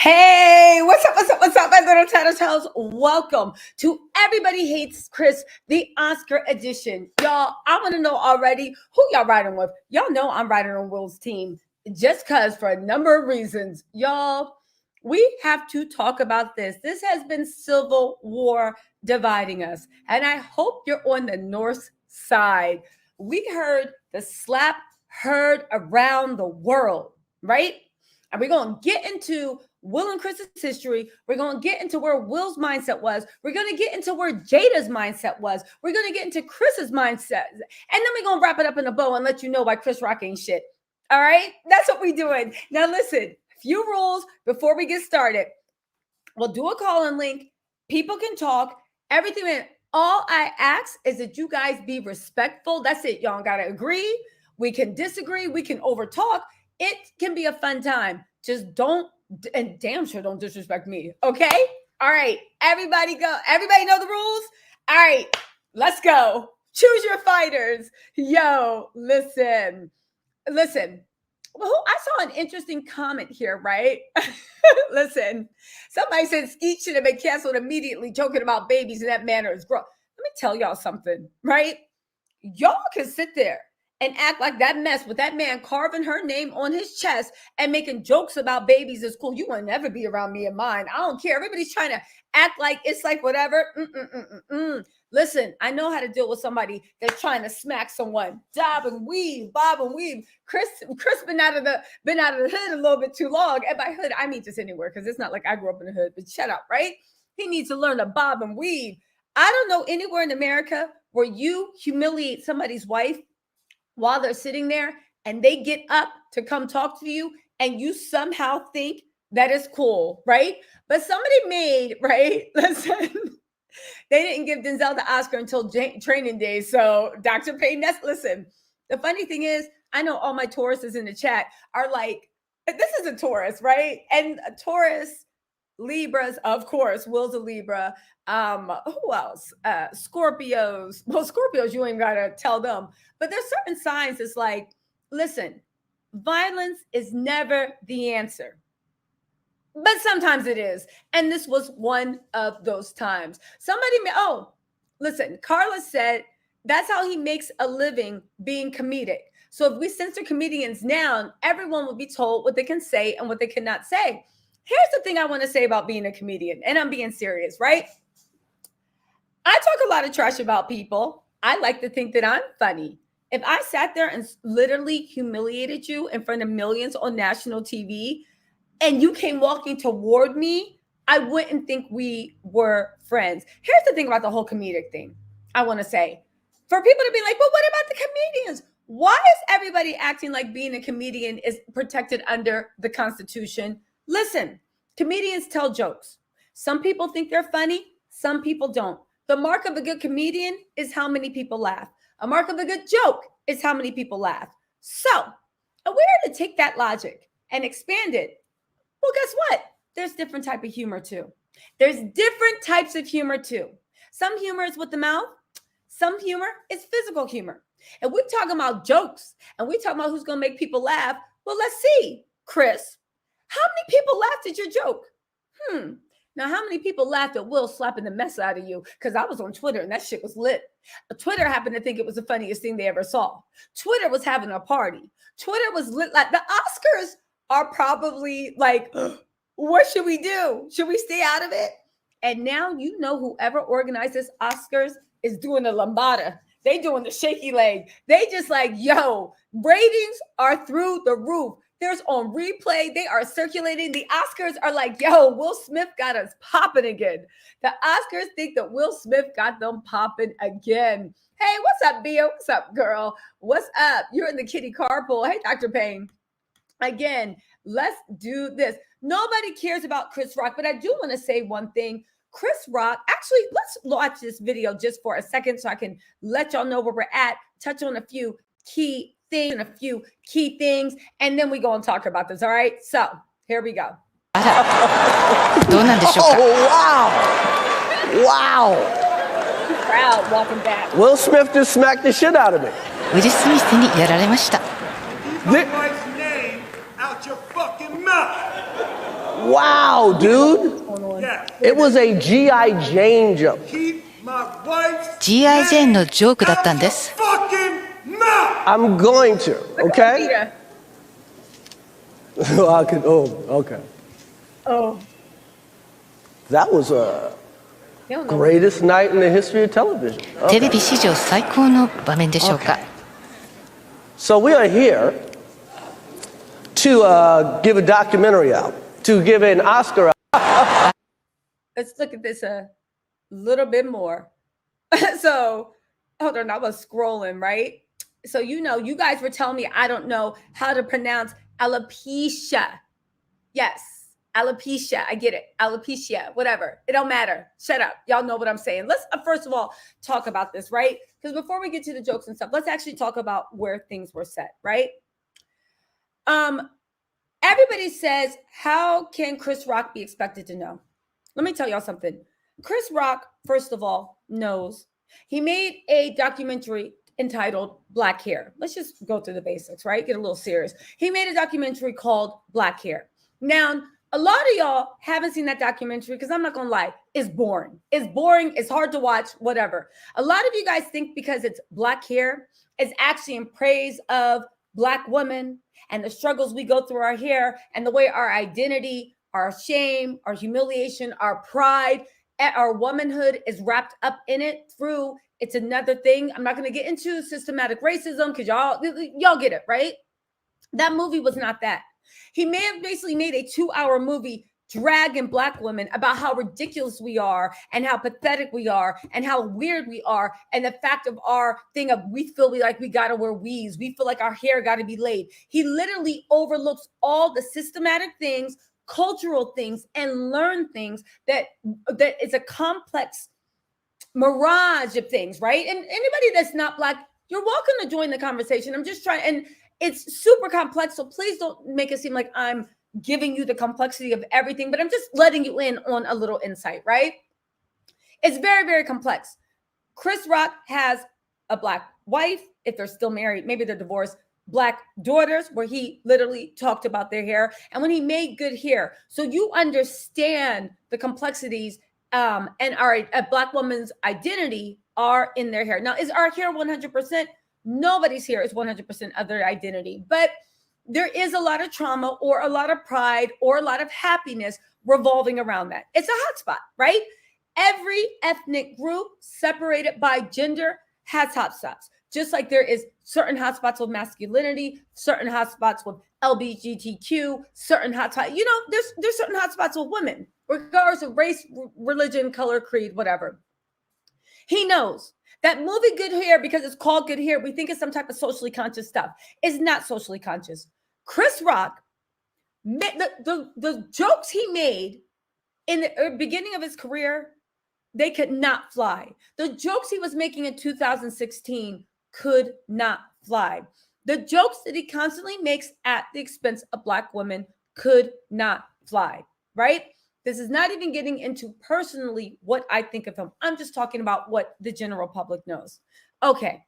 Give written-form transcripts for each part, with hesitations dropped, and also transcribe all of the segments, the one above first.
Hey, what's up, my little Tattle Tells? Welcome to Everybody Hates Chris, the Oscar edition. Y'all, I want to know already who y'all riding with. Y'all know I'm riding on Will's team just because for a number of reasons. Y'all, we have to talk about this. This has been civil war dividing us, and I hope you're on the north side. We heard the slap heard around the world, right? And we're going to get into Will and Chris's history. We're going to get into where Will's mindset was. We're going to get into where Jada's mindset was. We're going to get into Chris's mindset. And then we're going to wrap it up in a bow and let you know why Chris Rock ain't shit. All right? That's what we're doing. Now, listen, few rules before we get started. We'll do a call-in link. People can talk. Everything. All I ask is that you guys be respectful. That's it. Y'all got to agree. We can disagree. We can overtalk. It can be a fun time. Just don't, and damn sure don't disrespect me. Okay? All right. Everybody go. Everybody know the rules? All right. Let's go. Choose your fighters. Yo, listen. Well, I saw an interesting comment here, right? Listen. Somebody said Skeet should have been canceled immediately, joking about babies in that manner is gross. Let me tell y'all something, right? Y'all can sit there and act like that mess with that man carving her name on his chest and making jokes about babies is cool. You will never be around me and mine. I don't care. Everybody's trying to act like it's like whatever. Listen, I know how to deal with somebody that's trying to smack someone. Bob and weave. Chris been out of the hood a little bit too long. And by hood, I mean just anywhere, because it's not like I grew up in the hood, but shut up, right? He needs to learn to bob and weave. I don't know anywhere in America where you humiliate somebody's wife while they're sitting there and they get up to come talk to you and you somehow think that is cool, right? But somebody made, right? Listen, they didn't give Denzel the Oscar until training day. So Dr. Payne, listen, the funny thing is, I know all my Tauruses in the chat are like, this is a Taurus, right? And Taurus, Libras, of course, Will's a Libra. Who else? Scorpios. Well, Scorpios, you ain't gotta tell them. But there's certain signs that's like, listen, violence is never the answer. But sometimes it is. And this was one of those times. Listen, Carla said that's how he makes a living being comedic. So if we censor comedians now, everyone will be told what they can say and what they cannot say. Here's the thing I want to say about being a comedian, and I'm being serious, right? I talk a lot of trash about people. I like to think that I'm funny. If I sat there and literally humiliated you in front of millions on national TV and you came walking toward me, I wouldn't think we were friends. Here's the thing about the whole comedic thing. I want to say, for people to be like, well, what about the comedians? Why is everybody acting like being a comedian is protected under the Constitution? Listen, comedians tell jokes. Some people think they're funny. Some people don't. The mark of a good comedian is how many people laugh. A mark of a good joke is how many people laugh. So, if we were to take that logic and expand it, well, guess what? There's different type of humor too. There's different types of humor too. Some humor is with the mouth. Some humor is physical humor. And we're talking about jokes and we're talking about who's going to make people laugh. Well, let's see, Chris. How many people laughed at your joke? Now, how many people laughed at Will slapping the mess out of you? Because I was on Twitter and that shit was lit. Twitter happened to think it was the funniest thing they ever saw. Twitter was having a party. Twitter was lit. Like the Oscars are probably like, what should we do? Should we stay out of it? And now you know whoever organizes Oscars is doing the lambada. They doing the shaky leg. They just like, yo, ratings are through the roof. There's on replay. They are circulating. The Oscars are like, yo, Will Smith got us popping again. The Oscars think that Will Smith got them popping again. Hey, what's up, Bio? What's up, girl? What's up? You're in the kitty carpool. Hey, Dr. Payne. Again, let's do this. Nobody cares about Chris Rock, but I do want to say one thing. Chris Rock, actually, let's watch this video just for a second so I can let y'all know where we're at, touch on a few key things and a few key things, and then we go and talk about this, all right? So, here we go. Oh, wow. Proud, welcome back. Will Smith just smacked the shit out of me. ウィル・スミスにやられました。 Keep my wife's name out your fucking mouth. Wow, dude. Yeah. It was a G.I. Jane joke. Keep my wife's G.I. ジェーンのジョークだったん out で your す。 fucking mouth. I'm going to, okay? Peter. Okay. Oh, That was a they don't know. greatest night in the history of television. テ Okay. レビ史上最高の場面でしょうか。 So we are here to give a documentary out, to give an Oscar out. Let's look at this a little bit more. So, hold on, I was scrolling, right? So, you know, you guys were telling me I don't know how to pronounce alopecia. Yes, alopecia. I get it. Alopecia, whatever. It don't matter. Shut up. Y'all know what I'm saying. Let's first of all talk about this, right? Because before we get to the jokes and stuff, let's actually talk about where things were set, right? Everybody says, how can Chris Rock be expected to know? Let me tell y'all something. Chris Rock, first of all, knows. He made a documentary entitled Black Hair. Let's just go through the basics, right? Get a little serious. He made a documentary called Black Hair. Now, a lot of y'all haven't seen that documentary because I'm not going to lie, it's boring. It's boring. It's hard to watch, whatever. A lot of you guys think because it's Black Hair, it's actually in praise of Black women and the struggles we go through our hair and the way our identity, our shame, our humiliation, our pride, our womanhood is wrapped up in it through. It's another thing. I'm not going to get into systematic racism because y'all get it, right? That movie was not that. He may have basically made a 2-hour movie dragging Black women about how ridiculous we are and how pathetic we are and how weird we are. And the fact of our thing of we feel like we got to wear weaves. We feel like our hair got to be laid. He literally overlooks all the systematic things, cultural things, and learn things that is a complex mirage of things, right? And anybody that's not Black, you're welcome to join the conversation. I'm just trying, and it's super complex. So please don't make it seem like I'm giving you the complexity of everything, but I'm just letting you in on a little insight, right? It's very, very complex. Chris Rock has a Black wife, if they're still married, maybe they're divorced, Black daughters, where he literally talked about their hair, and when he made good hair. So you understand the complexities and a Black woman's identity are in their hair. Now, is our hair 100%? Nobody's hair is 100% of their identity, but there is a lot of trauma or a lot of pride or a lot of happiness revolving around that. It's a hotspot, right? Every ethnic group separated by gender has hotspots, just like there is certain hotspots with masculinity, certain hotspots with LGBTQ, certain hotspots. You know, there's certain hotspots with women, regardless of race, religion, color, creed, whatever. He knows that movie Good Hair, because it's called Good Hair, we think it's some type of socially conscious stuff. It's not socially conscious. Chris Rock, the jokes he made in the beginning of his career, they could not fly. The jokes he was making in 2016 could not fly. The jokes that he constantly makes at the expense of Black women could not fly, right? This is not even getting into personally what I think of him. I'm just talking about what the general public knows. Okay,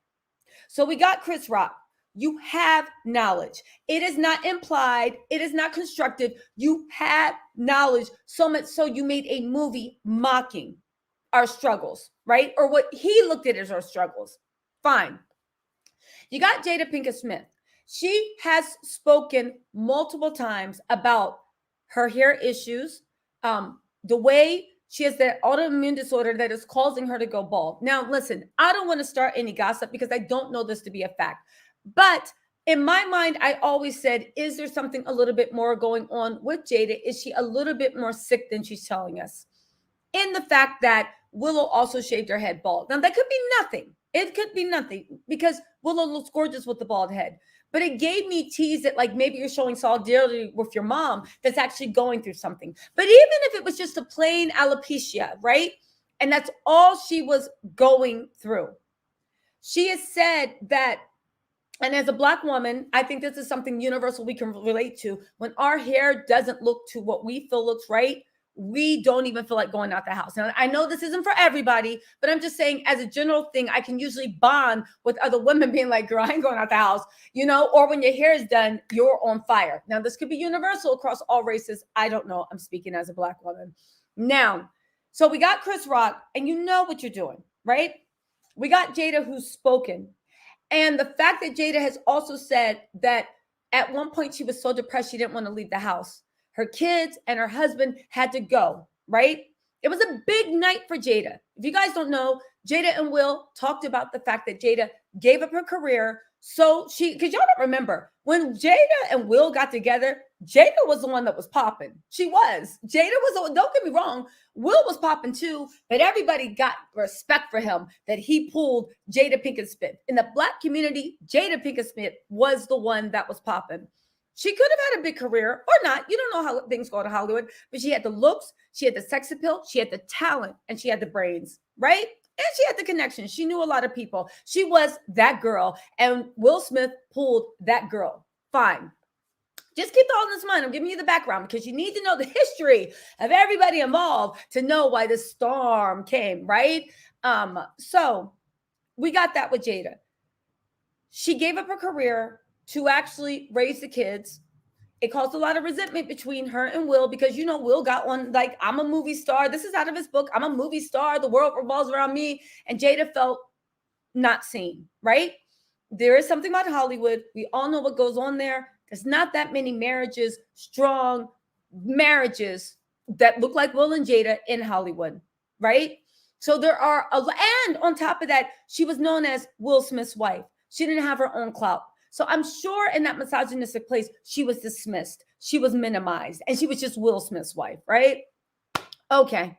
so we got Chris Rock. You have knowledge. It is not implied. It is not constructed. You had knowledge so much so you made a movie mocking our struggles, right? Or what he looked at as our struggles. Fine. You got Jada Pinkett Smith. She has spoken multiple times about her hair issues, the way she has that autoimmune disorder that is causing her to go bald. Now, listen, I don't want to start any gossip because I don't know this to be a fact. But in my mind, I always said, is there something a little bit more going on with Jada? Is she a little bit more sick than she's telling us? In the fact that Willow also shaved her head bald. Now, that could be nothing. It could be nothing because Willow looks gorgeous with the bald head. But it gave me tease that like maybe you're showing solidarity with your mom that's actually going through something. But even if it was just a plain alopecia, right? And that's all she was going through. She has said that, and as a Black woman, I think this is something universal we can relate to. When our hair doesn't look to what we feel looks right, we don't even feel like going out the house. Now, I know this isn't for everybody, but I'm just saying as a general thing, I can usually bond with other women being like, girl, I ain't going out the house, you know, or when your hair is done, you're on fire. Now, this could be universal across all races. I don't know. I'm speaking as a Black woman. Now, so we got Chris Rock, and you know what you're doing, right? We got Jada, who's spoken. And the fact that Jada has also said that at one point she was so depressed she didn't want to leave the house. Her kids and her husband had to go, right? It was a big night for Jada. If you guys don't know, Jada and Will talked about the fact that Jada gave up her career. So because y'all don't remember, when Jada and Will got together, Jada was the one that was popping. She was. Jada was, don't get me wrong, Will was popping too, but everybody got respect for him that he pulled Jada Pinkett Smith. In the Black community, Jada Pinkett Smith was the one that was popping. She could have had a big career or not. You don't know how things go to Hollywood, but she had the looks, she had the sex appeal, she had the talent, and she had the brains, right? And she had the connection. She knew a lot of people. She was that girl, and Will Smith pulled that girl. Fine. Just keep all this in mind. I'm giving you the background because you need to know the history of everybody involved to know why this storm came, right? So we got that with Jada. She gave up her career to actually raise the kids. It caused a lot of resentment between her and Will because, you know, Will got one, like, I'm a movie star. This is out of his book. I'm a movie star. The world revolves around me. And Jada felt not seen, right? There is something about Hollywood. We all know what goes on there. There's not that many marriages, strong marriages that look like Will and Jada in Hollywood, right? So there are, and on top of that, she was known as Will Smith's wife. She didn't have her own clout. So I'm sure in that misogynistic place, she was dismissed. She was minimized. And she was just Will Smith's wife, right? Okay.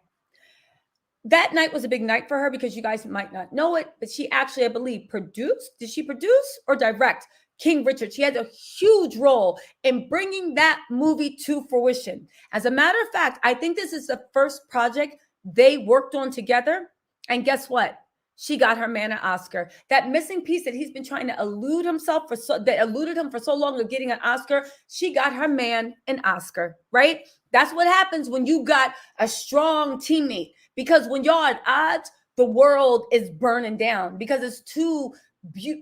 That night was a big night for her because you guys might not know it, but she actually, I believe, produced. Did she produce or direct King Richard? She had a huge role in bringing that movie to fruition. As a matter of fact, I think this is the first project they worked on together. And guess what? She got her man an Oscar. That missing piece that he's been trying to elude himself that eluded him for so long of getting an Oscar, she got her man an Oscar, right? That's what happens when you got a strong teammate. Because when y'all at odds, the world is burning down because it's two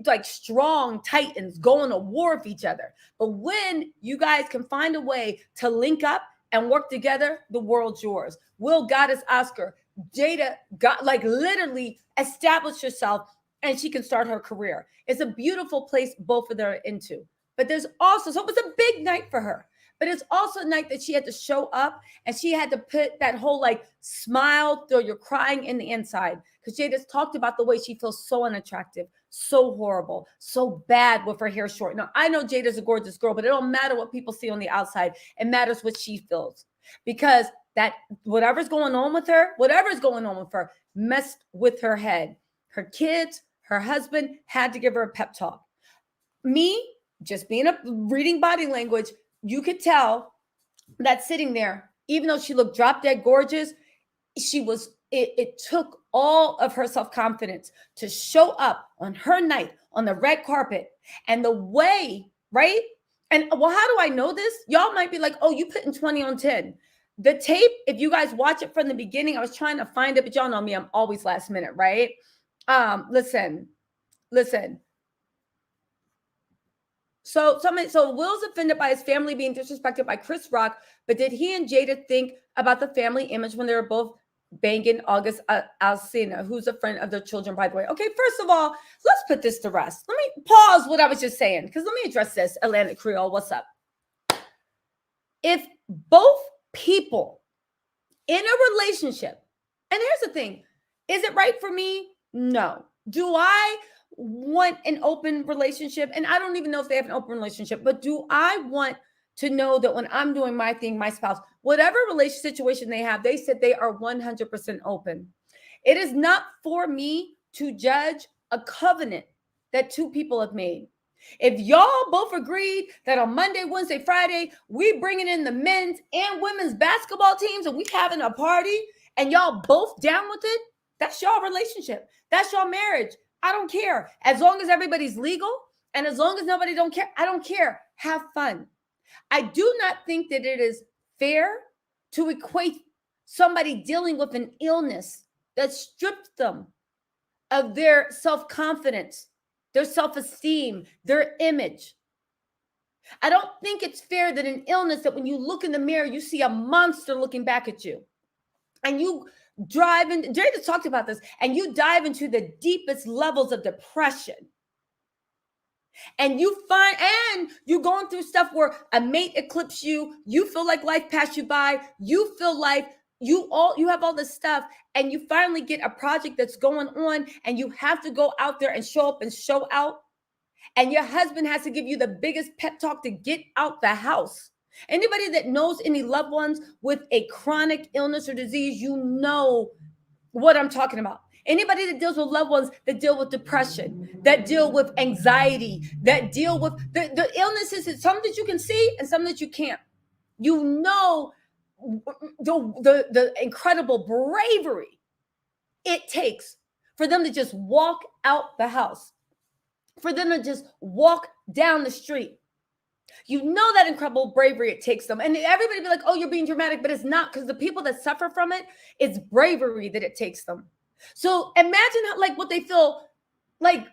like strong titans going to war with each other. But when you guys can find a way to link up and work together, the world's yours. Will got his Oscar. Jada got, like, literally established herself and she can start her career. It's a beautiful place both of them are into. But there's also, so it was a big night for her. But it's also a night that she had to show up and she had to put that whole like smile though you're crying in the inside. Because Jada's talked about the way she feels so unattractive, so horrible, so bad with her hair short. Now, I know Jada's a gorgeous girl, but it don't matter what people see on the outside. It matters what she feels. Because that whatever's going on with her messed with her head. Her kids, her husband had to give her a pep talk. Me, just being reading body language, you could tell that sitting there, even though she looked drop dead gorgeous, it took all of her self-confidence to show up on her night on the red carpet. And the way, right? And well, how do I know this? Y'all might be like, oh, you putting 20 on 10. The tape, if you guys watch it from the beginning, I was trying to find it, but y'all know me, I'm always last minute, right? Listen. So Will's offended by his family being disrespected by Chris Rock, but did he and Jada think about the family image when they were both banging August Alsina, who's a friend of their children, by the way? Okay, first of all, let's put this to rest. Let me pause what I was just saying, because let me address this. Atlantic Creole, what's up? If both people in a relationship, and here's the thing, is it right for me? No. Do I want an open relationship? And I don't even know if they have an open relationship, but do I want to know that when I'm doing my thing, my spouse, whatever relationship situation they have, they said they are 100% open. It is not for me to judge a covenant that two people have made. If y'all both agreed that on Monday, Wednesday, Friday, we bringing in the men's and women's basketball teams and we having a party and y'all both down with it, that's y'all relationship. That's y'all marriage. I don't care. As long as everybody's legal and as long as nobody don't care, I don't care. Have fun. I do not think that it is fair to equate somebody dealing with an illness that stripped them of their self-confidence, their self-esteem, their image. I don't think it's fair that an illness that when you look in the mirror, you see a monster looking back at you. And you drive in, Jada talked about this, and you dive into the deepest levels of depression. And you find, and you're going through stuff where a mate eclipses you, you feel like life passed you by, you feel like you have all this stuff, and you finally get a project that's going on, and you have to go out there and show up and show out. And your husband has to give you the biggest pep talk to get out the house. Anybody that knows any loved ones with a chronic illness or disease, you know what I'm talking about. Anybody that deals with loved ones that deal with depression, that deal with anxiety, that deal with the illnesses, it's some that you can see and some that you can't. You know the incredible bravery it takes for them to just walk out the house, for them to just walk down the street. You know that incredible bravery it takes them. And everybody be like, oh, you're being dramatic, but it's not, because the people that suffer from it, it's bravery that it takes them. So imagine how, like, what they feel like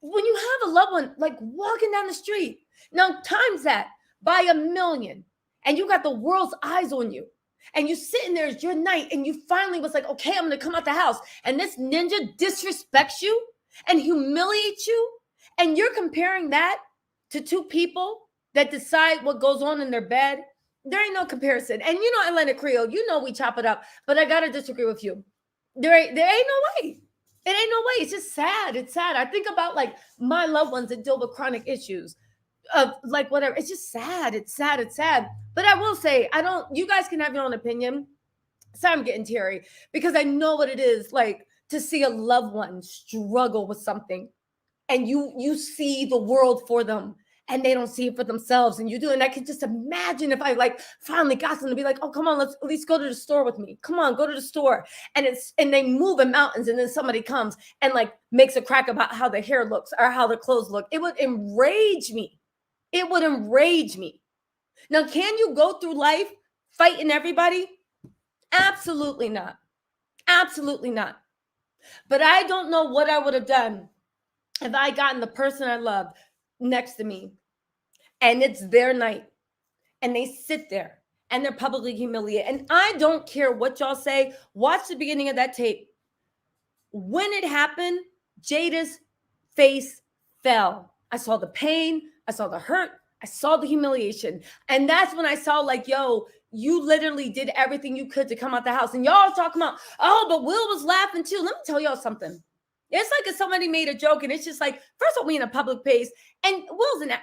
when you have a loved one, like walking down the street. Now times that by 1,000,000, and you got the world's eyes on you. And you sitting there, it's your night, and you finally was like, okay, I'm going to come out the house. And this ninja disrespects you and humiliates you. And you're comparing that to two people that decide what goes on in their bed. There ain't no comparison. And you know, Atlanta Creole, you know we chop it up, but I got to disagree with you. There ain't no way. It ain't no way. It's just sad. It's sad. I think about like my loved ones that deal with chronic issues of like whatever. It's just sad. It's sad. It's sad. But I will say, you guys can have your own opinion. So I'm getting teary because I know what it is like to see a loved one struggle with something, and you see the world for them and they don't see it for themselves, and you do. And I can just imagine if I like finally got them to be like, oh, come on, let's at least go to the store with me. Come on, go to the store. And they move in mountains, and then somebody comes and like makes a crack about how the hair looks or how the clothes look. It would enrage me. It would enrage me. Now, can you go through life fighting everybody? Absolutely not. Absolutely not. But I don't know what I would have done if I gotten the person I loved next to me, and it's their night, and they sit there and they're publicly humiliated. And I don't care what y'all say. Watch the beginning of that tape. When it happened, Jada's face fell. I saw the pain. I saw the hurt. I saw the humiliation. And that's when I saw like, yo, you literally did everything you could to come out the house. And y'all talking about, oh, but Will was laughing too. Let me tell y'all something. It's like if somebody made a joke, and it's just like, first of all, we in a public place, and Will's in that.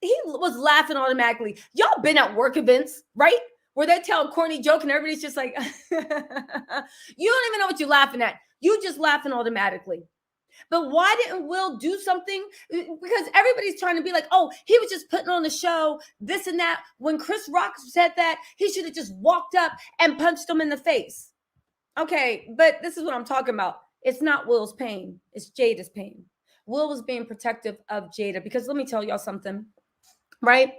He was laughing automatically. Y'all been at work events, right? Where they tell a corny joke and everybody's just like, you don't even know what you're laughing at. You just laughing automatically. But why didn't Will do something? Because everybody's trying to be like, oh, he was just putting on the show, this and that. When Chris Rock said that, he should have just walked up and punched him in the face. Okay, but this is what I'm talking about. It's not Will's pain. It's Jada's pain. Will was being protective of Jada because let me tell y'all something, right?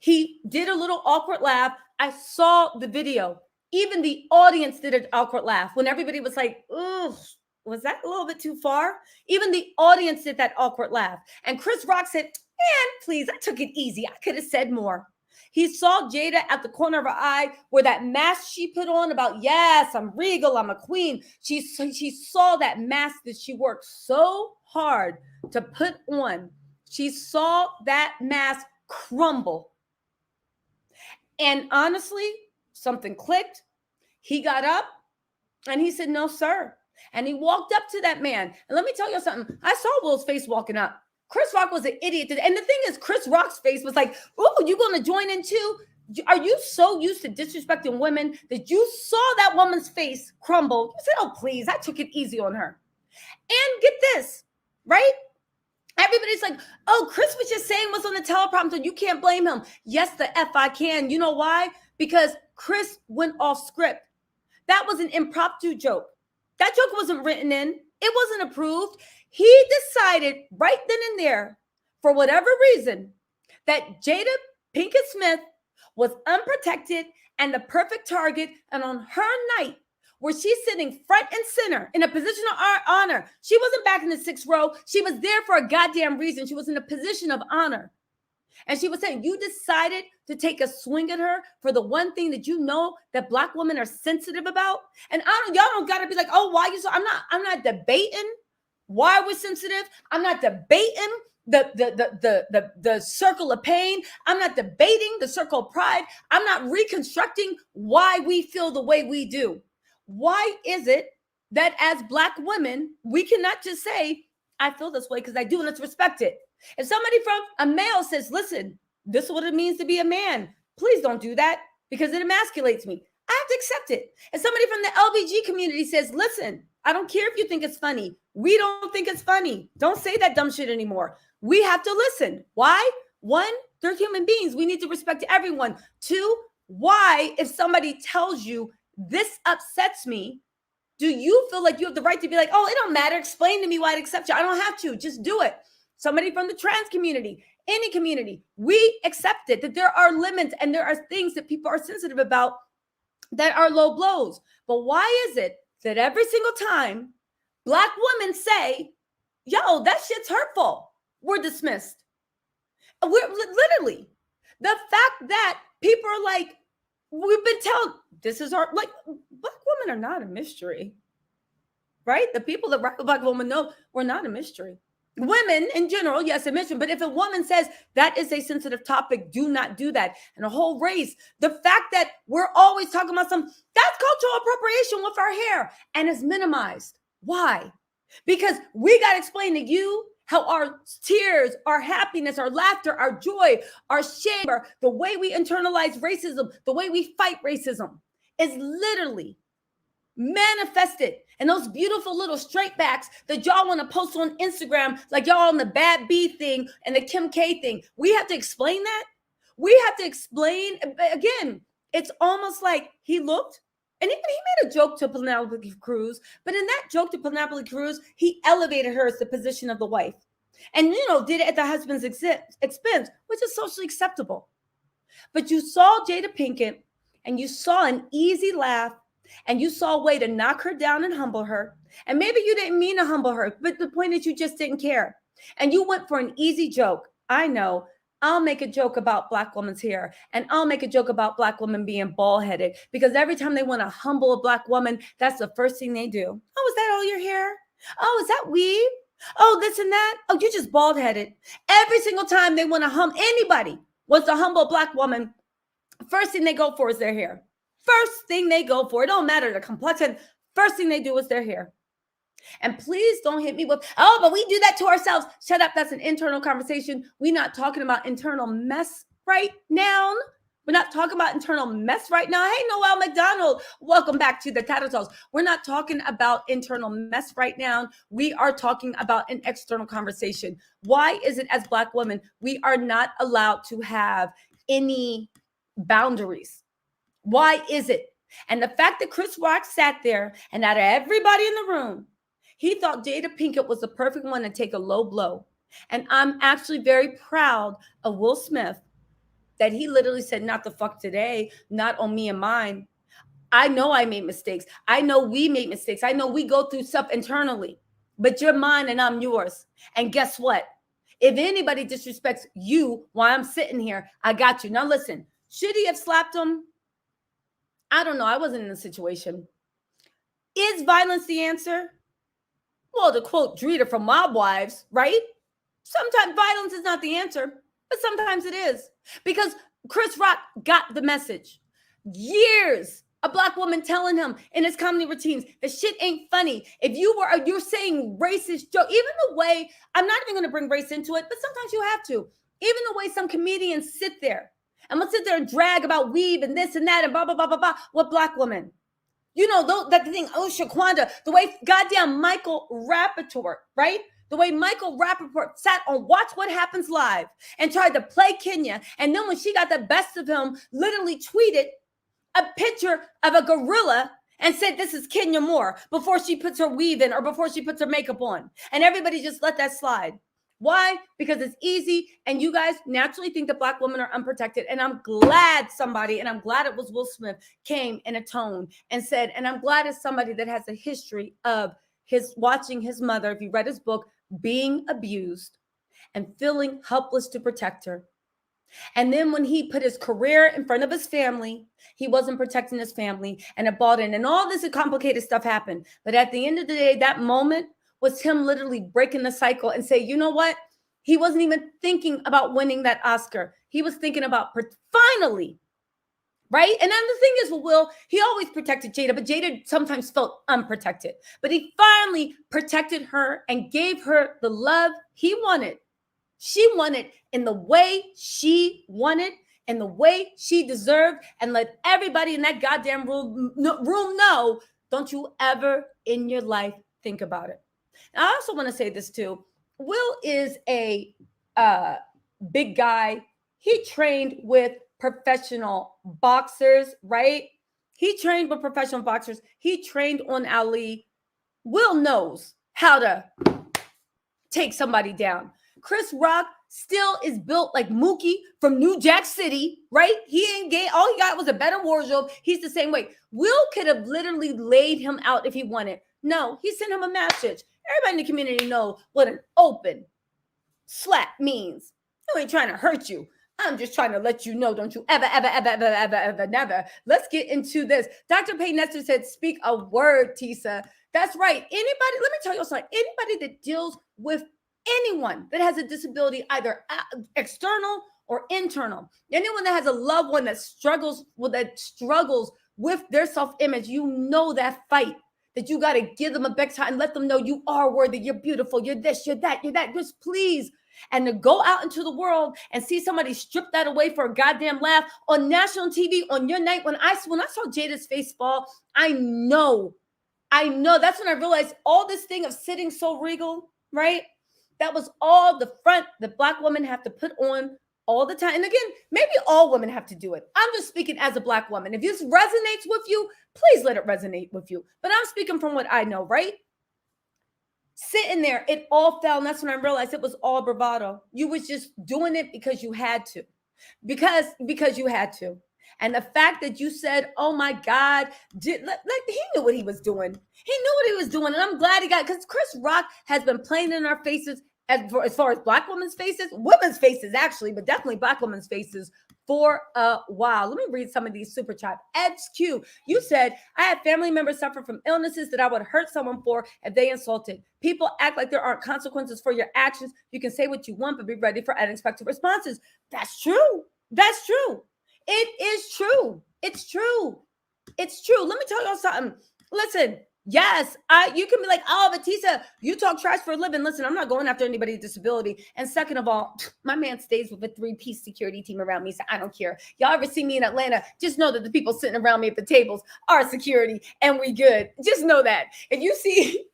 He did a little awkward laugh. I saw the video. Even the audience did an awkward laugh when everybody was like, ugh, was that a little bit too far? Even the audience did that awkward laugh. And Chris Rock said, man, please, I took it easy. I could have said more. He saw Jada at the corner of her eye where that mask she put on about, yes, I'm regal, I'm a queen. She saw that mask that she worked so hard to put on. She saw that mask crumble. And honestly, something clicked. He got up and he said, no, sir. And he walked up to that man. And let me tell you something. I saw Will's face walking up. Chris Rock was an idiot. And the thing is, Chris Rock's face was like, oh, you going to join in too? Are you so used to disrespecting women that you saw that woman's face crumble? You said, oh, please, I took it easy on her. And get this, right? Everybody's like, oh, Chris was just saying what's on the teleprompter. You can't blame him. Yes, the F I can. You know why? Because Chris went off script. That was an impromptu joke. That joke wasn't written in. It wasn't approved. He decided right then and there, for whatever reason, that Jada Pinkett Smith was unprotected and the perfect target. And on her night, where she's sitting front and center in a position of honor, she wasn't back in the 6th row. She was there for a goddamn reason. She was in a position of honor. And she was saying, you decided to take a swing at her for the one thing that you know that Black women are sensitive about. And y'all don't gotta be like, oh, why you so? I'm not debating why we're sensitive. I'm not debating the circle of pain. I'm not debating the circle of pride. I'm not reconstructing why we feel the way we do. Why is it that as Black women, we cannot just say, I feel this way because I do, and let's respect it. If somebody from a male says, listen, this is what it means to be a man, please don't do that because it emasculates me. I have to accept it. If somebody from the LBG community says, listen, I don't care if you think it's funny. We don't think it's funny. Don't say that dumb shit anymore. We have to listen. Why? 1, they're human beings. We need to respect everyone. 2, why, if somebody tells you this upsets me, do you feel like you have the right to be like, oh, it don't matter. Explain to me why it accepts you. I don't have to. Just do it. Somebody from the trans community, any community, we accept it, that there are limits and there are things that people are sensitive about that are low blows. But why is it that every single time Black women say, yo, that shit's hurtful, we're dismissed? We're literally, the fact that people are like, we've been told this is our, like, Black women are not a mystery, right? The people that Black women know, we're not a mystery. Women in general, yes, a mystery. But if a woman says that is a sensitive topic, do not do that. And a whole race, the fact that we're always talking about that's cultural appropriation with our hair and it's minimized. Why? Because we got to explain to you how our tears, our happiness, our laughter, our joy, our shame, the way we internalize racism, the way we fight racism is literally manifested. And those beautiful little straight backs that y'all want to post on Instagram, like y'all on the Bad B thing and the Kim K thing. We have to explain that. We have to explain. Again, it's almost like he looked, and he made a joke to Penelope Cruz, but in that joke to Penelope Cruz, he elevated her as the position of the wife. And, did it at the husband's expense, which is socially acceptable. But you saw Jada Pinkett, and you saw an easy laugh, and you saw a way to knock her down and humble her. And maybe you didn't mean to humble her, but the point is you just didn't care. And you went for an easy joke. I know. I'll make a joke about Black women's hair, and I'll make a joke about Black women being bald-headed, because every time they want to humble a Black woman, that's the first thing they do. Oh, is that all your hair? Oh, is that weave? Oh, this and that? Oh, you're just bald-headed. Every single time they want to anybody wants to humble a Black woman, first thing they go for is their hair. First thing they go for. It don't matter the complexion. First thing they do is their hair. And please don't hit me with, oh, but we do that to ourselves. Shut up. That's an internal conversation. We're not talking about internal mess right now. We're not talking about internal mess right now. Hey, Noel McDonald, welcome back to the Tattle Tells. We're not talking about internal mess right now. We are talking about an external conversation. Why is it as Black women, we are not allowed to have any boundaries? Why is it? And the fact that Chris Rock sat there and out of everybody in the room, he thought Jada Pinkett was the perfect one to take a low blow. And I'm actually very proud of Will Smith that he literally said, not the fuck today, not on me and mine. I know I made mistakes. I know we made mistakes. I know we go through stuff internally, but you're mine and I'm yours. And guess what? If anybody disrespects you while I'm sitting here, I got you. Now listen, should he have slapped him? I don't know. I wasn't in the situation. Is violence the answer? Well, to quote Drita from Mob Wives, right? Sometimes violence is not the answer, but sometimes it is. Because Chris Rock got the message. Years, a Black woman telling him in his comedy routines, the shit ain't funny. If you're saying racist joke, even the way, I'm not even going to bring race into it, but sometimes you have to. Even the way some comedians sit there, I'm going to sit there and drag about weave and this and that and blah, blah, blah, blah, blah, with Black women. That thing, Shaquanda, the way goddamn Michael Rappaport, right? The way Michael Rappaport sat on Watch What Happens Live and tried to play Kenya. And then when she got the best of him, literally tweeted a picture of a gorilla and said, this is Kenya Moore, before she puts her weave in or before she puts her makeup on. And everybody just let that slide. Why? Because it's easy, and you guys naturally think that Black women are unprotected. And I'm glad somebody, and I'm glad it was Will Smith, came and atoned and said, and I'm glad it's somebody that has a history of his watching his mother, if you read his book, being abused and feeling helpless to protect her. And then when he put his career in front of his family, he wasn't protecting his family, and it bought in, and all this complicated stuff happened. But at the end of the day, that moment was him literally breaking the cycle and say, you know what? He wasn't even thinking about winning that Oscar. He was thinking about finally, right? And then the thing is with Will, he always protected Jada, but Jada sometimes felt unprotected. But he finally protected her and gave her the love he wanted. She wanted in the way she wanted, in the way she deserved, and let everybody in that goddamn room know, don't you ever in your life think about it. Now, I also want to say this too. Will is a big guy. He trained with professional boxers, right? He trained with professional boxers. He trained on Ali. Will knows how to take somebody down. Chris Rock still is built like Mookie from New Jack City, right? He ain't gay. All he got was a better wardrobe. He's the same way. Will could have literally laid him out if he wanted. No, he sent him a message. Everybody in the community know what an open slap means. You ain't trying to hurt you. I'm just trying to let you know, don't you ever, never. Let's get into this. Dr. Payne Nestor said, speak a word, Tisa. That's right. Anybody, let me tell you something. Anybody that deals with anyone that has a disability, either external or internal, anyone that has a loved one that struggles with their self-image, you know that fight that you got to give them a big time and let them know you are worthy, you're beautiful, you're this, you're that, just please. And to go out into the world and see somebody strip that away for a goddamn laugh on national TV on your night. When I saw Jada's face fall, I know. That's when I realized all this thing of sitting so regal, right? That was all the front that Black women have to put on all the time. And again, maybe all women have to do it. I'm just speaking as a Black woman. If this resonates with you, please let it resonate with you. But I'm speaking from what I know, right? Sitting there, it all fell. And that's when I realized it was all bravado. You was just doing it because you had to. Because you had to. And the fact that you said, oh my God, he knew what he was doing. He knew what he was doing. And I'm glad he got, because Chris Rock has been playing in our faces as far as Black women's faces actually, but definitely Black women's faces for a while. Let me read some of these super chat. XQ, you said, I had family members suffer from illnesses that I would hurt someone for if they insulted. People act like there aren't consequences for your actions. You can say what you want, but be ready for unexpected responses. That's true. That's true. It is true. It's true. It's true. Let me tell y'all something. Listen, yes, you can be like, oh, Batista, you talk trash for a living. Listen, I'm not going after anybody's disability. And second of all, my man stays with a 3-piece security team around me, so I don't care. Y'all ever see me in Atlanta? Just know that the people sitting around me at the tables are security, and we good. Just know that. If you see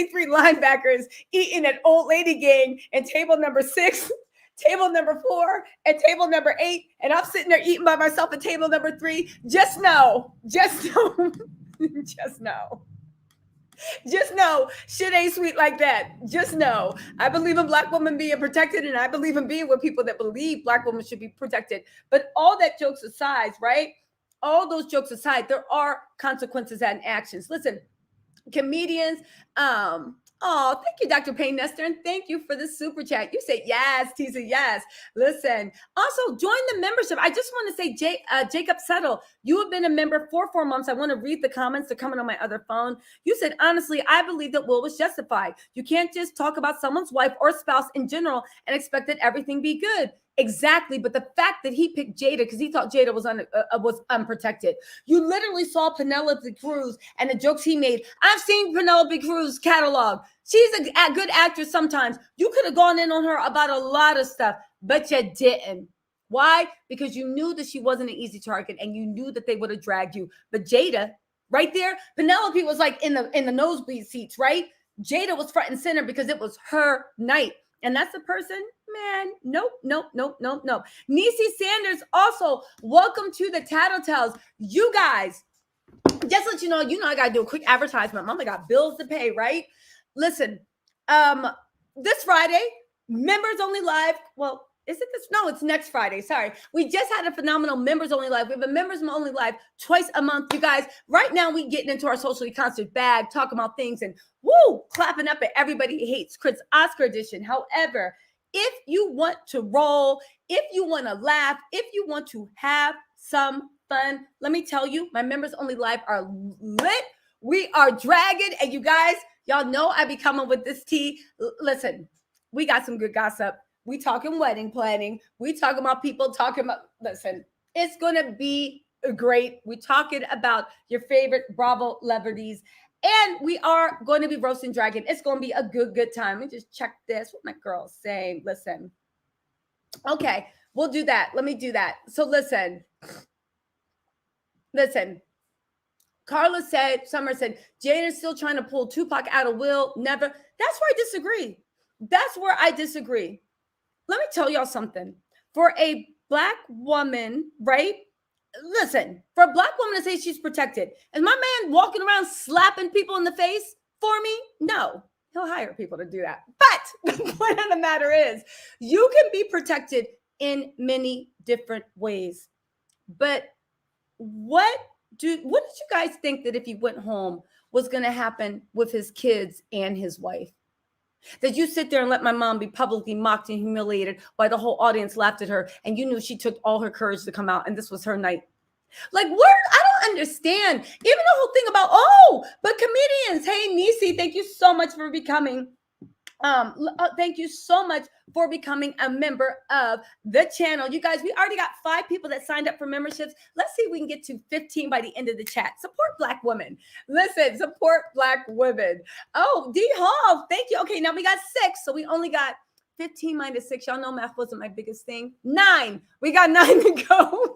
3 linebackers eating an old lady gang and table number 6, table number 4, and table number 8, and I'm sitting there eating by myself at table number 3, just know, just know, shit ain't sweet like that. Just know, I believe in Black women being protected, and I believe in being with people that believe Black women should be protected. But all that jokes aside, right? All those jokes aside, there are consequences and actions. Listen, comedians, oh, thank you, Dr. Payne Nestor, and thank you for the super chat. You say yes, Tisa, yes. Listen, also join the membership. I just want to say, Jacob Settle, you have been a member for 4 months. I want to read the comments. They're coming on my other phone. You said, honestly, I believe that Will was justified. You can't just talk about someone's wife or spouse in general and expect that everything be good. Exactly, but the fact that he picked Jada because he thought Jada was unprotected. You literally saw Penelope Cruz and the jokes he made. I've seen Penelope Cruz catalog. She's a good actress sometimes. You could have gone in on her about a lot of stuff, but you didn't. Why? Because you knew that she wasn't an easy target and you knew that they would have dragged you. But Jada, right there, Penelope was like in the nosebleed seats, right? Jada was front and center because it was her night. And that's the person, man, nope. Niecy Sanders also, welcome to the Tattle Tells. You guys, just let you know, I got to do a quick advertisement. Mama got bills to pay, right? Listen, this Friday, members only live. Well, is it this? No, it's next Friday. Sorry. We just had a phenomenal members only live. We have a members only live twice a month. You guys, right now we getting into our socially conscious bag, talking about things and woo, clapping up at Everybody Hates Chris Oscar edition. However, if you want to roll, if you want to laugh, if you want to have some fun, let me tell you, my members only live are lit. We are dragging, and you guys, y'all know I be coming with this tea. Listen, we got some good gossip. We talking wedding planning. We talking about people talking about, listen, it's going to be great. We talking about your favorite Bravo celebrities. And we are going to be roasting dragon. It's going to be a good time. Let me just check this. What my girl's saying. Listen. Okay, we'll do that. Let me do that. So listen. Carla said, Summer said, Jada's still trying to pull Tupac out of Will. Never. That's where I disagree. Let me tell y'all something. For a Black woman, right? Listen, for a Black woman to say she's protected, is my man walking around slapping people in the face for me? No, he'll hire people to do that. But the point of the matter is, you can be protected in many different ways. But what did you guys think that if he went home was going to happen with his kids and his wife? That you sit there and let my mom be publicly mocked and humiliated while the whole audience laughed at her, and you knew she took all her courage to come out, and this was her night. Like, where? I don't understand. Even the whole thing about, but comedians. Hey, Nisi, thank you so much for becoming thank you so much for becoming a member of the channel. You guys, we already got 5 people that signed up for memberships. Let's see if we can get to 15 by the end of the chat. Support Black women. Listen, support Black women. Oh, D Hall, thank you. Okay, now we got 6, so we only got 15 minus 6. Y'all know math wasn't my biggest thing. 9. We got 9 to go.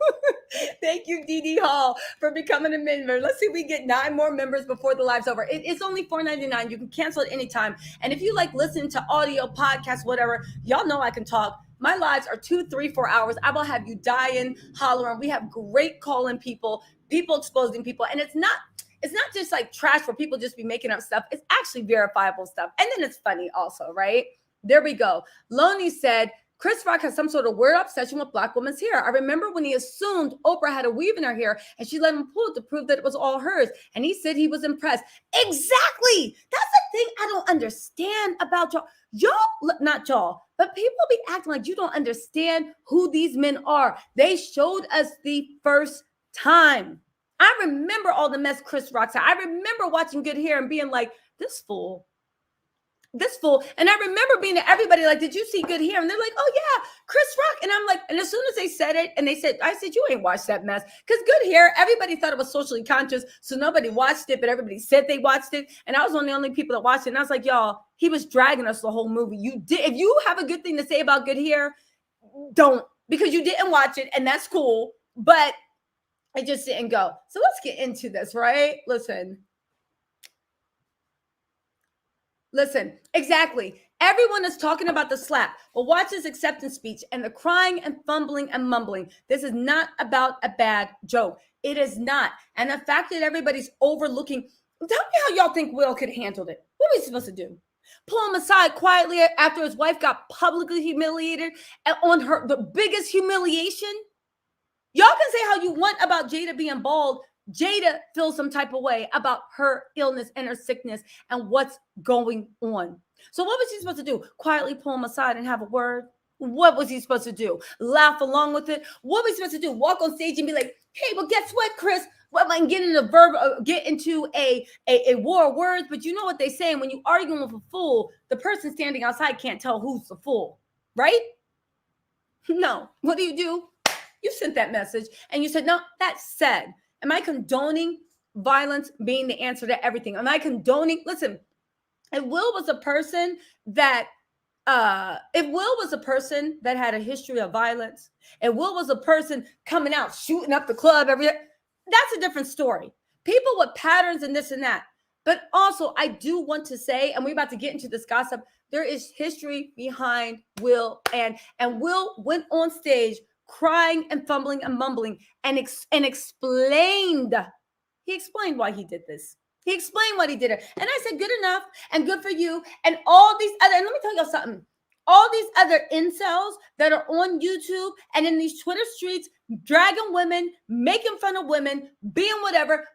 Thank you, DD Hall, for becoming a member. Let's see if we get 9 more members before the live's over. It's only $4.99. You can cancel at any time. And if you like listening to audio, podcasts, whatever, y'all know I can talk. My lives are 2, 3, 4 hours. I will have you dying, hollering. We have great calling people exposing people. And it's not just like trash where people just be making up stuff. It's actually verifiable stuff. And then it's funny also, right? There we go. Loney said, Chris Rock has some sort of weird obsession with Black women's hair. I remember when he assumed Oprah had a weave in her hair and she let him pull it to prove that it was all hers. And he said he was impressed. Exactly. That's the thing I don't understand about y'all. Not y'all, but people be acting like you don't understand who these men are. They showed us the first time. I remember all the mess Chris Rock said. I remember watching Good Hair and being like, this fool. And I remember being to everybody like, did you see Good Hair? And they're like, oh yeah, Chris Rock. And I'm like, and as soon as they said it, and I said, you ain't watched that mess. Because Good Hair, everybody thought it was socially conscious. So nobody watched it, but everybody said they watched it. And I was one of the only people that watched it. And I was like, y'all, he was dragging us the whole movie. If you have a good thing to say about Good Hair, don't, because you didn't watch it. And that's cool. But I just didn't go. So let's get into this, right? Listen, exactly. Everyone is talking about the slap, but watch this acceptance speech and the crying and fumbling and mumbling. This is not about a bad joke. It is not. And the fact that everybody's overlooking, tell me how y'all think Will could have handled it. What are we supposed to do? Pull him aside quietly after his wife got publicly humiliated and on the biggest humiliation? Y'all can say how you want about Jada being bald. Jada feels some type of way about her illness and her sickness and what's going on. So what was he supposed to do? Quietly pull him aside and have a word? What was he supposed to do? Laugh along with it? What was he supposed to do? Walk on stage and be like, hey, well, guess what, Chris? Well, I can get into a war of words, but you know what they say, when you arguing with a fool, the person standing outside can't tell who's the fool, right? No. What do? You sent that message and you said, no, that's said. Am I condoning violence being the answer to everything? Am I condoning? Listen, if Will was a person that had a history of violence, and Will was a person coming out shooting up the club every day, that's a different story. People with patterns and this and that. But also, I do want to say, and we're about to get into this gossip, there is history behind Will, and Will went on stage crying and fumbling and mumbling and explained. He explained why he did this. He explained why he did it. And I said, good enough and good for you. And all these other, and let me tell y'all something. all these other incels that are on YouTube and in these Twitter streets, dragging women, making fun of women, being whatever,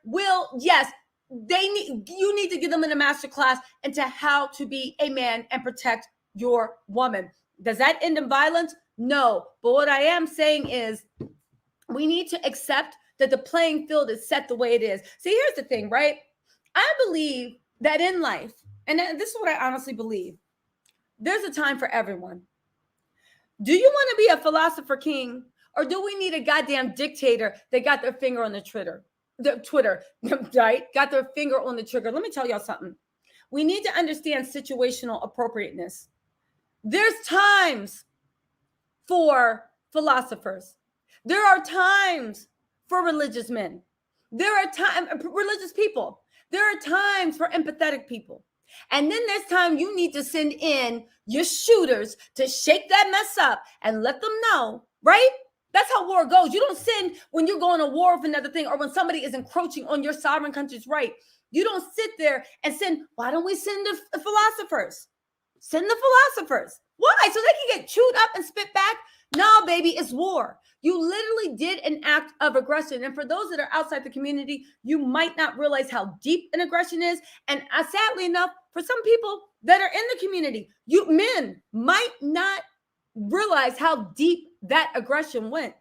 yes, you need to give them in a master class into how to be a man and protect your woman. Does that end in violence? No. But what I am saying is we need to accept that the playing field is set the way it is. See, here's the thing, right? I believe that in life, and this is what I honestly believe, there's a time for everyone. Do you want to be a philosopher king, or do we need a goddamn dictator that got their finger on the Twitter, right? Got their finger on the trigger. Let me tell y'all something. We need to understand situational appropriateness. There's times for philosophers. There are times for religious men. There are times religious people. There are times for empathetic people. And then there's time you need to send in your shooters to shake that mess up and let them know, right? That's how war goes. You don't send when you're going to war with another thing or when somebody is encroaching on your sovereign country's right. You don't sit there and send, why don't we send the philosophers? Send the philosophers. Why? So they can get chewed up and spit back? No, baby, it's war. You literally did an act of aggression. And for those that are outside the community, you might not realize how deep an aggression is. And sadly enough, for some people that are in the community, you men might not realize how deep that aggression went.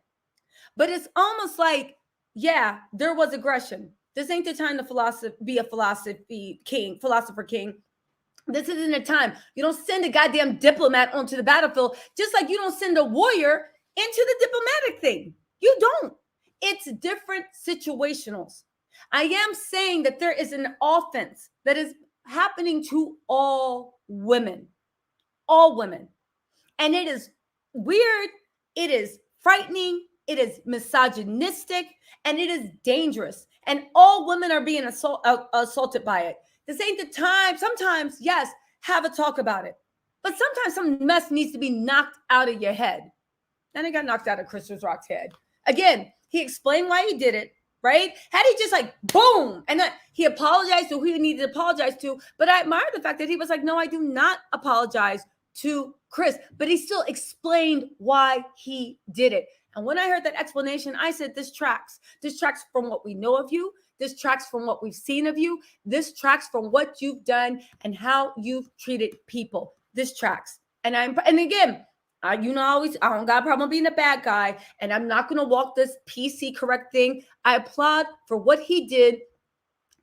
But it's almost like, yeah, there was aggression. This ain't the time to be a philosopher king. This isn't a time. You don't send a goddamn diplomat onto the battlefield, just like you don't send a warrior into the diplomatic thing. You don't. It's different situationals. I am saying that there is an offense that is happening to all women. All women. And it is weird. It is frightening. It is misogynistic. And it is dangerous. And all women are being assaulted by it. This ain't the time. Sometimes, yes, have a talk about it. But sometimes some mess needs to be knocked out of your head. And it got knocked out of Chris Rock's head. Again, he explained why he did it, right? Had he just like, boom, and then he apologized to who he needed to apologize to. But I admire the fact that he was like, no, I do not apologize to Chris. But he still explained why he did it. And when I heard that explanation, I said, this tracks. This tracks from what we know of you. This tracks from what we've seen of you. This tracks from what you've done and how you've treated people. This tracks. And again, I don't got a problem being a bad guy, and I'm not going to walk this PC correct thing. I applaud for what he did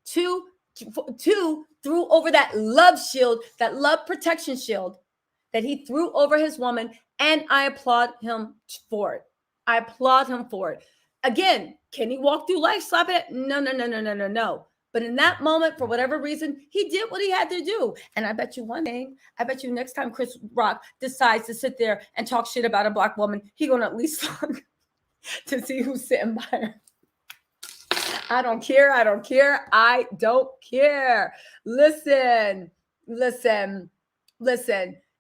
to threw over that love shield, that love protection shield that he threw over his woman, and I applaud him for it. I applaud him for it. Again, can he walk through life slapping it? No. But in that moment, for whatever reason, he did what he had to do. And I bet you one thing, I bet you next time Chris Rock decides to sit there and talk shit about a black woman, he's going to at least look to see who's sitting by her. I don't care. Listen.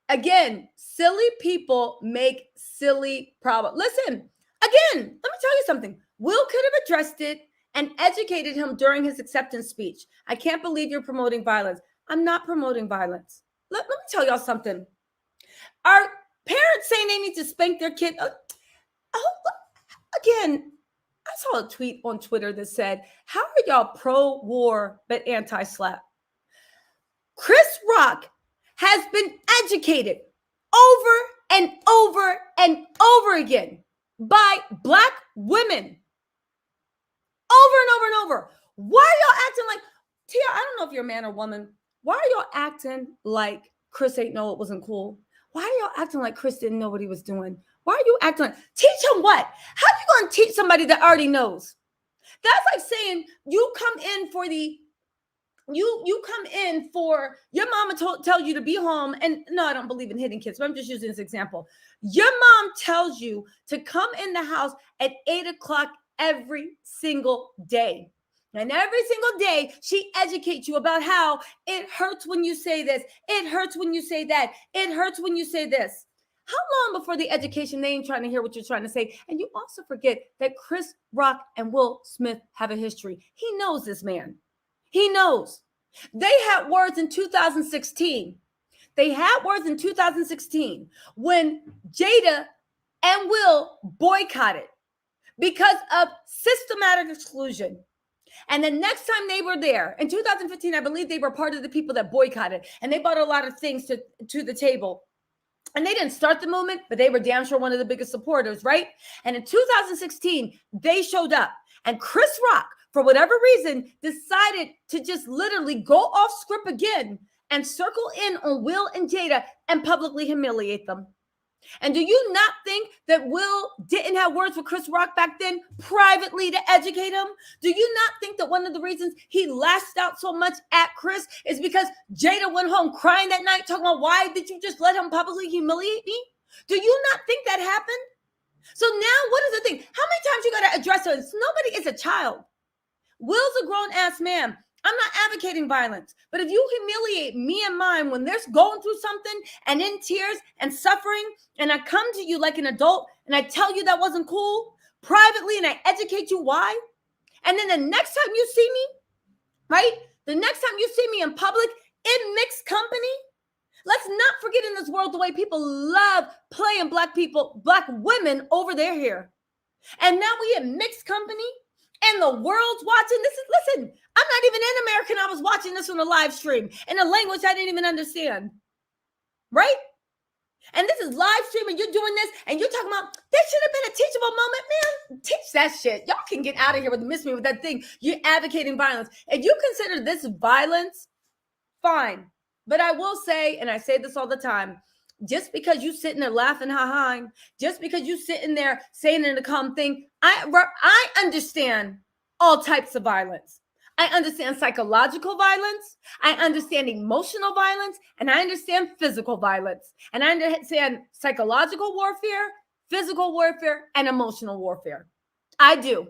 Again, silly people make silly problems. Listen, again, let me tell you something. Will could have addressed it and educated him during his acceptance speech. I can't believe you're promoting violence. I'm not promoting violence. Let me tell y'all something. Are parents saying they need to spank their kid? Again, I saw a tweet on Twitter that said, how are y'all pro-war but anti-slap? Chris Rock has been educated over and over and over again by black women. Over and over and over. Why are y'all acting like, Tia, I don't know if you're a man or woman. Why are y'all acting like Chris ain't know it wasn't cool? Why are y'all acting like Chris didn't know what he was doing? Why are you acting like, teach him what? How are you going to teach somebody that already knows? That's like saying you come in for your mama tells you to be home. And no, I don't believe in hitting kids, but I'm just using this example. Your mom tells you to come in the house at 8:00 every single day. And every single day, she educates you about how it hurts when you say this. It hurts when you say that. It hurts when you say this. How long before the education, they ain't trying to hear what you're trying to say? And you also forget that Chris Rock and Will Smith have a history. He knows this man. He knows. They had words in 2016 They had words in 2016 when Jada and Will boycotted because of systematic exclusion. And the next time they were there, in 2015, I believe they were part of the people that boycotted, and they brought a lot of things to the table. And they didn't start the movement, but they were damn sure one of the biggest supporters, right? And in 2016, they showed up. And Chris Rock, for whatever reason, decided to just literally go off script again and circle in on Will and Jada and publicly humiliate them. And do you not think that Will didn't have words with Chris Rock back then privately to educate him? Do you not think that one of the reasons he lashed out so much at Chris is because Jada went home crying that night talking about, why did you just let him publicly humiliate me? Do you not think that happened? So now what is the thing? How many times you got to address this? Nobody is a child. Will's a grown-ass man. I'm not advocating violence, but if you humiliate me and mine when they're going through something and in tears and suffering, and I come to you like an adult and I tell you that wasn't cool privately and I educate you why, and then the next time you see me, right? The next time you see me in public in mixed company, let's not forget in this world the way people love playing black people, black women over their hair. And now we in mixed company and the world's watching this. Listen, I'm not even in America and I was watching this on a live stream in a language I didn't even understand, right? And this is live stream and you're doing this and you're talking about, there should have been a teachable moment. Man, teach that shit. Y'all can get out of here with miss me with that thing. You're advocating violence. If you consider this violence, fine. But I will say, and I say this all the time, just because you sitting there laughing, ha-ha, just because you sitting there saying in the calm thing, I understand all types of violence. I understand psychological violence. I understand emotional violence, and I understand physical violence. And I understand psychological warfare, physical warfare, and emotional warfare. I do.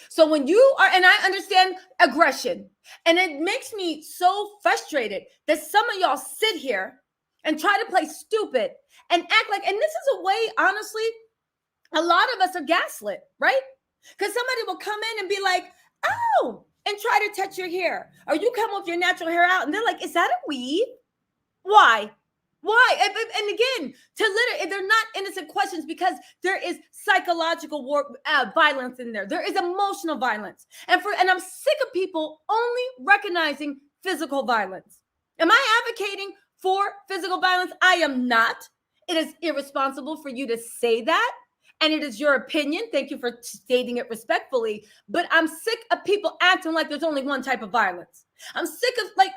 So when you are, and I understand aggression, and it makes me so frustrated that some of y'all sit here and try to play stupid and act like, and this is a way, honestly, a lot of us are gaslit, right? Because somebody will come in and be like, oh, and try to touch your hair. Or you come with your natural hair out and they're like, is that a weave? Why? Why? And again, they're not innocent questions because there is psychological violence in there. There is emotional violence. And I'm sick of people only recognizing physical violence. Am I advocating for physical violence? I am not. It is irresponsible for you to say that. And it is your opinion. Thank you for stating it respectfully. But I'm sick of people acting like there's only one type of violence. I'm sick of it.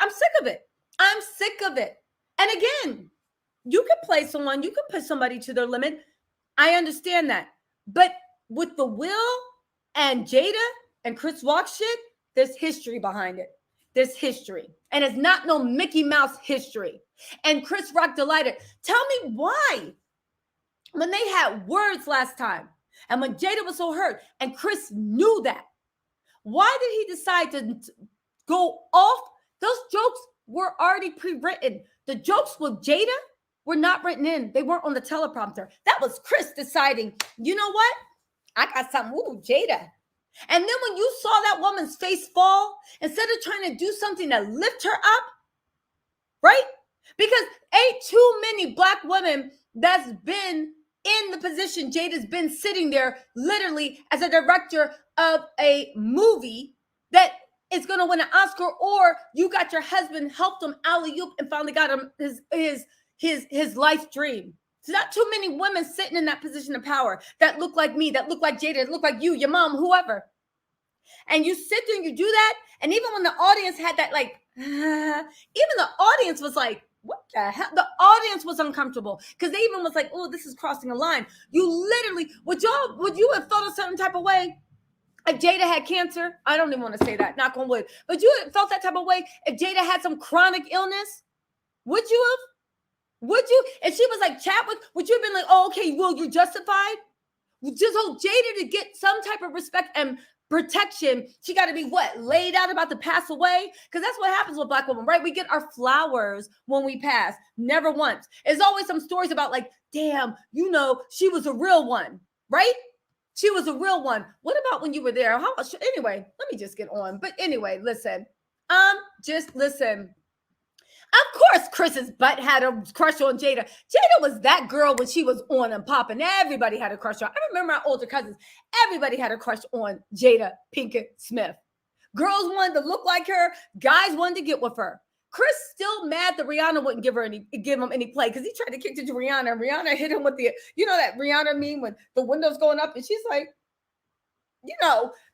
I'm sick of it. And again, you can play someone, you can push somebody to their limit. I understand that. But with the Will and Jada and Chris Rock shit, there's history behind it. There's history. And it's not no Mickey Mouse history. And Chris Rock delighted. Tell me why. When they had words last time, and when Jada was so hurt, and Chris knew that, why did he decide to go off? Those jokes were already pre-written. The jokes with Jada were not written in. They weren't on the teleprompter. That was Chris deciding, you know what? I got something. Ooh, Jada. And then when you saw that woman's face fall, instead of trying to do something to lift her up, right? Because ain't too many Black women that's been in the position Jada's been sitting there literally as a director of a movie that is going to win an Oscar, or you got your husband, helped him alley-oop and finally got him his life dream. There's not too many women sitting in that position of power that look like me, that look like Jada, that look like you, your mom, whoever. And you sit there and you do that. And even when the audience had that, like, even the audience was like, what the hell? The audience was uncomfortable because they even was like, oh, this is crossing a line. You literally, would you have felt a certain type of way if Jada had cancer? I don't even want to say that, knock on wood. But you felt that type of way if Jada had some chronic illness? Would you have? Would you? If she was like Chadwick, would you have been like, oh, okay, well, you're justified? Just hold Jada to get some type of respect and protection. She got to be what? Laid out about to pass away? Because that's what happens with Black women, right? We get our flowers when we pass. Never once. There's always some stories about like, damn, you know, she was a real one, right? She was a real one. What about when you were there? Anyway, let me just get on. But anyway, listen. Of course, Chris's butt had a crush on Jada. Jada was that girl when she was on and popping. Everybody had a crush on. I remember my older cousins. Everybody had a crush on Jada Pinkett Smith. Girls wanted to look like her. Guys wanted to get with her. Chris still mad that Rihanna wouldn't give him any play because he tried to kick to Rihanna. And Rihanna hit him with the, that Rihanna meme when the window's going up and she's like,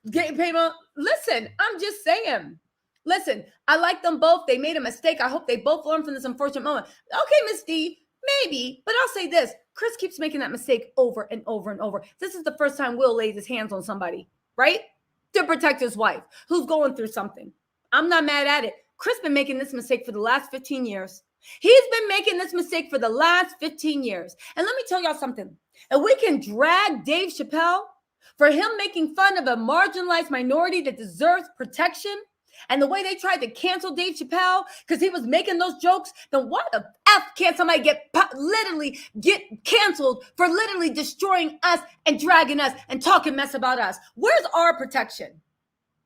getting paid on. Listen, I'm just saying. Listen, I like them both. They made a mistake. I hope they both learn from this unfortunate moment. Okay, Miss D, maybe, but I'll say this. Chris keeps making that mistake over and over and over. This is the first time Will lays his hands on somebody, right? To protect his wife who's going through something. I'm not mad at it. Chris been making this mistake for the last 15 years. He's been making this mistake for the last 15 years. And let me tell y'all something. If we can drag Dave Chappelle for him making fun of a marginalized minority that deserves protection, and the way they tried to cancel Dave Chappelle because he was making those jokes, then why the F can't somebody literally get canceled for literally destroying us and dragging us and talking mess about us? Where's our protection?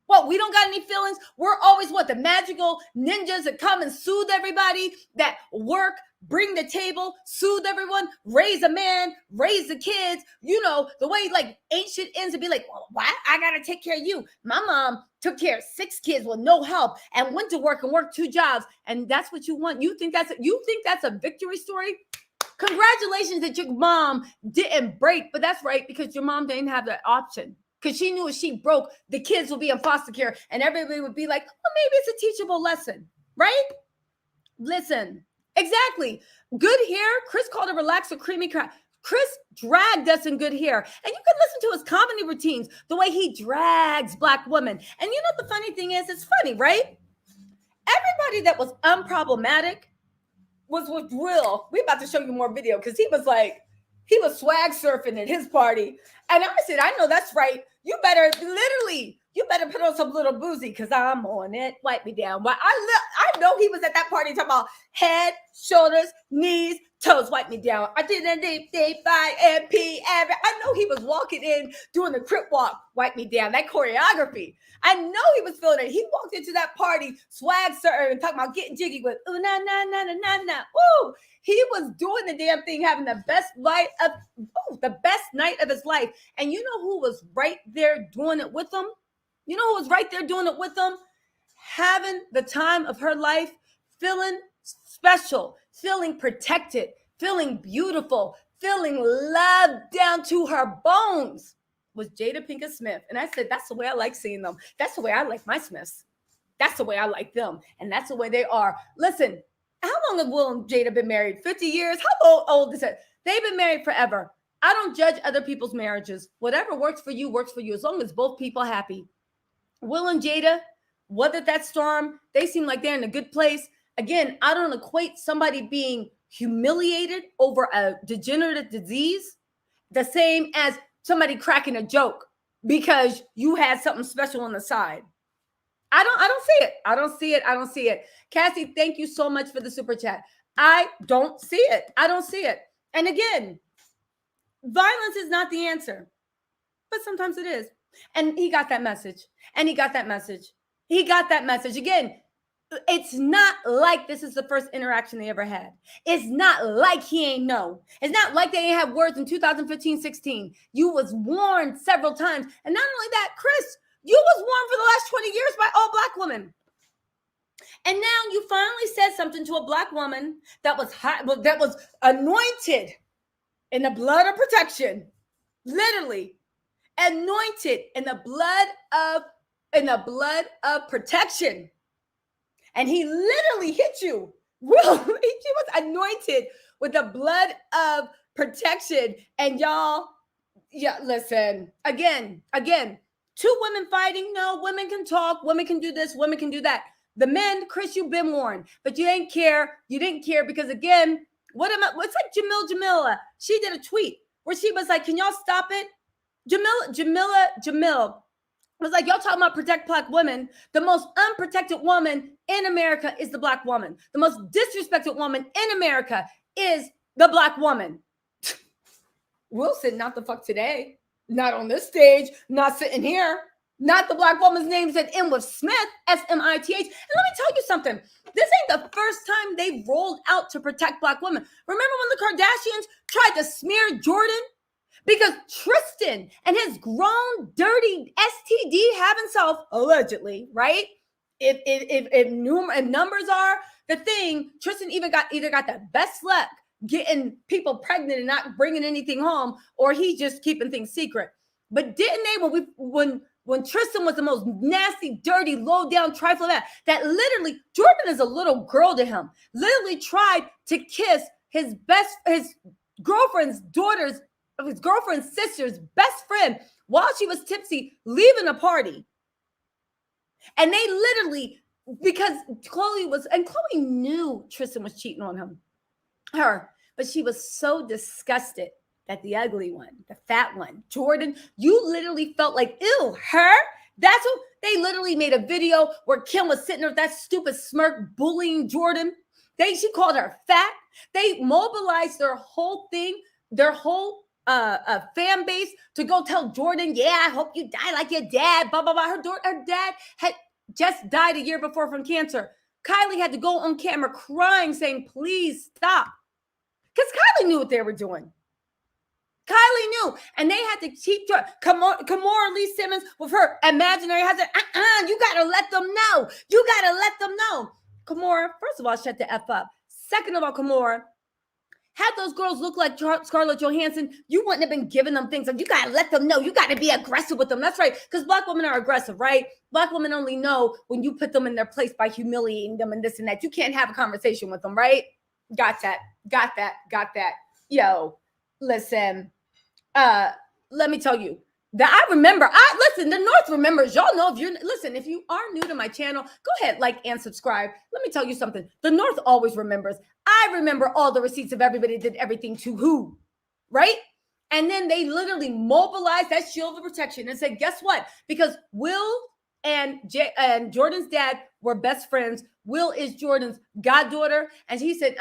What, we don't got any feelings? We're always the magical ninjas that come and soothe everybody, that work, bring the table, soothe everyone, raise a man, raise the kids, the way like ancient ends would be like, well, why? I got to take care of you. My mom took care of 6 kids with no help and went to work and worked 2 jobs. And that's what you want. You think that's a victory story? Congratulations that your mom didn't break, but that's right, because your mom didn't have that option. Because she knew if she broke, the kids would be in foster care and everybody would be like, well, maybe it's a teachable lesson, right? Listen, exactly. Good hair. Chris called it relaxed or creamy crack. Chris dragged us in good hair. And you can listen to his comedy routines, the way he drags Black women. And the funny thing is, it's funny, right? Everybody that was unproblematic was with Will. We're about to show you more video because he was swag surfing at his party. And I said, I know that's right. You better put on some little boozy because I'm on it. Wipe me down. Well, I know he was at that party talking about head, shoulders, knees, toes. Wipe me down. I did a deep, MP. I know he was walking in doing the crip walk. Wipe me down. That choreography. I know he was feeling it. He walked into that party, swag surfing, and talking about getting jiggy with ooh, na, na, na, na, na, na. Woo! He was doing the damn thing, having the best night of his life. And you know who was right there doing it with him? Having the time of her life, feeling special, feeling protected, feeling beautiful, feeling loved down to her bones was Jada Pinkett Smith. And I said, that's the way I like seeing them. That's the way I like my Smiths. That's the way I like them. And that's the way they are. Listen, how long have Will and Jada been married? 50 years? How old is it? They've been married forever. I don't judge other people's marriages. Whatever works for you, as long as both people are happy. Will and Jada weathered that storm. They seem like they're in a good place. Again, I don't equate somebody being humiliated over a degenerative disease the same as somebody cracking a joke because you had something special on the side. I don't see it. Cassie, thank you so much for the super chat. I don't see it. And again, violence is not the answer, but sometimes it is. And he got that message. Again, it's not like this is the first interaction they ever had. It's not like he ain't know. It's not like they ain't have words in 2015, 16. You was warned several times. And not only that, Chris, you was warned for the last 20 years by all Black women. And now you finally said something to a Black woman that was that was anointed in the blood of protection. Literally anointed in the blood of protection. And he literally hit you. Well, he was anointed with the blood of protection. And y'all, listen, again, 2 women fighting. No, women can talk. Women can do this. Women can do that. The men, Chris, you've been warned, but you didn't care. You didn't care because, again, what's like Jamila? She did a tweet where she was like, can y'all stop it? Jamila was like, y'all talking about protect Black women. The most unprotected woman in America is the Black woman. The most disrespected woman in America is the Black woman. Wilson, not the fuck today. Not on this stage. Not sitting here. Not the Black woman's name that end with Smith, Smith. And let me tell you something. This ain't the first time they rolled out to protect Black women. Remember when the Kardashians tried to smear Jordan? Because Tristan and his grown, dirty STD having self, allegedly, right? If numbers are the thing, Tristan either got the best luck getting people pregnant and not bringing anything home, or he just keeping things secret. But didn't they, when Tristan was the most nasty, dirty, low down trifling that literally, Jordan is a little girl to him, literally tried to kiss his girlfriend's daughter's, his girlfriend's sister's best friend while she was tipsy, leaving a party. And they literally, because Chloe knew Tristan was cheating on her, but she was so disgusted that the ugly one, the fat one, Jordan, you literally felt like, ew, her? That's what they literally made a video where Kim was sitting there with that stupid smirk bullying Jordan. She called her fat. They mobilized their whole thing, their whole fan base to go tell Jordan, yeah, I hope you die like your dad, blah, blah, blah. Her dad had just died a year before from cancer. Kylie had to go on camera crying, saying, please stop. Because Kylie knew what they were doing. Kylie knew. And they had to keep Kimora Lee Simmons with her imaginary husband. You got to let them know. You got to let them know. Kimora, first of all, shut the F up. Second of all, Kimora, had those girls look like Scarlett Johansson, you wouldn't have been giving them things. Like, you got to let them know. You got to be aggressive with them. That's right. Because Black women are aggressive, right? Black women only know when you put them in their place by humiliating them and this and that. You can't have a conversation with them, right? Got that. Yo, listen, let me tell you that I remember, listen, the North remembers. Y'all know if you are new to my channel, go ahead, like and subscribe. Let me tell you something. The North always remembers. I remember all the receipts of everybody did everything to who, right? And then they literally mobilized that shield of protection and said, guess what? Because Will and Jordan's dad were best friends. Will is Jordan's goddaughter. And he said,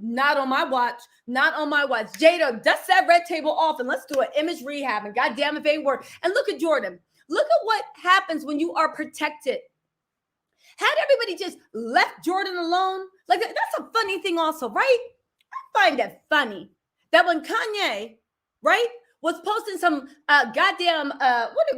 not on my watch. Not on my watch. Jada, dust that red table off and let's do an image rehab. And goddamn if they work. And look at Jordan. Look at what happens when you are protected. Had everybody just left Jordan alone, like that's a funny thing also, right? I find that funny that when Kanye, right, was posting some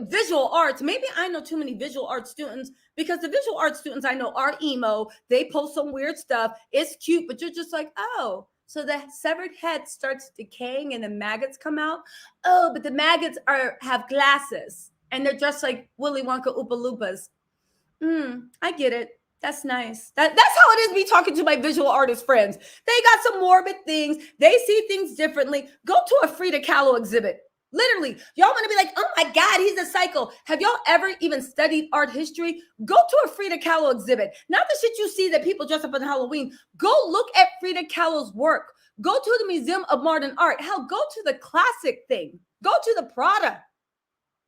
visual arts. Maybe I know too many visual arts students because the visual arts students I know are emo. They post some weird stuff. It's cute, but you're just like, oh, so the severed head starts decaying and the maggots come out. Oh, but the maggots have glasses and they're dressed like Willy Wonka Oompa Loompas. I get it. That's nice. That's how it is me talking to my visual artist friends. They got some morbid things. They see things differently. Go to a Frida Kahlo exhibit. Literally, y'all want to be like, oh my God, he's a psycho. Have y'all ever even studied art history? Go to a Frida Kahlo exhibit. Not the shit you see that people dress up on Halloween. Go look at Frida Kahlo's work. Go to the Museum of Modern Art. Hell, go to the classic thing. Go to the Prada.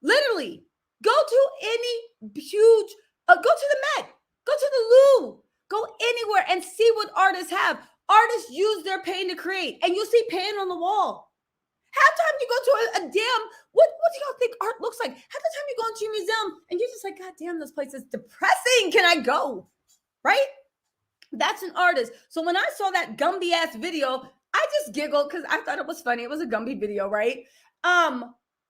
Literally, go to any huge, go to the Met. Go to the Louvre. Go anywhere and see what artists have. Artists use their pain to create. And you see pain on the wall. Half the time you go to a damn, what do y'all think art looks like? Half the time you go into your museum and you're just like, God damn, this place is depressing. Can I go? Right? That's an artist. So when I saw that Gumby ass video, I just giggled because I thought it was funny. It was a Gumby video, right?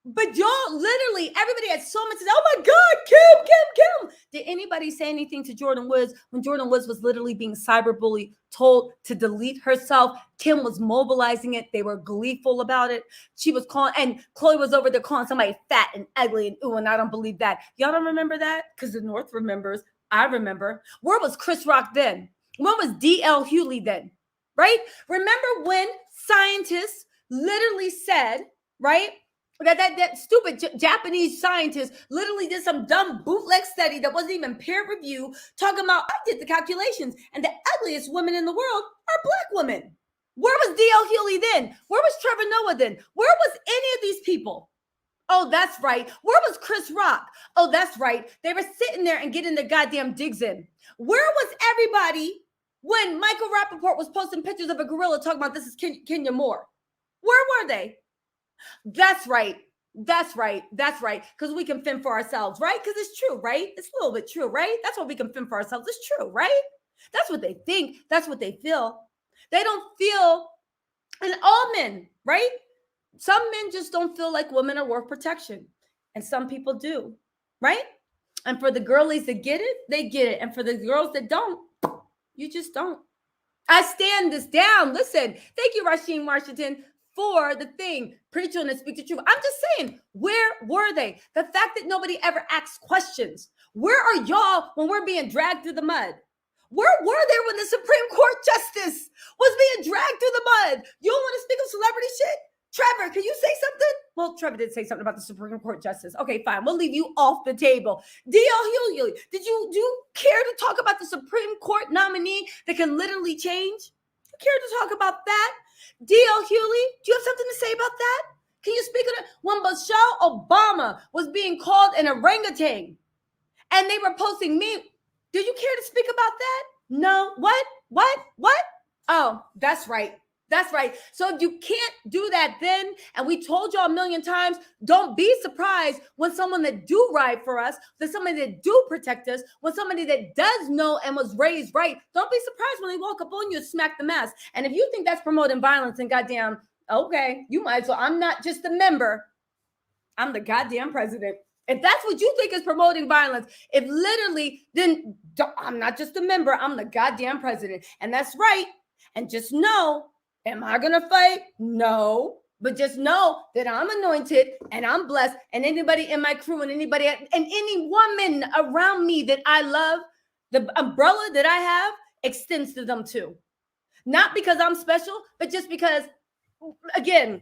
But y'all literally, everybody had so much. Oh my God, Kim. Did anybody say anything to Jordan Woods when Jordan Woods was literally being cyberbullied, told to delete herself? Kim was mobilizing it. They were gleeful about it. She was calling, and Chloe was over there calling somebody fat and ugly and ooh, and I don't believe that. Y'all don't remember that? Because the North remembers. I remember. Where was Chris Rock then? When was D.L. Hewley then? Right? Remember when scientists literally said, right? That stupid Japanese scientist literally did some dumb bootleg study that wasn't even peer reviewed, talking about, I did the calculations, and the ugliest women in the world are Black women. Where was D.L. Hewley then? Where was Trevor Noah then? Where was any of these people? Oh, that's right. Where was Chris Rock? Oh, that's right. They were sitting there and getting their goddamn digs in. Where was everybody when Michael Rappaport was posting pictures of a gorilla talking about this is Kenya Moore? Where were they? That's right. Because we can fend for ourselves, right? Because it's true, right? It's a little bit true, right? That's what we can fend for ourselves. It's true, right? That's what they think. That's what they feel. They don't feel, and all men, right? Some men just don't feel like women are worth protection. And some people do, right? And for the girlies that get it, they get it. And for the girls that don't, you just don't. I stand this down. Listen, thank you, Rasheen Washington, for the thing. Preach on and speak the truth. I'm just saying, where were they? The fact that nobody ever asks questions. Where are y'all when we're being dragged through the mud? Where were they when the Supreme Court justice was being dragged through the mud? You don't want to speak of celebrity shit? Trevor, can you say something? Well, Trevor did say something about the Supreme Court justice. Okay, fine. We'll leave you off the table. D.L. Hughley, do you care to talk about the Supreme Court nominee that can literally change? You care to talk about that? D.L. Hughley, do you have something to say about that? Can you speak on it? When Michelle Obama was being called an orangutan and they were posting me, do you care to speak about that? No. What? Oh, that's right. That's right. So if you can't do that then, and we told y'all a million times, don't be surprised when someone that do ride for us, that somebody that do protect us, when somebody that does know and was raised right, don't be surprised when they walk up on you and smack the mess. And if you think that's promoting violence, and goddamn, okay, you might as well. I'm not just a member. I'm the goddamn president. If that's what you think is promoting violence, if literally, then I'm not just a member. I'm the goddamn president. And that's right. And just know, am I going to fight? No. But just know that I'm anointed and I'm blessed. And anybody in my crew and anybody and any woman around me that I love, the umbrella that I have extends to them too. Not because I'm special, but just because, again,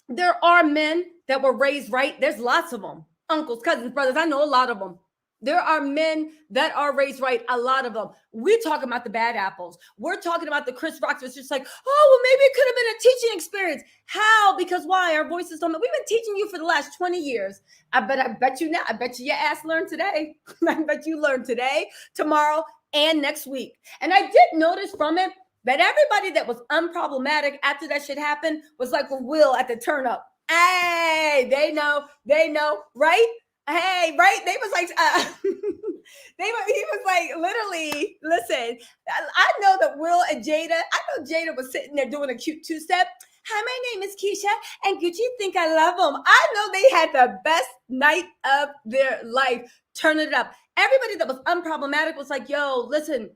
there are men that were raised right. There's lots of them. Uncles, cousins, brothers. I know a lot of them. There are men that are raised right, a lot of them. We're talking about the bad apples. We're talking about the Chris Rocks. It's just like, oh, well, maybe it could have been a teaching experience. How? Because why? Our voices don't. We've been teaching you for the last 20 years. I bet you now. I bet you your ass learned today. I bet you learned today, tomorrow, and next week. And I did notice from it that everybody that was unproblematic after that shit happened was like a Will at the turn up. Hey, they know, right? Hey, right? They was like, he was like, literally, listen, I know that Will and Jada, I know Jada was sitting there doing a cute two-step. Hi, my name is Keisha, and Gucci think I love them. I know they had the best night of their life. Turn it up. Everybody that was unproblematic was like, yo, listen,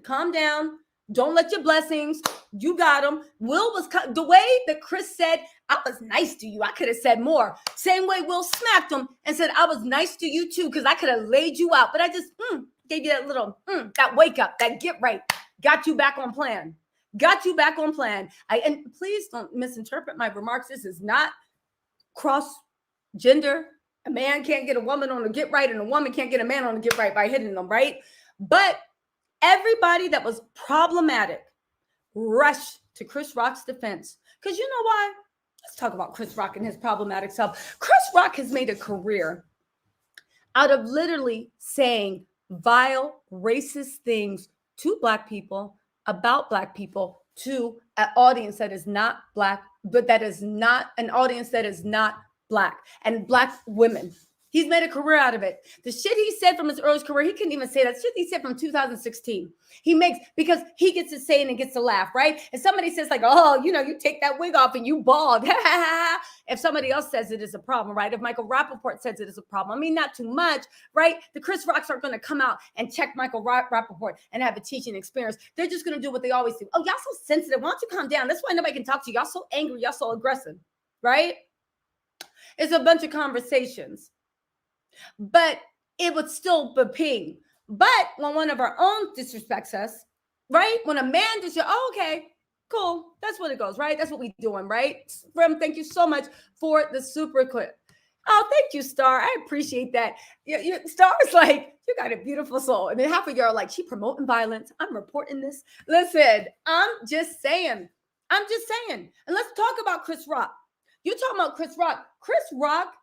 calm down. Don't let your blessings, you got them. Will was, the way that Chris said, I was nice to you. I could have said more. Same way Will smacked him and said, I was nice to you too, because I could have laid you out. But I just gave you that little, that wake up, that get right. Got you back on plan. And please don't misinterpret my remarks. This is not cross gender. A man can't get a woman on a get right, and a woman can't get a man on a get right by hitting them, right? But everybody that was problematic rushed to Chris Rock's defense. Because you know why? Let's talk about Chris Rock and his problematic self. Chris Rock has made a career out of literally saying vile, racist things to Black people, about Black people, to an audience that is not Black, but that is not an audience that is not Black and Black women. He's made a career out of it. The shit he said from his earliest career, he couldn't even say that. Shit he said from 2016. He makes, because he gets to say it and gets to laugh, right? And somebody says like, oh, you take that wig off and you bald. If somebody else says it is a problem, right? If Michael Rappaport says it is a problem. I mean, not too much, right? The Chris Rocks aren't going to come out and check Michael Rappaport and have a teaching experience. They're just going to do what they always do. Oh, y'all so sensitive. Why don't you calm down? That's why nobody can talk to you. Y'all so angry. Y'all so aggressive, right? It's a bunch of conversations. But it would still be ping. But when one of our own disrespects us, right? When a man just, oh, okay, cool. That's what it goes, right? That's what we doing, right? Rem, thank you so much for the super clip. Oh, thank you, Star. I appreciate that. Star's like, you got a beautiful soul. And then half of you are like, she promoting violence. I'm reporting this. Listen, I'm just saying. And let's talk about Chris Rock. You talking about Chris Rock. Chris Rock.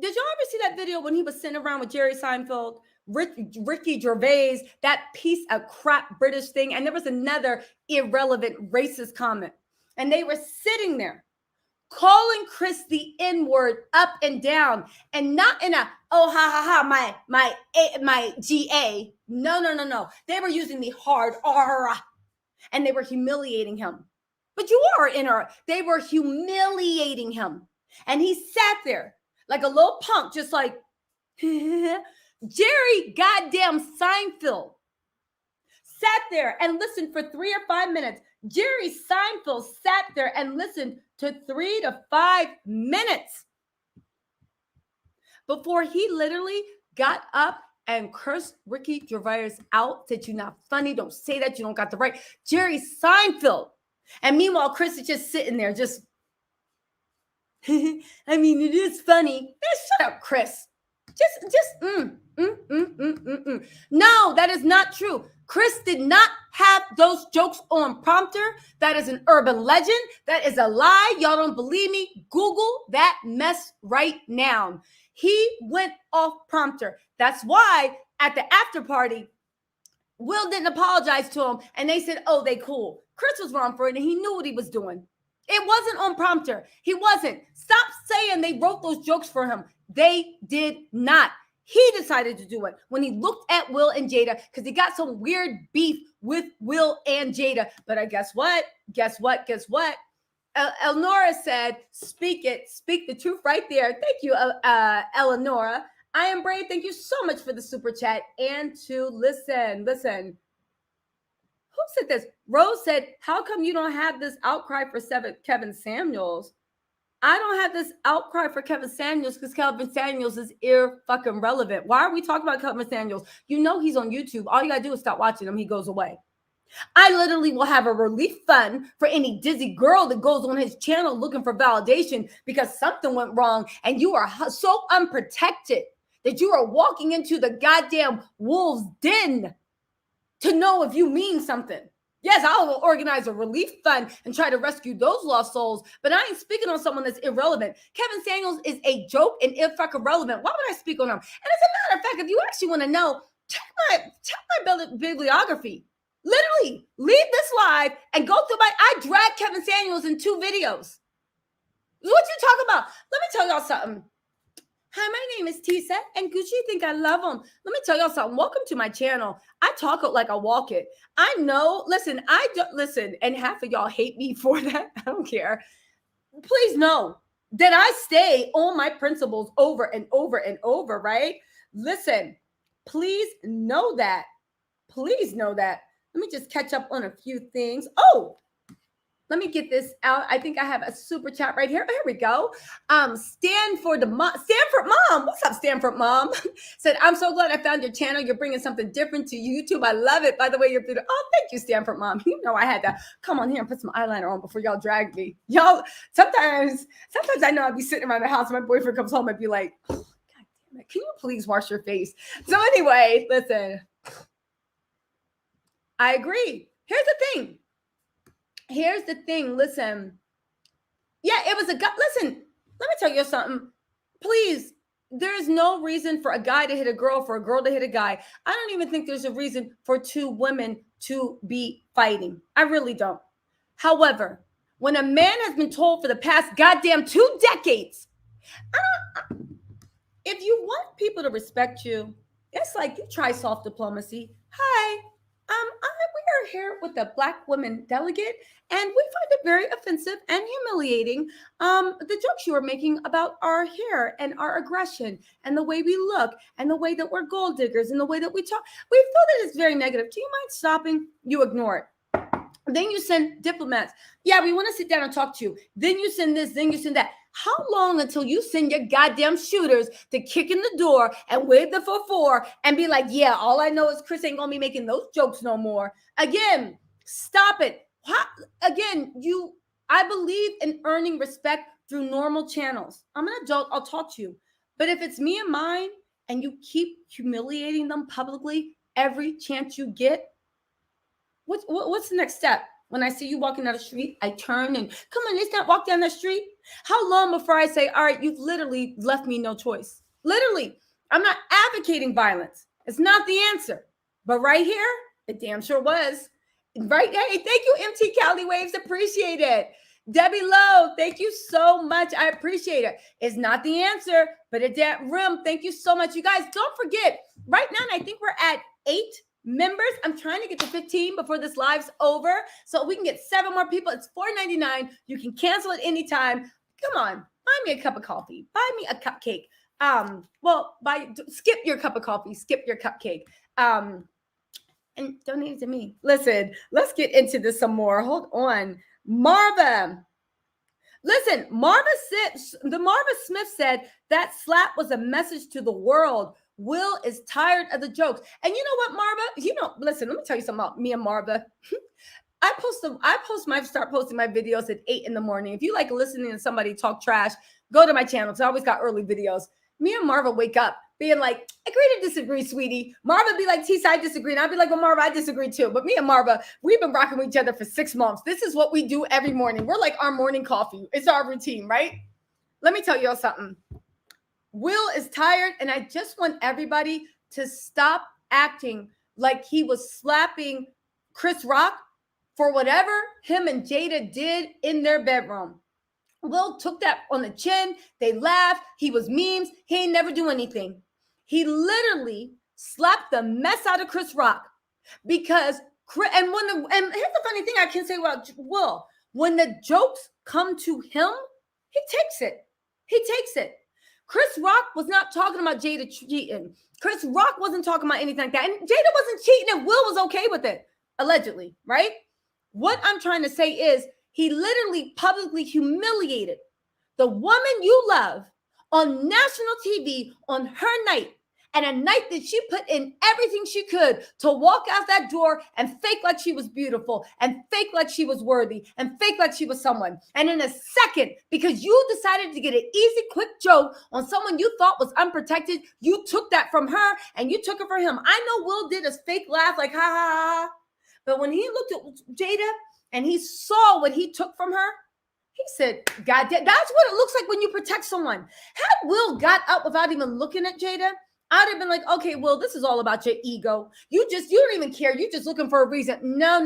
Did y'all ever see that video when he was sitting around with Jerry Seinfeld, Ricky Gervais, that piece of crap British thing? And there was another irrelevant racist comment. And they were sitting there calling Chris the N-word up and down, and not in a, oh, ha, ha, ha, my GA. No. They were using the hard R, and they were humiliating him. But you are in her. They were humiliating him. And he sat there like a little punk, just like, Jerry goddamn Seinfeld sat there and listened for 3 or 5 minutes. Jerry Seinfeld sat there and listened to 3 to 5 minutes before he literally got up and cursed Ricky Gervais out, said, you're not funny, don't say that, you don't got the right. Jerry Seinfeld. And meanwhile, Chris is just sitting there, just, I mean, it is funny. Man, shut up, Chris. No, that is not true. Chris did not have those jokes on prompter. That is an urban legend. That is a lie. Y'all don't believe me? Google that mess right now. He went off prompter. That's why at the after party, Will didn't apologize to him, and they said, oh, they cool. Chris was wrong for it, and he knew what he was doing. It wasn't on prompter. He wasn't. Stop saying they wrote those jokes for him. They did not. He decided to do it when he looked at Will and Jada, because he got some weird beef with Will and Jada. But guess what? Eleonora said, speak the truth right there. Thank you, Eleonora. I am brave. Thank you so much for the super chat and to listen. Who said this? Rose said, how come you don't have this outcry for Kevin Samuels? I don't have this outcry for Kevin Samuels because Kevin Samuels is fucking relevant. Why are we talking about Kevin Samuels? You know he's on YouTube. All you got to do is stop watching him. He goes away. I literally will have a relief fund for any dizzy girl that goes on his channel looking for validation because something went wrong and you are so unprotected that you are walking into the goddamn wolf's den to know if you mean something. Yes, I'll organize a relief fund and try to rescue those lost souls, but I ain't speaking on someone that's irrelevant. Kevin Samuels is a joke and fucking relevant. Why would I speak on him? And as a matter of fact, if you actually want to know, check my bibliography. Literally, leave this live and go through I dragged Kevin Samuels in 2 videos. What you talking about? Let me tell y'all something. Hi, my name is Tisa, and Gucci think I love him. Let me tell y'all something. Welcome to my channel. I talk it like I walk it. I know, listen, and half of y'all hate me for that. I don't care. Please know that I stay on my principles over and over and over, right? Listen, please know that. Please know that. Let me just catch up on a few things. Oh, let me get this out. I think I have a super chat right here. Here we go. Stanford Mom. What's up, Stanford Mom? Said, I'm so glad I found your channel. You're bringing something different to YouTube. I love it. By the way, you're beautiful. Oh, thank you, Stanford Mom. You know I had to come on here and put some eyeliner on before y'all drag me. Y'all, sometimes I know I'd be sitting around the house and my boyfriend comes home and be like, oh, God damn it. Can you please wash your face? So anyway, listen. I agree. Here's the thing. Listen. Yeah, it was listen, let me tell you something. Please, there's no reason for a guy to hit a girl, for a girl to hit a guy. I don't even think there's a reason for 2 women to be fighting. I really don't. However, when a man has been told for the past goddamn 2 decades, if you want people to respect you, it's like you try soft diplomacy. Hi. We are here with the Black women delegate, and we find it very offensive and humiliating the jokes you are making about our hair and our aggression and the way we look and the way that we're gold diggers and the way that we talk. We feel that it's very negative. Do you mind stopping? You ignore it. Then you send diplomats. Yeah, we want to sit down and talk to you. Then you send this, then you send that. How long until you send your goddamn shooters to kick in the door and wave the 4-4 and be like, yeah, all I know is Chris ain't going to be making those jokes no more. Again, stop it. Again, I believe in earning respect through normal channels. I'm an adult. I'll talk to you. But if it's me and mine and you keep humiliating them publicly every chance you get, what's the next step? When I see you walking down the street, I turn and come on, let's not walk down the street. How long before I say, all right, you've literally left me no choice? Literally, I'm not advocating violence. It's not the answer. But right here, it damn sure was. Right? Hey, thank you, MT Cali Waves. Appreciate it. Debbie Lowe, thank you so much. I appreciate it. It's not the answer, but at that rim, thank you so much. You guys, don't forget, right now, I think we're at 8 members. I'm trying to get to 15 before this live's over, so we can get 7 more people. It's $4.99. You can cancel it anytime. Come on, buy me a cup of coffee. Buy me a cupcake. Skip your cup of coffee. Skip your cupcake. And donate it to me. Listen, let's get into this some more. Hold on. Marva. Listen, Marva Smith said that slap was a message to the world. Will is tired of the jokes. And you know what, Marva? Listen, let me tell you something about me and Marva. I start posting my videos at 8 in the morning. If you like listening to somebody talk trash, go to my channel because I always got early videos. Me and Marva wake up being like, agree to disagree, sweetie. Marva be like, T-side, I disagree. And I'd be like, well, Marva, I disagree too. But me and Marva, we've been rocking with each other for 6 months. This is what we do every morning. We're like our morning coffee. It's our routine, right? Let me tell y'all something. Will is tired, and I just want everybody to stop acting like he was slapping Chris Rock for whatever him and Jada did in their bedroom. Will took that on the chin. They laughed. He was memes. He ain't never do anything. He literally slapped the mess out of Chris Rock because, and here's the funny thing I can say about Will. When the jokes come to him, he takes it. He takes it. Chris Rock was not talking about Jada cheating. Chris Rock wasn't talking about anything like that. And Jada wasn't cheating and Will was okay with it, allegedly, right? What I'm trying to say is he literally publicly humiliated the woman you love on national TV on her night, and a night that she put in everything she could to walk out that door and fake like she was beautiful and fake like she was worthy and fake like she was someone. And in a second, because you decided to get an easy, quick joke on someone you thought was unprotected, you took that from her and you took it from him. I know Will did a fake laugh like, ha, ha, ha. But when he looked at Jada and he saw what he took from her, he said, God, that's what it looks like when you protect someone. Had Will got up without even looking at Jada, I'd have been like, okay, Will, this is all about your ego. You don't even care. You're just looking for a reason. No.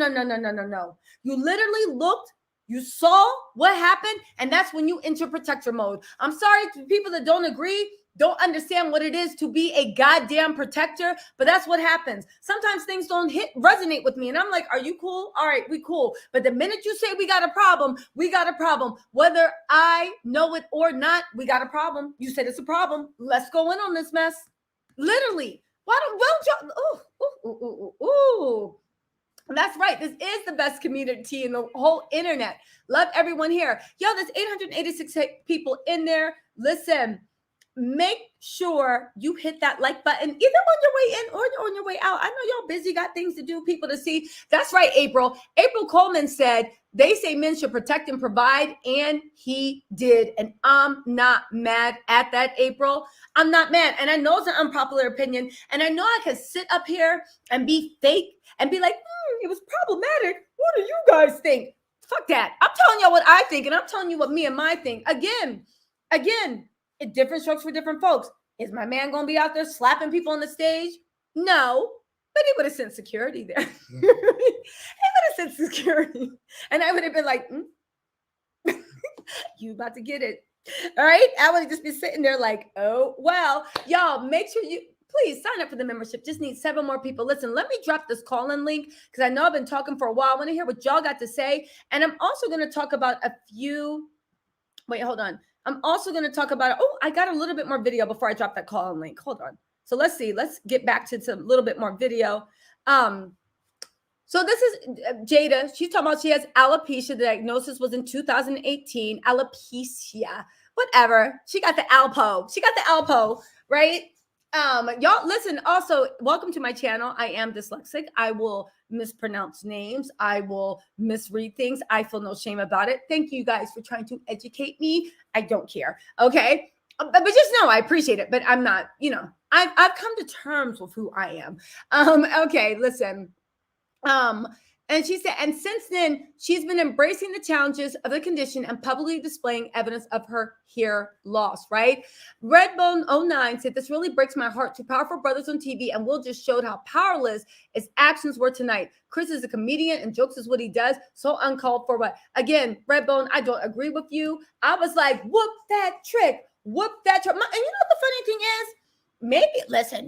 You literally looked, you saw what happened, and that's when you enter protector mode. I'm sorry to people that don't agree, don't understand what it is to be a goddamn protector, but that's what happens. Sometimes things don't resonate with me, and I'm like, are you cool? All right, we cool. But the minute you say we got a problem, we got a problem. Whether I know it or not, we got a problem. You said it's a problem. Let's go in on this mess. Literally. That's right. This is the best community in the whole internet. Love everyone here. Yo, there's 886 people in there. Listen, make sure you hit that like button either on your way in or on your way out. I know y'all busy, got things to do, people to see. That's right, April. April Coleman said, they say men should protect and provide, and he did. And I'm not mad at that, April. I'm not mad. And I know it's an unpopular opinion. And I know I can sit up here and be fake and be like, it was problematic. What do you guys think? Fuck that. I'm telling y'all what I think, and I'm telling you what me and my think. Again, different strokes for different folks. Is my man going to be out there slapping people on the stage? No. But he would have sent security there. He would have sent security. And I would have been like, you about to get it. All right. I would have just been sitting there like, oh, well, y'all make sure you please sign up for the membership. Just need 7 more people. Listen, let me drop this call-in link because I know I've been talking for a while. I want to hear what y'all got to say. And I'm also going to talk about wait, hold on. I'm also going to talk about, I got a little bit more video before I drop that call-in link. Hold on. So let's see. Let's get back to a little bit more video. So this is Jada. She's talking about she has alopecia. The diagnosis was in 2018. Alopecia, whatever. She got the Alpo, right? Y'all listen. Also, welcome to my channel. I am dyslexic. I will mispronounce names. I will misread things. I feel no shame about it. Thank you guys for trying to educate me. I don't care. Okay. But just know I appreciate it, but I'm not, I've come to terms with who I am. Okay, listen. And she said, and since then, she's been embracing the challenges of the condition and publicly displaying evidence of her hear loss, right? Redbone09 said, this really breaks my heart. Two powerful brothers on TV, and Will just showed how powerless his actions were tonight. Chris is a comedian and jokes is what he does. So uncalled for. But again, Redbone, I don't agree with you. I was like, whoop that trick. Whoop that trick. And you know what the funny thing is?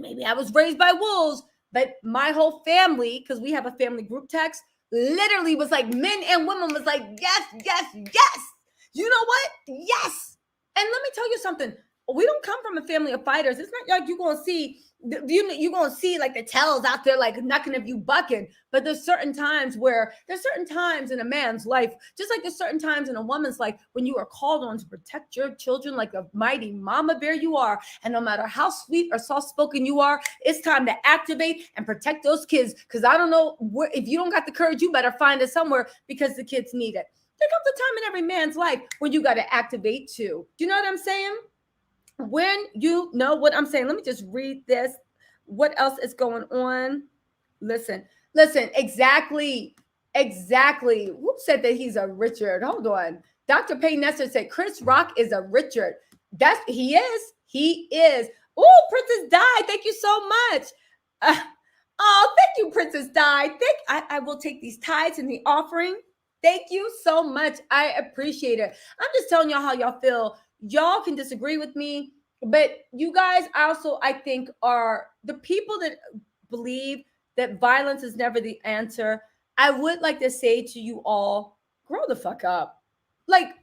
Maybe I was raised by wolves, but my whole family, because we have a family group text, literally was like, men and women was like, yes, yes, yes. You know what? Yes. And let me tell you something. We don't come from a family of fighters. It's not like you're going to see, you're going to see like the Tells out there like knocking if you bucking. But there's certain times in a man's life, just like there's certain times in a woman's life when you are called on to protect your children like a mighty mama bear you are. And no matter how sweet or soft-spoken you are, it's time to activate and protect those kids. Because I don't know, if you don't got the courage, you better find it somewhere because the kids need it. There comes a time in every man's life when you got to activate too. Do you know what I'm saying? When you know what I'm saying, let me just read this. What else is going on? Listen, exactly. Who said that he's a Richard? Hold on. Dr. Payne Nestor said Chris Rock is a Richard. He is. Oh, Princess Di, thank you so much. Thank you, Princess Di. I will take these tithes and the offering. Thank you so much. I appreciate it. I'm just telling y'all how y'all feel. Y'all can disagree with me, but you guys also, I think, are the people that believe that violence is never the answer. I would like to say to you all, grow the fuck up. Like,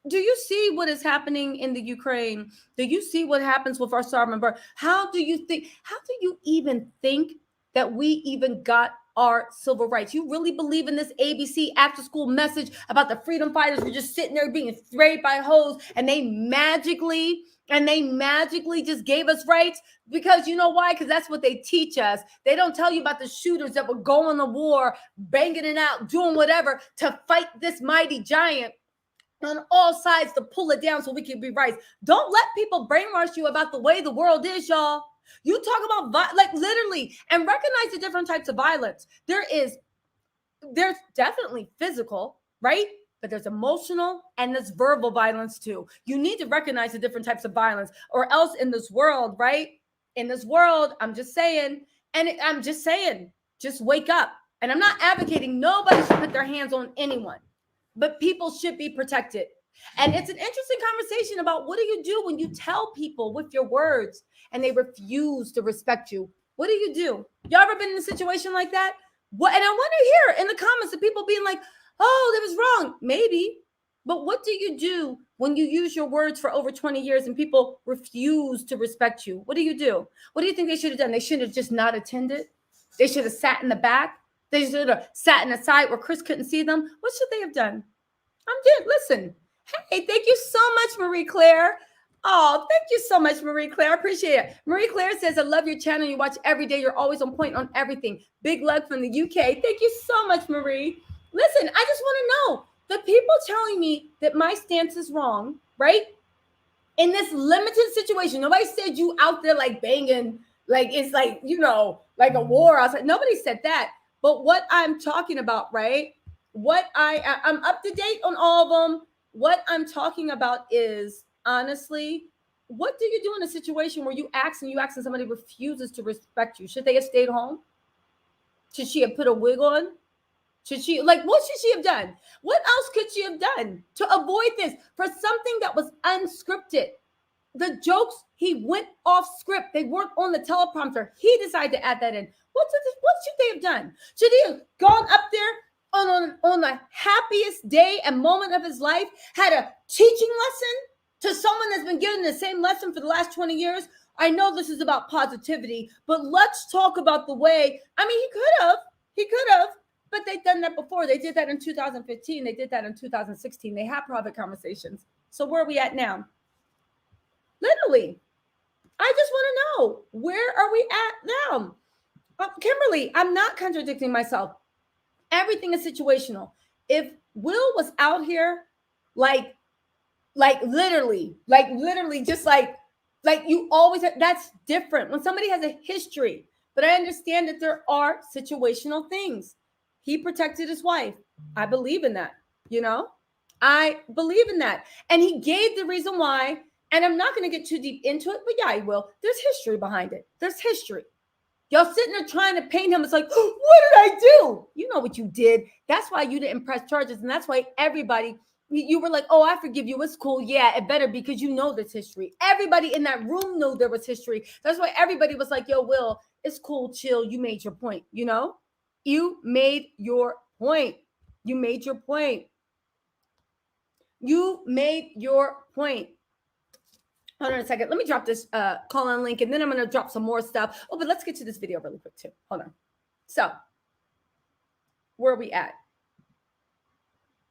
do you see what is happening in the Ukraine? Do you see what happens with our sovereign birth? How do you even think that we even got our civil rights? You really believe in this ABC after school message about the freedom fighters were just sitting there being sprayed by hose and they magically just gave us rights? Because you know why? Because that's what they teach us. They don't tell you about the shooters that were going to war, banging it out, doing whatever to fight this mighty giant on all sides to pull it down so we can be right. Don't let people brainwash you about the way the world is, y'all. You talk about like literally, and recognize the different types of violence. There's definitely physical, right? But there's emotional and there's verbal violence too. You need to recognize the different types of violence, or else in this world, right? In this world, I'm just saying, just wake up. And I'm not advocating nobody should put their hands on anyone, but people should be protected. And it's an interesting conversation about what do you do when you tell people with your words and they refuse to respect you? What do you do? Y'all ever been in a situation like that? What? And I want to hear in the comments of people being like, oh, that was wrong. Maybe. But what do you do when you use your words for over 20 years and people refuse to respect you? What do you do? What do you think they should have done? They should have just not attended. They should have sat in the back. They should have sat in the side where Chris couldn't see them. What should they have done? Listen. Hey, thank you so much, Marie Claire. Oh, thank you so much, Marie Claire. I appreciate it. Marie Claire says, I love your channel. You watch every day. You're always on point on everything. Big love from the UK. Thank you so much, Marie. Listen, I just want to know, the people telling me that my stance is wrong, right? In this limited situation, nobody said you out there like banging, like it's like, you know, like a war. I was like, nobody said that. But what I'm talking about, right? I'm up to date on all of them. What I'm talking about is, honestly, what do you do in a situation where you ask and somebody refuses to respect you? Should they have stayed home? Should she have put a wig on? What should she have done? What else could she have done to avoid this? For something that was unscripted. The jokes, he went off script. They weren't on the teleprompter. He decided to add that in. What should they have done? Should he have gone up there on the happiest day and moment of his life, had a teaching lesson to someone that's been given the same lesson for the last 20 years? I know this is about positivity, but let's talk about the way. I mean, he could have, but they've done that before. They did that in 2015. They did that in 2016. They had private conversations. So where are we at now? Literally, I just want to know, where are we at now? Kimberly, I'm not contradicting myself. Everything is situational. If Will was out here, like literally, just like you always have, that's different when somebody has a history. But I understand that there are situational things. He protected his wife. I believe in that, you know? I believe in that. And he gave the reason why. And I'm not going to get too deep into it, but yeah, I will. There's history behind it. There's history. Y'all sitting there trying to paint him. It's like, what did I do? You know what you did. That's why you didn't press charges. And that's why everybody, you were like, oh, I forgive you. It's cool. Yeah, it better because you know this history. Everybody in that room knew there was history. That's why everybody was like, yo, Will, it's cool. Chill. You made your point. You know, you made your point. You made your point. You made your point. Hold on a second. Let me drop this call-in link, and then I'm going to drop some more stuff. Oh, but let's get to this video really quick, too. Hold on. So, where are we at?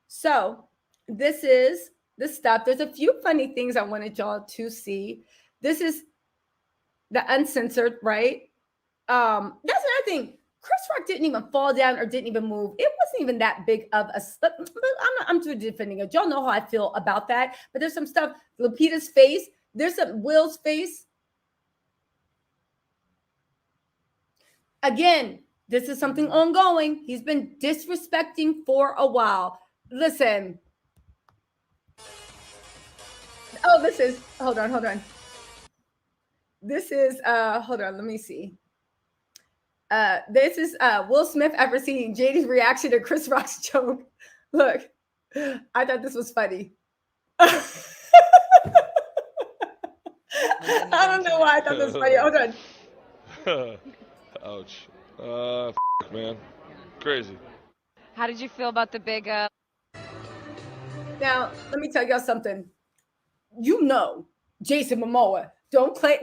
So, this is the stuff. There's a few funny things I wanted y'all to see. This is the uncensored, right? That's another thing. Chris Rock didn't even fall down or didn't even move. It wasn't even that big of a. But I'm too defending it. Y'all know how I feel about that. But there's some stuff. Lupita's face. There's some Will's face. Again, this is something ongoing. He's been disrespecting for a while. Listen. Oh, this is. Hold on. This is. Hold on. Let me see. This is Will Smith ever seeing Jada's reaction to Chris Rock's joke. Look, I thought this was funny. I don't know why I thought this was funny. Hold on. Ouch. Man. Crazy. How did you feel about the big Now, let me tell y'all something. You know, Jason Momoa don't play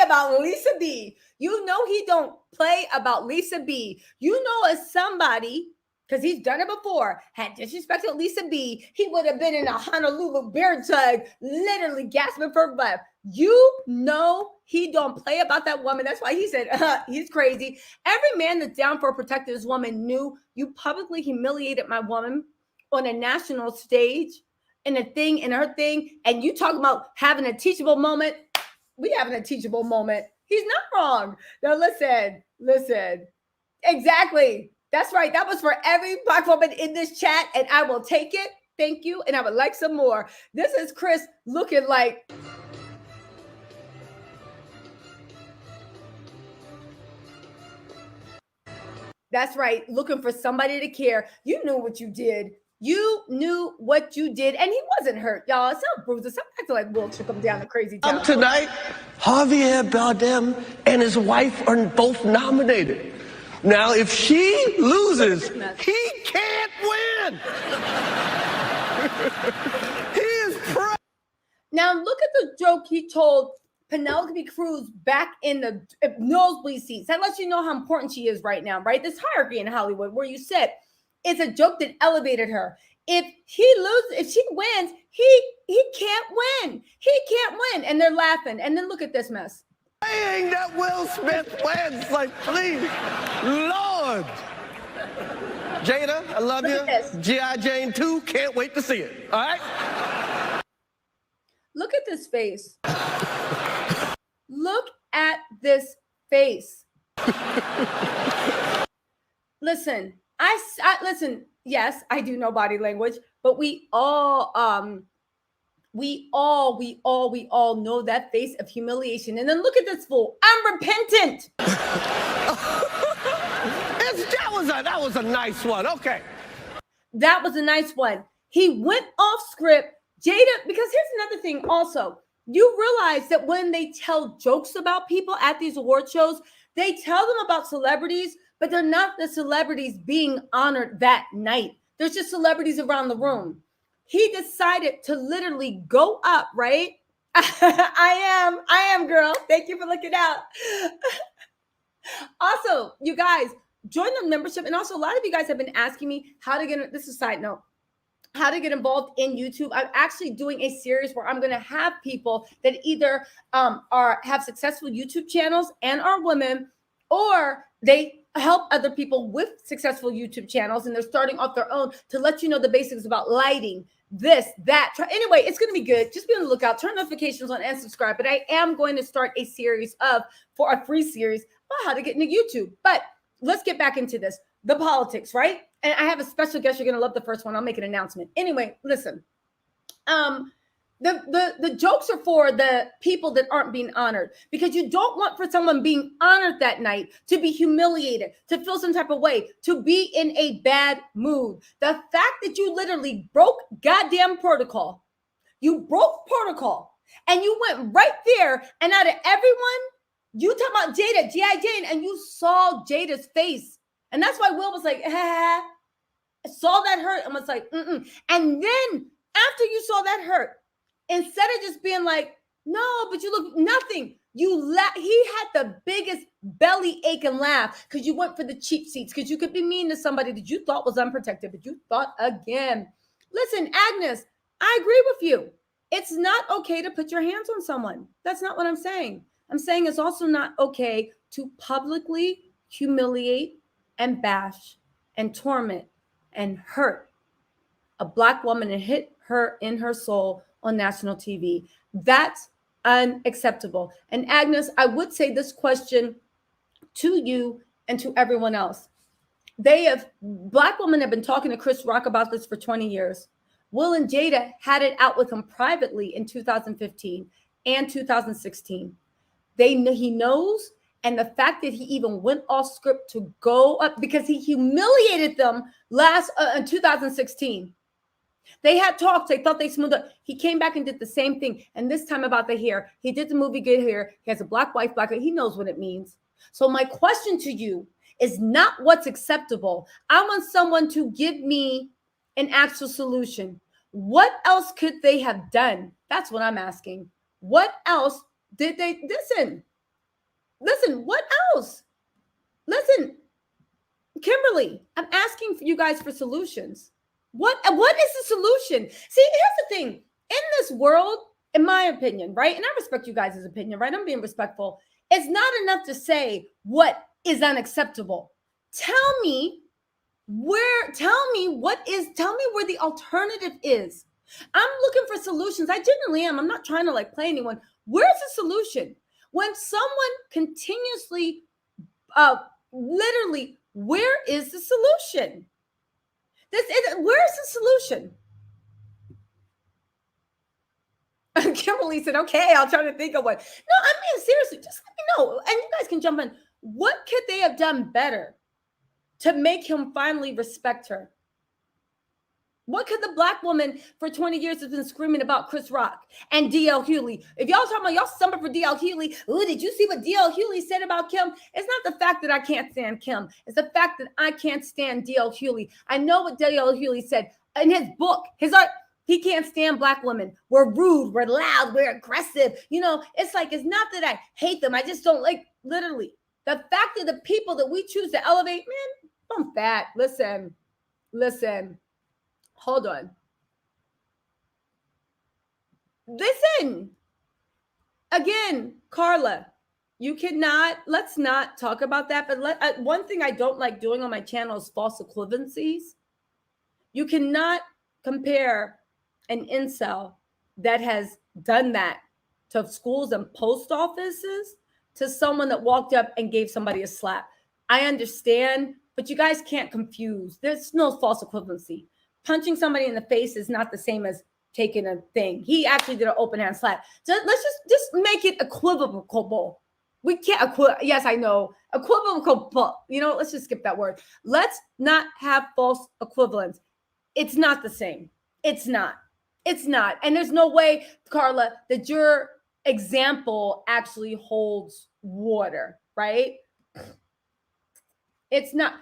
about Lisa B. You know he don't play about Lisa B. You know, as somebody, because he's done it before, had disrespected Lisa B, he would have been in a Honolulu beer tug, literally gasping for breath. You know he don't play about that woman. That's why he said he's crazy. Every man that's down for protecting his woman knew you publicly humiliated my woman on a national stage in her thing, and you talking about having a teachable moment. We having a teachable moment. He's not wrong. Now listen. Exactly. That's right. That was for every Black woman in this chat, and I will take it. Thank you. And I would like some more. This is Chris looking like. That's right. Looking for somebody to care. You knew what you did. You knew what you did, and he wasn't hurt, y'all. It's not bruises. Some acting like Will took him down to crazy town. Tonight, Javier Bardem and his wife are both nominated. Now, if she loses, he can't win. He is proud. Now, look at the joke he told Penelope Cruz back in the nosebleed seats. That lets you know how important she is right now, right? This hierarchy in Hollywood where you sit. It's a joke that elevated her. If she wins, he can't win. He can't win. And they're laughing. And then look at this mess. Saying that Will Smith wins, like, please, Lord. Jada, I love you. G.I. Jane 2, can't wait to see it. All right? Look at this face. Look at this face. Listen. I listen. Yes, I do know body language, but we all know that face of humiliation. And then look at this fool. I'm repentant. That was a nice one. Okay. That was a nice one. He went off script. Jada, because here's another thing also. You realize that when they tell jokes about people at these award shows, they tell them about celebrities, but they're not the celebrities being honored that night. There's just celebrities around the room. He decided to literally go up, right? I am, girl. Thank you for looking out. Also, you guys, join the membership. And also, a lot of you guys have been asking me how to get, this is a side note, how to get involved in YouTube. I'm actually doing a series where I'm going to have people that either have successful YouTube channels and are women, or they help other people with successful YouTube channels and they're starting off their own, to let you know the basics about lighting, this, that. Anyway, it's going to be good. Just be on the lookout. Turn notifications on and subscribe. But I am going to start a series for a free series about how to get into YouTube. But let's get back into this. the politics, right? And I have a special guest. You're going to love the first one. I'll make an announcement. Anyway, listen. The jokes are for the people that aren't being honored, because you don't want for someone being honored that night to be humiliated, to feel some type of way, to be in a bad mood. The fact that you literally broke goddamn protocol, and you went right there, and out of everyone, you talk about Jada, G.I. Jane, and you saw Jada's face. And that's why Will was like, saw that hurt and was like, mm-mm. And then after you saw that hurt, instead of just being like, no, but you look nothing, he had the biggest belly ache and laugh because you went for the cheap seats, because you could be mean to somebody that you thought was unprotected, but you thought again. Listen, Agnes, I agree with you. It's not okay to put your hands on someone. That's not what I'm saying. I'm saying it's also not okay to publicly humiliate and bash and torment and hurt a Black woman and hit her in her soul on national TV. That's unacceptable. And Agnes, I would say this question to you and to everyone else. Black women have been talking to Chris Rock about this for 20 years. Will and Jada had it out with him privately in 2015 and 2016. He knows, and the fact that he even went off script to go up because he humiliated them in 2016. They had talks. They thought they smoothed up. He came back and did the same thing. And this time about the hair, he did the movie Good Hair. He has a black wife, black hair. He knows what it means. So my question to you is not what's acceptable. I want someone to give me an actual solution. What else could they have done? That's what I'm asking. What else did they listen? What else? Listen, Kimberly, I'm asking for you guys for solutions. What is the solution? See, here's the thing. In this world, in my opinion, right? And I respect you guys' opinion, right? I'm being respectful. It's not enough to say what is unacceptable. Tell me where the alternative is. I'm looking for solutions. I genuinely am. I'm not trying to like play anyone. Where's the solution? When someone continuously, literally, where is the solution? Where's the solution? Kimberly said, okay, I'll try to think of one. No, I mean, seriously, just let me know. And you guys can jump in. What could they have done better to make him finally respect her? What could the Black woman for 20 years has been screaming about Chris Rock and D.L. Hughley? If y'all talking about y'all stumble for D.L. Hughley, did you see what D.L. Hughley said about Kim? It's not the fact that I can't stand Kim. It's the fact that I can't stand D.L. Hughley. I know what D.L. Hughley said in his book, his art. He can't stand Black women. We're rude, we're loud, we're aggressive. You know, it's like, it's not that I hate them. I just don't like, literally. The fact that the people that we choose to elevate, man, bump that. Listen. Hold on. Listen. Again, Carla, let's not talk about that. But one thing I don't like doing on my channel is false equivalencies. You cannot compare an incel that has done that to schools and post offices to someone that walked up and gave somebody a slap. I understand, but you guys can't confuse. There's no false equivalency. Punching somebody in the face is not the same as taking a thing. He actually did an open hand slap. So let's just make it equivocal. We can't yes, I know. Equivocal. You know, let's just skip that word. Let's not have false equivalence. It's not the same. It's not. And there's no way, Carla, that your example actually holds water, right? It's not.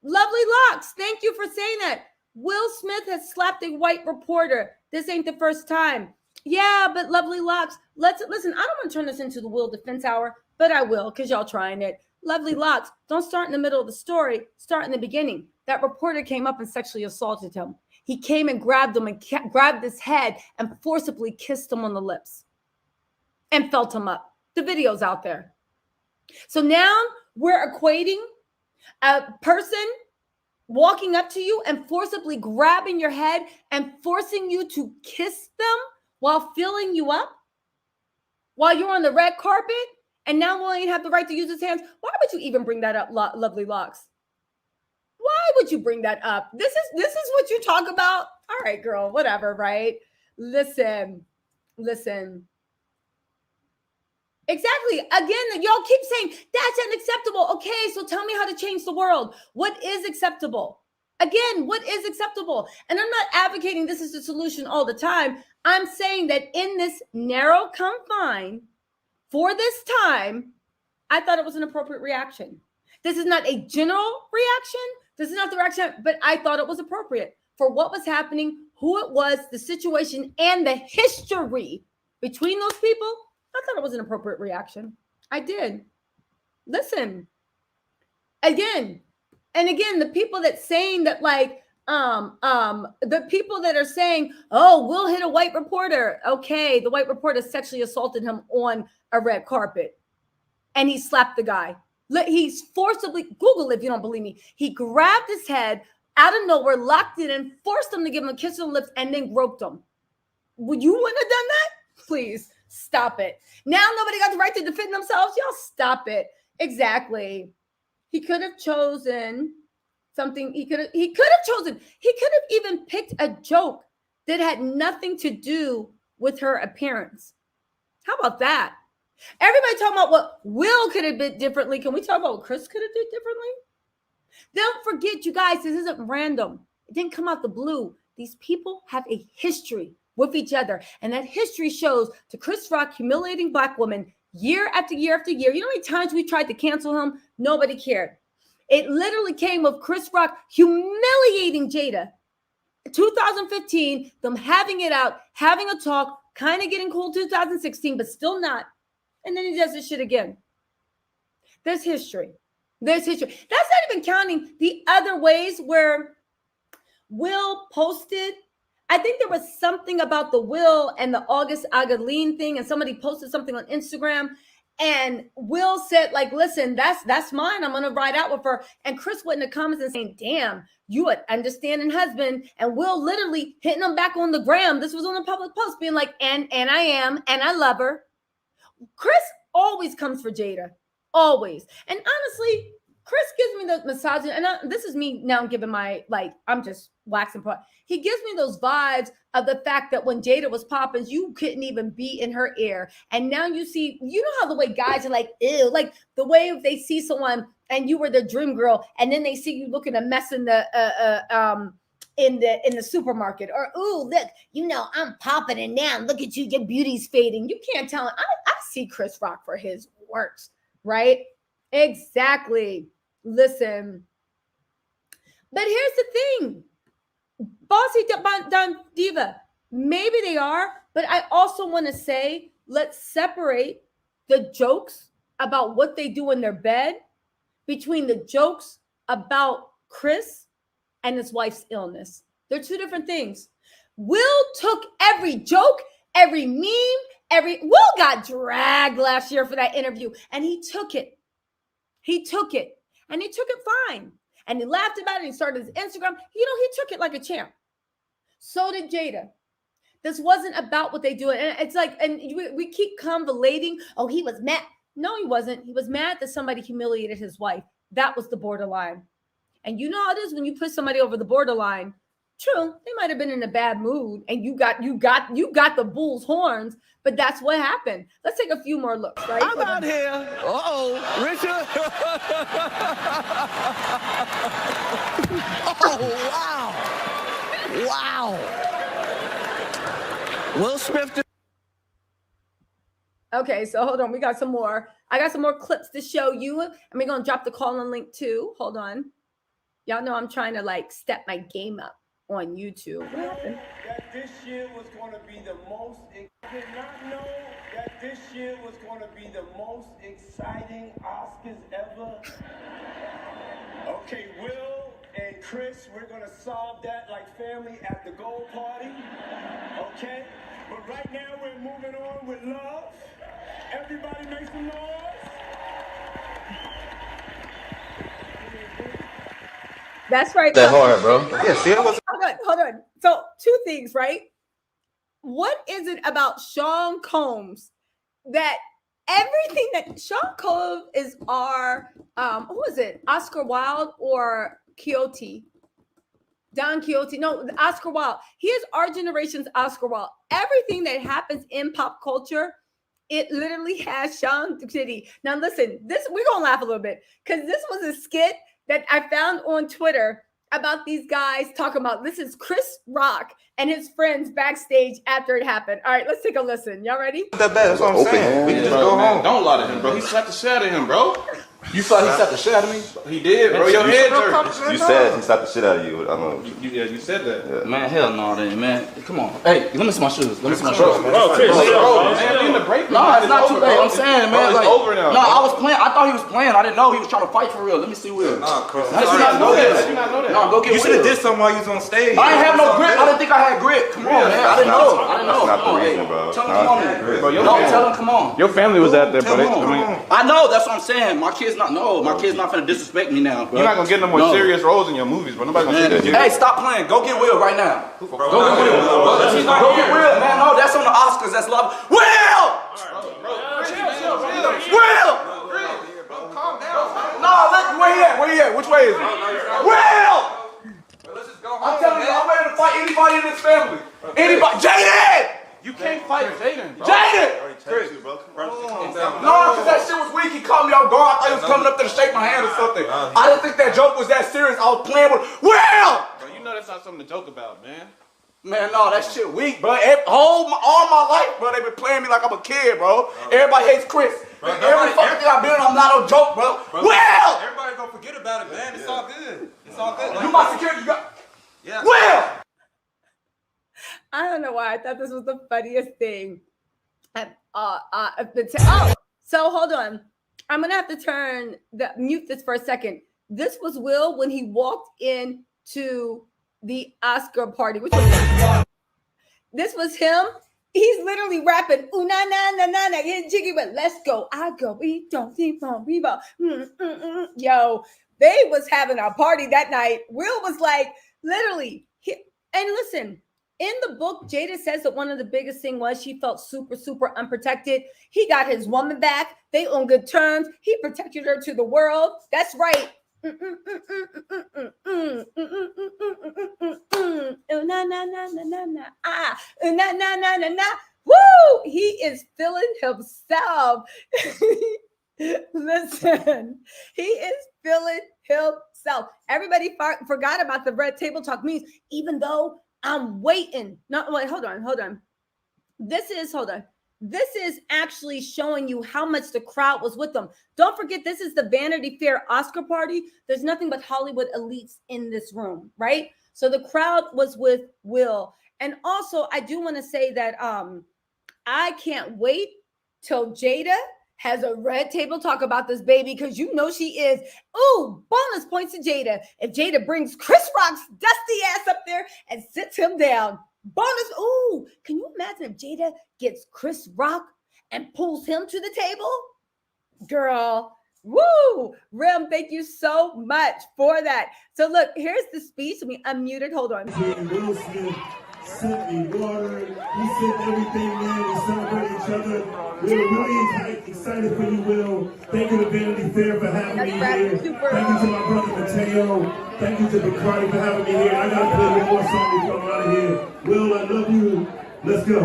Lovely Locks, thank you for saying that. Will Smith has slapped a white reporter. This ain't the first time. Yeah, but Lovely Locks, listen, I don't want to turn this into the Will Defense Hour, but I will, because y'all trying it. Lovely Locks, don't start in the middle of the story, start in the beginning. That reporter came up and sexually assaulted him. He came and grabbed him and grabbed his head and forcibly kissed him on the lips and felt him up. The video's out there. So now we're equating a person walking up to you and forcibly grabbing your head and forcing you to kiss them while filling you up, while you're on the red carpet And now Will ain't have the right to use his hands. Why would you even bring that up, lovely locks? Why would you bring that up? This is what you talk about? All right, girl, whatever, right? Listen. Exactly. Again, y'all keep saying that's unacceptable. Okay, so tell me how to change the world. What is acceptable? Again, what is acceptable? And I'm not advocating this is the solution all the time. I'm saying that in this narrow confine, for this time, I thought it was an appropriate reaction. This is not a general reaction. This is not the reaction, but I thought it was appropriate for what was happening, who it was, the situation, and the history between those people. I thought it was an appropriate reaction. I did. Listen, again, and again, the people that saying that like, the people that are saying, oh, we'll hit a white reporter. Okay, the white reporter sexually assaulted him on a red carpet and he slapped the guy. He's forcibly, Google if you don't believe me. He grabbed his head out of nowhere, locked it in, forced him to give him a kiss on the lips, and then groped him. Would you wouldn't have done that? Please stop it. Now nobody got the right to defend themselves. Y'all stop it. Exactly. He could have chosen something. He could have even picked a joke that had nothing to do with her appearance. How about that? Everybody talking about what Will could have did differently. Can we talk about what Chris could have did differently? Don't forget, you guys, this isn't random. It didn't come out the blue. These people have a history with each other. And that history shows to Chris Rock humiliating Black women year after year after year. You know how many times we tried to cancel him? Nobody cared. It literally came with Chris Rock humiliating Jada. 2015, them having it out, having a talk, kind of getting cool 2016, but still not. And then he does this shit again. There's history. There's history. That's not even counting the other ways where Will posted. I think there was something about the Will and the August Agaline thing, and somebody posted something on Instagram, and Will said, like, listen, that's mine. I'm going to ride out with her. And Chris went in the comments and saying, damn, you an understanding husband. And Will literally hitting him back on the gram. This was on a public post being like, and I am, and I love her. Chris always comes for Jada. Always. And honestly, Chris gives me the massage, and this is me now giving my, like, I'm just waxing point. He gives me those vibes of the fact that when Jada was popping, you couldn't even be in her ear. And now you see, you know how the way guys are like, ew, like the way if they see someone and you were their dream girl, and then they see you looking a mess in the supermarket, or, ooh, look, you know, I'm popping and now look at you, your beauty's fading. You can't tell. I see Chris Rock for his works, right? Exactly. Listen, but here's the thing. Bossy Don Diva, maybe they are, but I also want to say, let's separate the jokes about what they do in their bed between the jokes about Chris and his wife's illness. They're two different things. Will took every joke, every meme, Will got dragged last year for that interview, and he took it. And he took it fine. And he laughed about it. He started his Instagram. You know, he took it like a champ. So did Jada. This wasn't about what they do. And it's like, and we keep convoluting. Oh, he was mad. No, he wasn't. He was mad that somebody humiliated his wife. That was the borderline. And you know how it is when you put somebody over the borderline. True, they might have been in a bad mood, and you got the bull's horns, but that's what happened. Let's take a few more looks, right? I'm out here. Richard. Oh, wow. Will Smith. Okay, so hold on. We got some more. I got some more clips to show you, and we're gonna drop the call-in link too. Hold on. Y'all know I'm trying to like step my game up on YouTube. What happened? That this year was going to be the most. Did not know that this year was going to be the most exciting Oscars ever. Okay, Will and Chris, we're going to solve that like family at the gold party. Okay, but right now we're moving on with love. Everybody make some noise. That's right. That hard, bro. Yeah, see, hold on. So two things, right? What is it about Sean Combs that everything that Sean Cove is our who is it? Oscar Wilde or Quixote? Don Quixote. No, Oscar Wilde. He is our generation's Oscar Wilde. Everything that happens in pop culture, it literally has Sean City. Now listen, this we're gonna laugh a little bit because this was a skit that I found on Twitter about these guys talking about this is Chris Rock and his friends backstage after it happened. All right, let's take a listen. Y'all ready? That bad. That's what I'm saying. We can just go home. Don't lie to him, bro. He slapped the shit out of him, bro. You thought he slapped the shit out of me? He did, bro. Your head hurt. You said he slapped the shit out of you. I know. You said that. Yeah. Man, hell no, then, man. Come on. Hey, let me see my shoes. Let me see my shoes. Bro, Chris, man, we in the break. No, it's not too late. I'm saying, man. It's Like, over now. no, I was playing. I thought he was playing. I didn't know he was trying to fight for real. Let me see Will. Nah, Chris. How did you not know that? You not know that? No, go get You Will. should have did something while you was on stage. I didn't have no grip. I didn't think I had grip. Come on, man. I didn't know. I didn't know. That's not Come on, the reason, hey. bro. Tell him come on. Bro, No, tell him come on. Your family was out there, bro. I know. That's what I'm saying. My kid's not. No, my kid's not finna disrespect me now, bro. You're not gonna get no more serious roles in your movies, bro. Nobody's gonna see that. Hey, stop playing. Go get Will right now. Go get Will. He's not Go get here. Will, man. No, that's on the Oscars. That's love. Will! Will! Calm down. No, look, where he at? Where he at? Which way is he? Will! Let's just go home. I'm telling you, I'm ready to fight anybody in this family. Anybody. Jaden! You can't fight Jaden, bro. Jaden! No, because that shit was weak. He caught me off guard. I thought he was coming up there to shake my hand or something. I didn't think that joke was that serious. I was playing with Will! Bro, you know that's not something to joke about, man. Man, no, that shit weak, bro. All my life, bro, they been playing me like I'm a kid, bro. Everybody hates Chris. Every fucking thing I've been in, I'm not a joke, bro. Will! Everybody gonna forget about it, man. It's all good. It's all good. You my security guard. Yeah. Will! I don't know why I thought this was the funniest thing. So hold on. I'm gonna have to mute this for a second. This was Will when he walked into the Oscar party. Which was this was him. He's literally rapping. Ooh na na na na na. Get jiggy with. Let's go. I go. We don't see from people. Yo, they was having a party that night. Will was like literally. And listen. In the book, Jada says that one of the biggest thing was she felt super, super unprotected. He got his woman back. They on good terms. He protected her to the world. That's right. Woo! He is feeling himself. Listen, he is feeling himself. Everybody forgot about the red table talk means, even though I'm waiting. No, wait, hold on. This is actually showing you how much the crowd was with them. Don't forget, this is the Vanity Fair Oscar party. There's nothing but Hollywood elites in this room, right? So the crowd was with Will. And also, I do want to say that I can't wait till Jada has a red table talk about this baby, because you know she is. Ooh, bonus points to Jada. If Jada brings Chris Rock's dusty ass up there and sits him down. Bonus. Ooh, can you imagine if Jada gets Chris Rock and pulls him to the table? Girl, woo! Rim, thank you so much for that. So look, here's the speech. Let me unmute it. Hold on. Will Smith sent me water. He sent everything, man. We celebrate each other. We're really excited for you, Will. Thank you to Vanity Fair for having me here. Thank you to my brother Mateo. Thank you to Bacardi for having me here. I gotta play one more song before I'm out of here. Will, I love you. Let's go.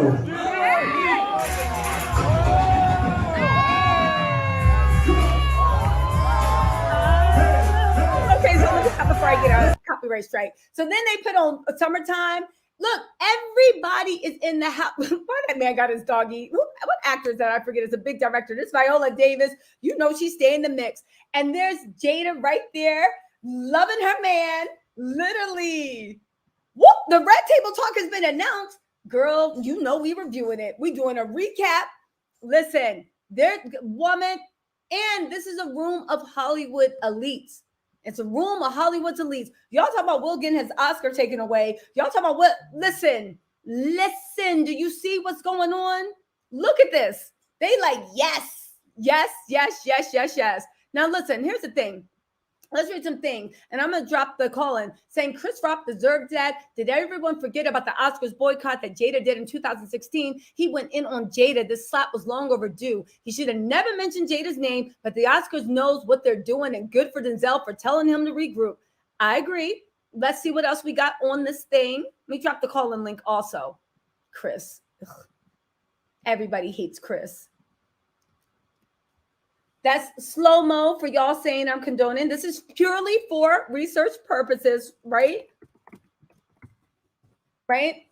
Okay, so let me stop before I get a copyright strike. So then they put on Summertime. Look, everybody is in the house. Why that man got his doggy? What actor is that? I forget. It's a big director. This Viola Davis. You know she stay in the mix. And there's Jada right there, loving her man. Literally. Whoop, the red table talk has been announced. Girl, you know we reviewing it. We doing a recap. Listen, there's woman, and this is a room of Hollywood elites. It's a room of Hollywood's elites. Y'all talking about Will getting his Oscar taken away. Y'all talking about what? Listen. Do you see what's going on? Look at this. They like, yes. Now listen, here's the thing. Let's read some things. And I'm going to drop the call in saying Chris Rock deserved that. Did everyone forget about the Oscars boycott that Jada did in 2016? He went in on Jada. This slap was long overdue. He should have never mentioned Jada's name, but the Oscars knows what they're doing, and good for Denzel for telling him to regroup. I agree. Let's see what else we got on this thing. Let me drop the call in link also. Chris. Ugh. Everybody hates Chris. That's slow-mo for y'all saying I'm condoning. This is purely for research purposes, right? Right?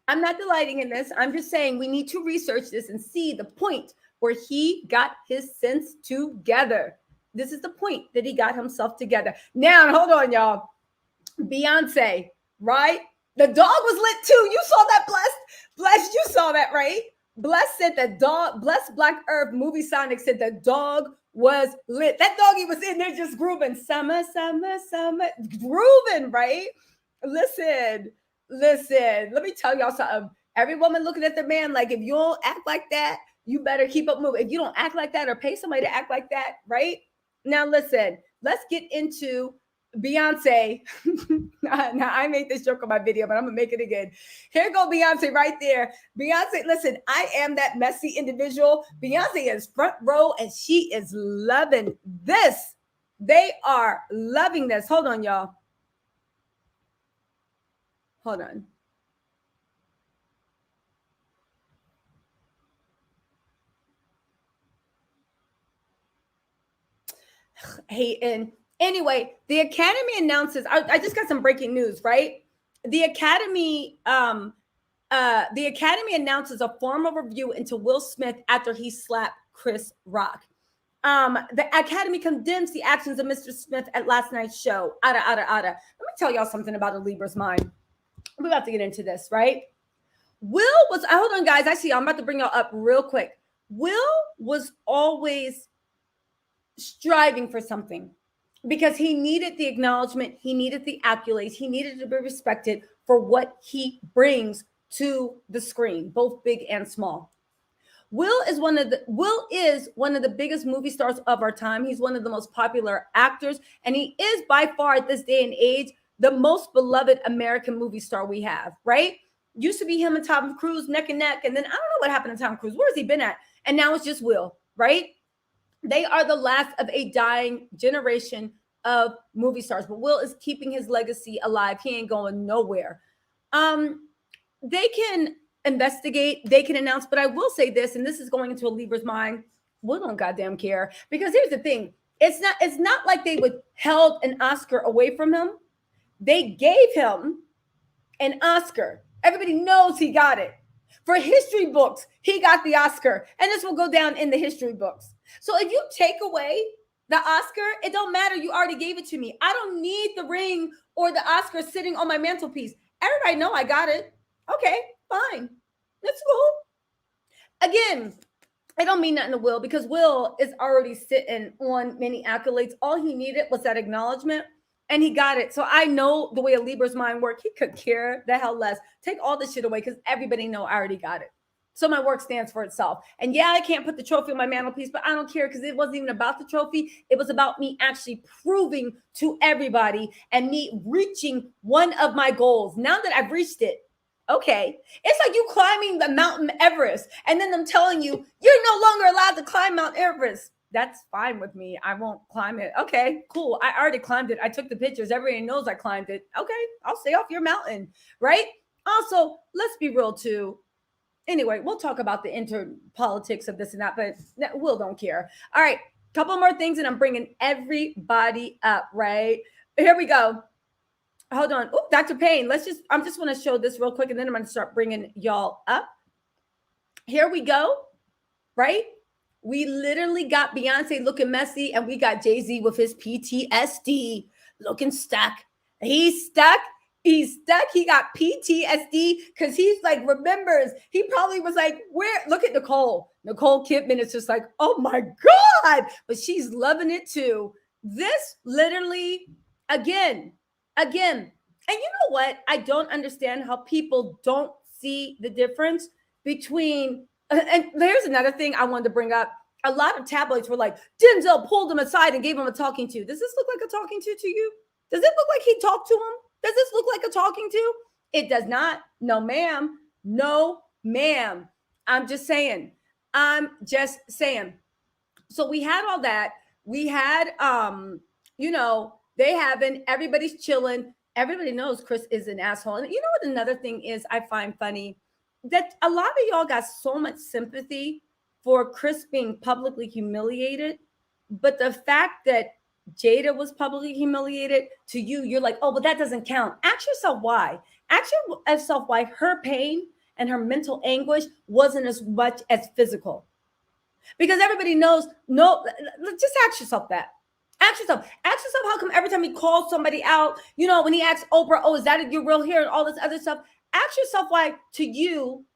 I'm not delighting in this. I'm just saying we need to research this and see the point where he got his sense together. This is the point that he got himself together. Now, hold on, y'all. Beyonce, right? The dog was lit too. You saw that, Blessed? Blessed, you saw that, right? Blessed said the dog, Blessed Black Earth Movie Sonic said the dog was lit. That doggy was in there just grooving. Summer, summer, summer. Grooving, right? Listen. Let me tell y'all something. Every woman looking at the man like, if you don't act like that, you better keep up moving. If you don't act like that or pay somebody to act like that, right? Now, listen. Let's get into Beyonce. Now, I made this joke on my video, but I'm gonna make it again. Here go Beyonce right there. Beyonce, listen, I am that messy individual. Beyonce is front row and she is loving this. They are loving this. Hold on, y'all. Hold on. Hating. Anyway, the Academy announces, I just got some breaking news, right? The Academy announces a formal review into Will Smith after he slapped Chris Rock. The Academy condemns the actions of Mr. Smith at last night's show. Let me tell y'all something about a Libra's mind. We're about to get into this, right? Will was, hold on, guys. I see, I'm about to bring y'all up real quick. Will was always striving for something, because he needed the acknowledgement, he needed the accolades, he needed to be respected for what he brings to the screen, both big and small. Will is one of the biggest movie stars of our time. He's one of the most popular actors, and he is by far at this day and age the most beloved American movie star we have, right? Used to be him and Tom Cruise neck and neck, and then I don't know what happened to Tom Cruise. Where has he been at? And now it's just Will, right? They are the last of a dying generation of movie stars, but Will is keeping his legacy alive. He ain't going nowhere. They can investigate, they can announce, but I will say this, and this is going into a Libra's mind. Will don't goddamn care, because here's the thing. It's not like they would held an Oscar away from him. They gave him an Oscar. Everybody knows he got it. For history books, he got the Oscar, and this will go down in the history books. So if you take away the Oscar, it don't matter. You already gave it to me. I don't need the ring or the Oscar sitting on my mantelpiece. Everybody know I got it. Okay, fine. That's cool. Again, I don't mean nothing to Will, because Will is already sitting on many accolades. All he needed was that acknowledgement, and he got it. So I know the way a Libra's mind works. He could care the hell less. Take all this shit away, because everybody know I already got it. So my work stands for itself. And yeah, I can't put the trophy on my mantelpiece, but I don't care, because it wasn't even about the trophy. It was about me actually proving to everybody and me reaching one of my goals. Now that I've reached it, okay. It's like you climbing the Mountain Everest, and then I'm telling you, you're no longer allowed to climb Mount Everest. That's fine with me. I won't climb it. Okay, cool. I already climbed it. I took the pictures. Everybody knows I climbed it. Okay, I'll stay off your mountain, right? Also, let's be real too. Anyway, we'll talk about the inter-politics of this and that, but Will don't care. All right, couple more things, and I'm bringing everybody up, right? Here we go. Hold on. Oh, Dr. Payne, I'm just want to show this real quick, and then I'm going to start bringing y'all up. Here we go, right? We literally got Beyonce looking messy, and we got Jay-Z with his PTSD looking stuck. He's stuck. He got PTSD because he's like, remembers. He probably was like, where? Look at Nicole. Nicole Kidman is just like, oh my God. But she's loving it too. This literally, again. And you know what? I don't understand how people don't see the difference between, and there's another thing I wanted to bring up. a lot of tabloids were like, Denzel pulled him aside and gave him a talking to. Does this look like a talking to you? Does it look like he talked to him? Does this look like a talking to? It does not. No, ma'am. No, ma'am. I'm just saying. I'm just saying. So we had all that. We had, they having, everybody's chilling. Everybody knows Chris is an asshole. And you know what another thing is I find funny? That a lot of y'all got so much sympathy for Chris being publicly humiliated. But the fact that Jada was publicly humiliated, to you, you're like, oh, but that doesn't count. Ask yourself why. Ask yourself why her pain and her mental anguish wasn't as much as physical. Because everybody knows, no, just ask yourself that. Ask yourself how come every time he calls somebody out, when he asks Oprah, oh, is that your real hair and all this other stuff? Ask yourself why, to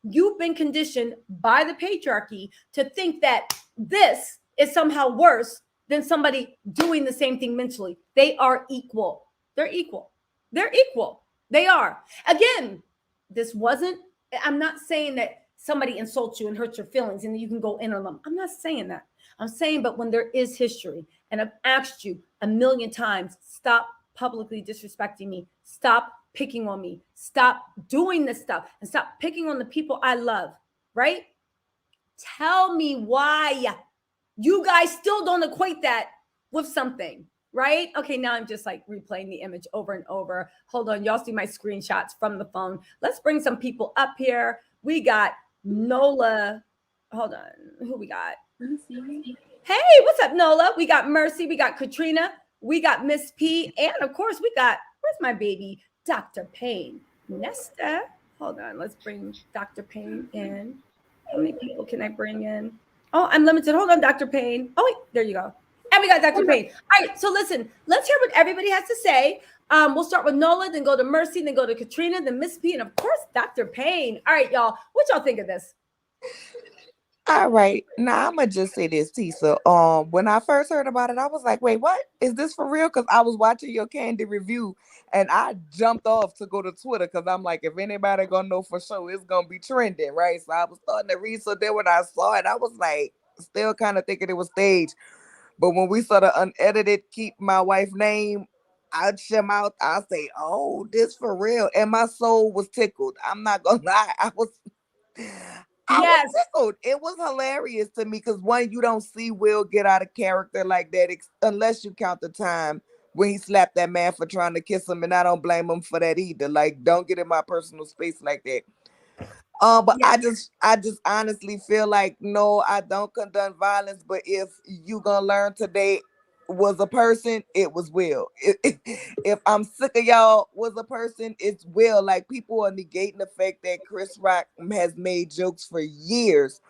you've been conditioned by the patriarchy to think that this is somehow worse than somebody doing the same thing mentally. They are equal. They're equal. They're equal. They are. Again, I'm not saying that somebody insults you and hurts your feelings and you can go in on them. I'm not saying that. I'm saying, but when there is history, and I've asked you a million times, stop publicly disrespecting me. Stop picking on me. Stop doing this stuff and stop picking on the people I love, right? Tell me why you guys still don't equate that with something, right? Okay, now I'm just like replaying the image over and over. Hold on, y'all see my screenshots from the phone. Let's bring some people up here. We got Nola. Hold on, who we got? Hey, what's up, Nola? We got Mercy, we got Katrina, we got Miss P, and of course we got, where's my baby? Dr. Payne. Nesta. Hold on, let's bring Dr. Payne in. How many people can I bring in? Oh, I'm limited. Hold on, Dr. Payne. Oh, wait, there you go. And we got Dr. Payne. All right, so listen, let's hear what everybody has to say. We'll start with Nola, then go to Mercy, then go to Katrina, then Miss P, and of course, Dr. Payne. All right, y'all, what y'all think of this? All right. Now I'm gonna just say this, Tisa. When I first heard about it, I was like, wait, what? Is this for real? Because I was watching your Candy review and I jumped off to go to Twitter because I'm like, if anybody gonna know for sure, it's gonna be trending, right? So I was starting to read. So then when I saw it, I was like, still kind of thinking it was staged. But when we saw the unedited Keep My Wife name, I'd shim out, I'll say, oh, this for real. And my soul was tickled. I'm not gonna lie. I was tickled. It was hilarious to me because one, you don't see Will get out of character like that unless you count the time when he slapped that man for trying to kiss him, and I don't blame him for that either. Like, don't get in my personal space like that. But I just honestly feel like, no, I don't condone violence. But if you gonna learn today was a person, it was Will. If I'm sick of y'all was a person, it's Will. Like, people are negating the fact that Chris Rock has made jokes for years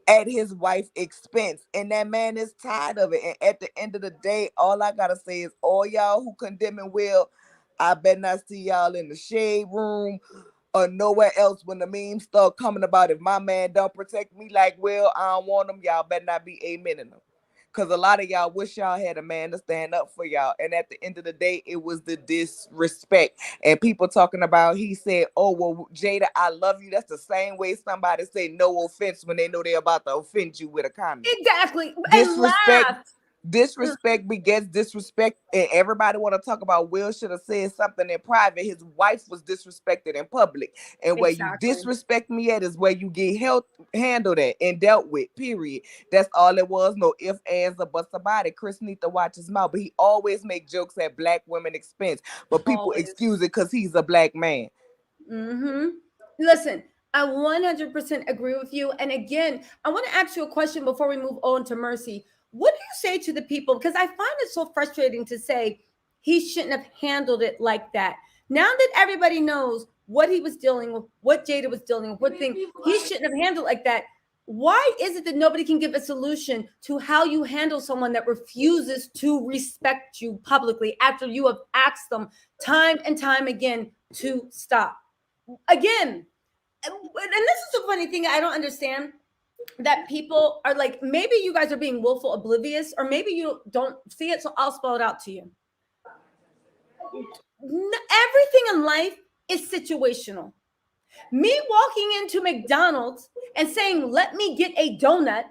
at his wife's expense, and that man is tired of it. And at the end of the day, all I gotta say is, all y'all who condemning Will, I better not see y'all in the shade room or nowhere else when the memes start coming about, if my man don't protect me like Will, I don't want him. Y'all better not be amening him. Because a lot of y'all wish y'all had a man to stand up for y'all. And at the end of the day, it was the disrespect. And people talking about, he said, oh, well, Jada, I love you. That's the same way somebody say no offense when they know they're about to offend you with a comment. Exactly. Disrespect begets disrespect, and everybody want to talk about Will should have said something in private. His wife was disrespected in public, and where you disrespect me at is where you get handled at and dealt with, period. That's all it was. No ifs, ands, or buts about it. Chris need to watch his mouth, but he always make jokes at black women expense, but people excuse it because he's a black man. Listen, I 100% agree with you. And again, I want to ask you a question before we move on to Mercy. What do you say to the people? Because I find it so frustrating to say he shouldn't have handled it like that. Now that everybody knows what he was dealing with, what Jada was dealing with, what thing he shouldn't have handled like that. Why is it that nobody can give a solution to how you handle someone that refuses to respect you publicly after you have asked them time and time again to stop? Again, and this is a funny thing I don't understand. That people are like, maybe you guys are being willful oblivious, or maybe you don't see it, so I'll spell it out to you. Everything in life is situational. Me walking into McDonald's and saying, let me get a donut,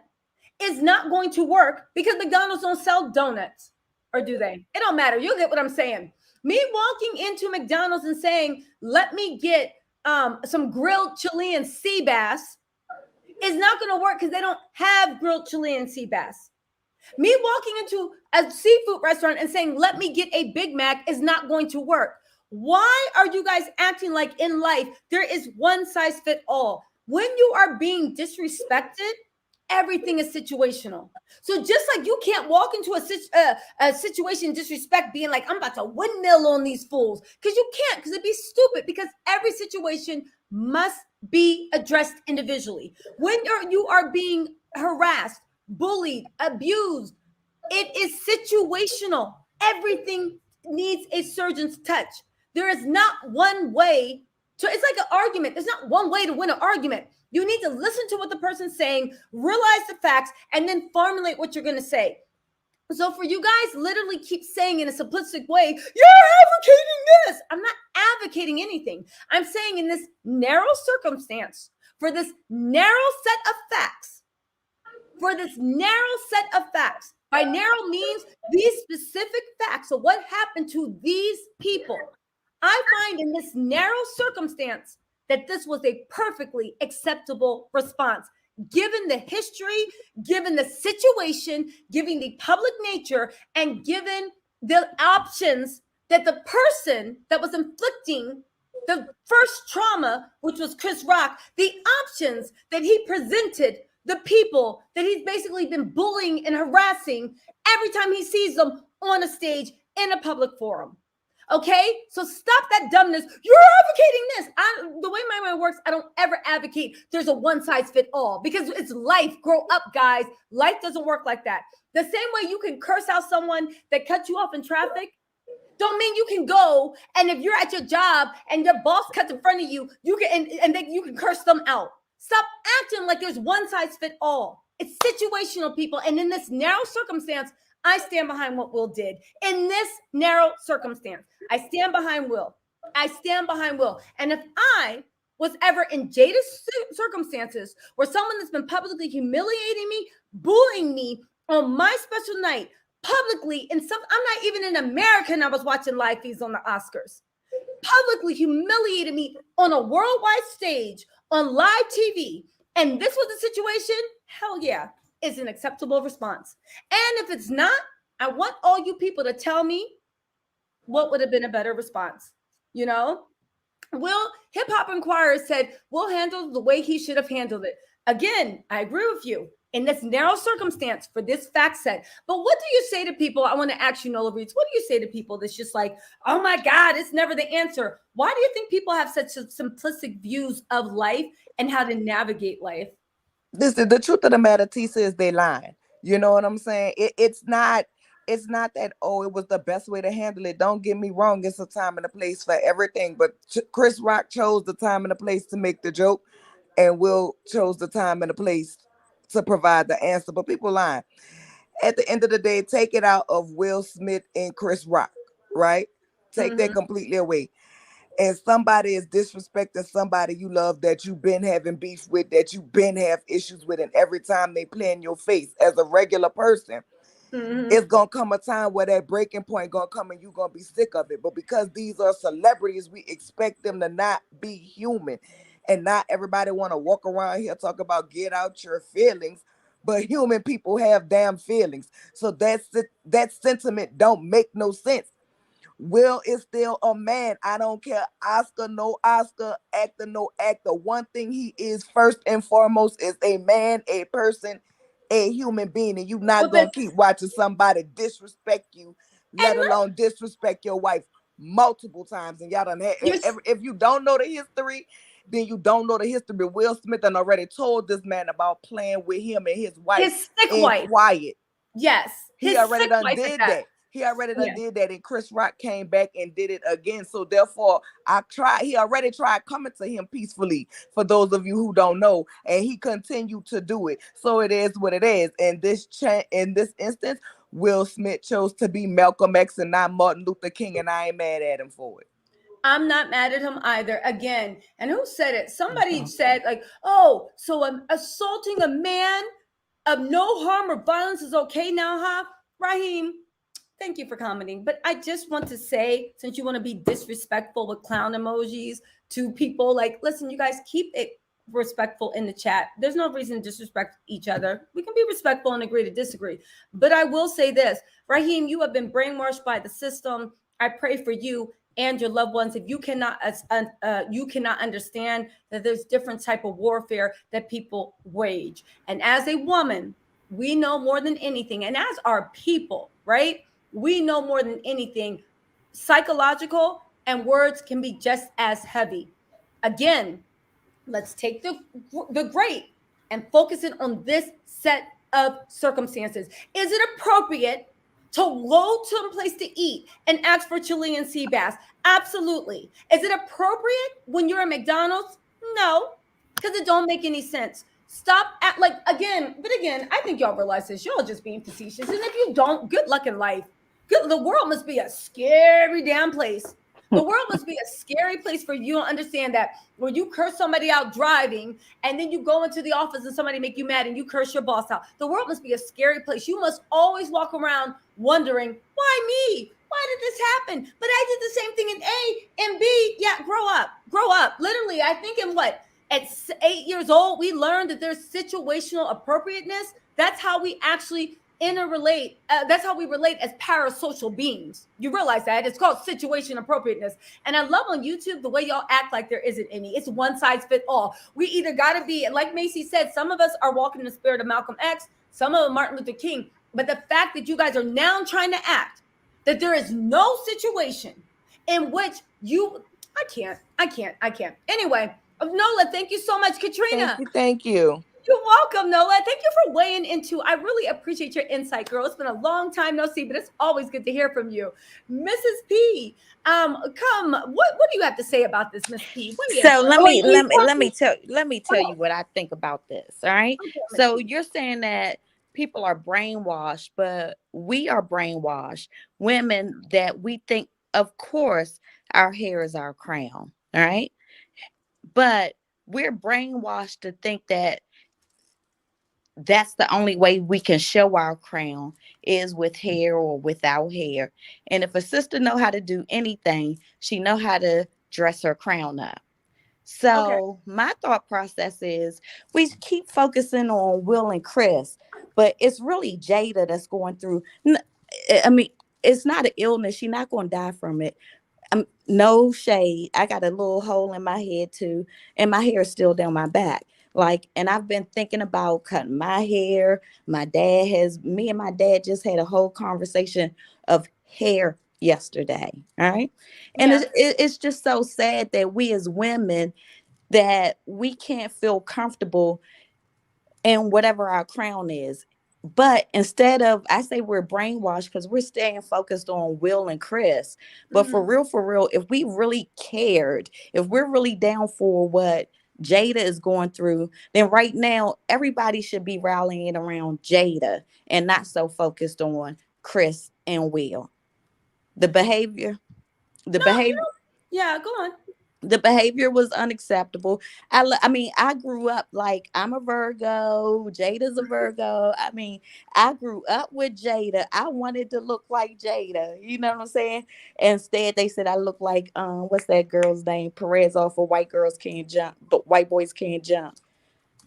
is not going to work because McDonald's don't sell donuts, or do they? It don't matter. You get what I'm saying. Me walking into McDonald's and saying, let me get some grilled Chilean sea bass is not going to work because they don't have grilled Chilean sea bass. Me walking into a seafood restaurant and saying, let me get a Big Mac is not going to work. Why are you guys acting like in life there is one size fit all? When you are being disrespected, everything is situational. So just like you can't walk into a situation disrespect being like, I'm about to windmill on these fools, because you can't, because it'd be stupid, because every situation must be addressed individually. When you are being harassed, bullied, abused, it is situational. Everything needs a surgeon's touch. There is not one way to, it's like an argument. There's not one way to win an argument. You need to listen to what the person's saying, realize the facts, and then formulate what you're going to say. So for you guys literally keep saying in a simplistic way, you're advocating this. I'm not advocating anything. I'm saying in this narrow circumstance, for this narrow set of facts, by narrow means these specific facts. So what happened to these people? I find in this narrow circumstance that this was a perfectly acceptable response, given the history, given the situation, given the public nature, and given the options that the person that was inflicting the first trauma, which was Chris Rock, the options that he presented the people that he's basically been bullying and harassing every time he sees them on a stage in a public forum. Okay, so stop that dumbness. You're advocating this. The way my mind works, I don't ever advocate there's a one size fit all, because it's life. Grow up, guys. Life doesn't work like that. The same way you can curse out someone that cut you off in traffic, don't mean you can go, and if you're at your job and your boss cuts in front of you, you can and then you can curse them out. Stop acting like there's one size fit all. It's situational, people. And in this narrow circumstance, I stand behind what Will did. In this narrow circumstance, I stand behind Will. And if I was ever in Jada's circumstances where someone that's been publicly humiliating me, bullying me on my special night, publicly, I'm not even in America and I was watching live feeds on the Oscars, publicly humiliated me on a worldwide stage, on live TV, and this was the situation, hell yeah, it's an acceptable response. And if it's not, I want all you people to tell me what would have been a better response. You know, Will, Hip Hop Inquirer said, Will handle the way he should have handled it. Again, I agree with you in this narrow circumstance for this fact set. But what do you say to people? I want to ask you, Nola Reeds, what do you say to people that's just like, oh my God, it's never the answer? Why do you think people have such simplistic views of life and how to navigate life? Listen, the truth of the matter, Tisa, is they lying. You know what I'm saying? It's not that, oh, it was the best way to handle it. Don't get me wrong. It's a time and a place for everything. But Chris Rock chose the time and the place to make the joke, and Will chose the time and the place to provide the answer. But people lying. At the end of the day, take it out of Will Smith and Chris Rock, right? Take that completely away. And somebody is disrespecting somebody you love, that you've been having beef with, that you've been have issues with, and every time they play in your face as a regular person, it's gonna come a time where that breaking point gonna come and you're gonna be sick of it. But because these are celebrities, we expect them to not be human. And not everybody want to walk around here talk about get out your feelings, but human people have damn feelings. So that sentiment don't make no sense. Will is still a man. I don't care. Oscar, no Oscar, actor, no actor. One thing he is first and foremost is a man, a person, a human being. And you're not going to keep watching somebody disrespect you, let alone disrespect your wife multiple times. And y'all done had, if you don't know the history, then you don't know the history. Will Smith done already told this man about playing with him and his wife. His sick wife. Quiet. Yes. He already done did that. He already did that, and Chris Rock came back and did it again. So therefore, he already tried coming to him peacefully, for those of you who don't know, and he continued to do it. So it is what it is. And in this instance, Will Smith chose to be Malcolm X and not Martin Luther King, and I ain't mad at him for it. I'm not mad at him either. Again, and who said it? Somebody said like, oh, so I'm assaulting a man of no harm or violence is okay now, huh? Raheem, thank you for commenting. But I just want to say, since you want to be disrespectful with clown emojis to people, like, listen, you guys, keep it respectful in the chat. There's no reason to disrespect each other. We can be respectful and agree to disagree. But I will say this, Raheem, you have been brainwashed by the system. I pray for you and your loved ones. If you cannot understand that there's different type of warfare that people wage. And as a woman, we know more than anything, and as our people, right? We know more than anything, psychological and words can be just as heavy. Again, let's take the great and focus it on this set of circumstances. Is it appropriate to go to a place to eat and ask for Chilean sea bass? Absolutely. Is it appropriate when you're at McDonald's? No, because it don't make any sense. Stop at again, I think y'all realize this. Y'all just being facetious. And if you don't, good luck in life. The world must be a scary damn place. The world must be a scary place for you to understand that when you curse somebody out driving and then you go into the office and somebody make you mad and you curse your boss out. The world must be a scary place. You must always walk around wondering, why me? Why did this happen? But I did the same thing in A and B. Yeah, grow up. Grow up. Literally, I think at 8 years old, we learned that there's situational appropriateness. That's how we actually interrelate. That's how we relate as parasocial beings. You realize that? It's called situation appropriateness. And I love on YouTube the way y'all act like there isn't any. It's one size fit all. We either got to be, like Macy said, some of us are walking in the spirit of Malcolm X, some of them Martin Luther King. But the fact that you guys are now trying to act that there is no situation in which I can't. Anyway, Nola, thank you so much. Katrina. Thank you. You're welcome, Nola. Thank you for weighing into. I really appreciate your insight, girl. It's been a long time no see, but it's always good to hear from you. Mrs. P, what do you have to say about this, Miss P? So let me tell you what I think about this. All right. Okay, So you're saying that people are brainwashed, but we are brainwashed. Women that we think, of course, our hair is our crown. All right. But we're brainwashed to think that that's the only way we can show our crown is with hair or without hair. And if a sister know how to do anything, she know how to dress her crown up. So my thought process is we keep focusing on Will and Chris, but it's really Jada that's going through. I mean, it's not an illness. She's not going to die from it. No shade. I got a little hole in my head too, and my hair is still down my back. And I've been thinking about cutting my hair. Me and my dad just had a whole conversation of hair yesterday. All right. And it's just so sad that we as women, that we can't feel comfortable in whatever our crown is. But instead of, I say we're brainwashed because we're staying focused on Will and Chris. But for real, if we really cared, if we're really down for what Jada is going through, then right now everybody should be rallying around Jada and not so focused on Chris and Will. The behavior. Yeah, go on. The behavior was unacceptable. I mean, I grew up like, I'm a Virgo. Jada's a Virgo. I mean, I grew up with Jada. I wanted to look like Jada. You know what I'm saying? Instead, they said I look like, what's that girl's name? Perez off of White Girls Can't Jump, but White Boys Can't Jump.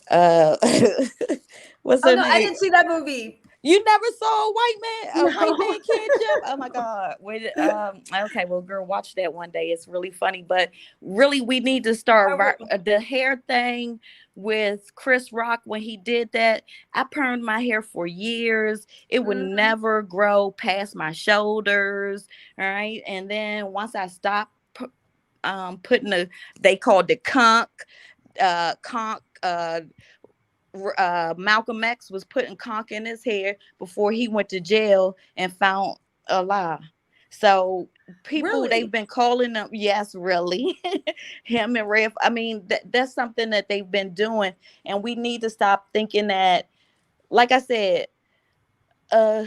What's her name? I didn't see that movie. You never saw a white man? White man can't jump? Oh my God. Okay, well, girl, watch that one day. It's really funny. But really, we need to start the hair thing with Chris Rock. When he did that, I permed my hair for years. It would never grow past my shoulders. All right. And then once I stopped putting they called it conch. Malcolm X was putting conch in his hair before he went to jail and found a lie. So people, they've been calling them, yes, really, him and Rev. I mean, that's something that they've been doing, and we need to stop thinking that, like I said,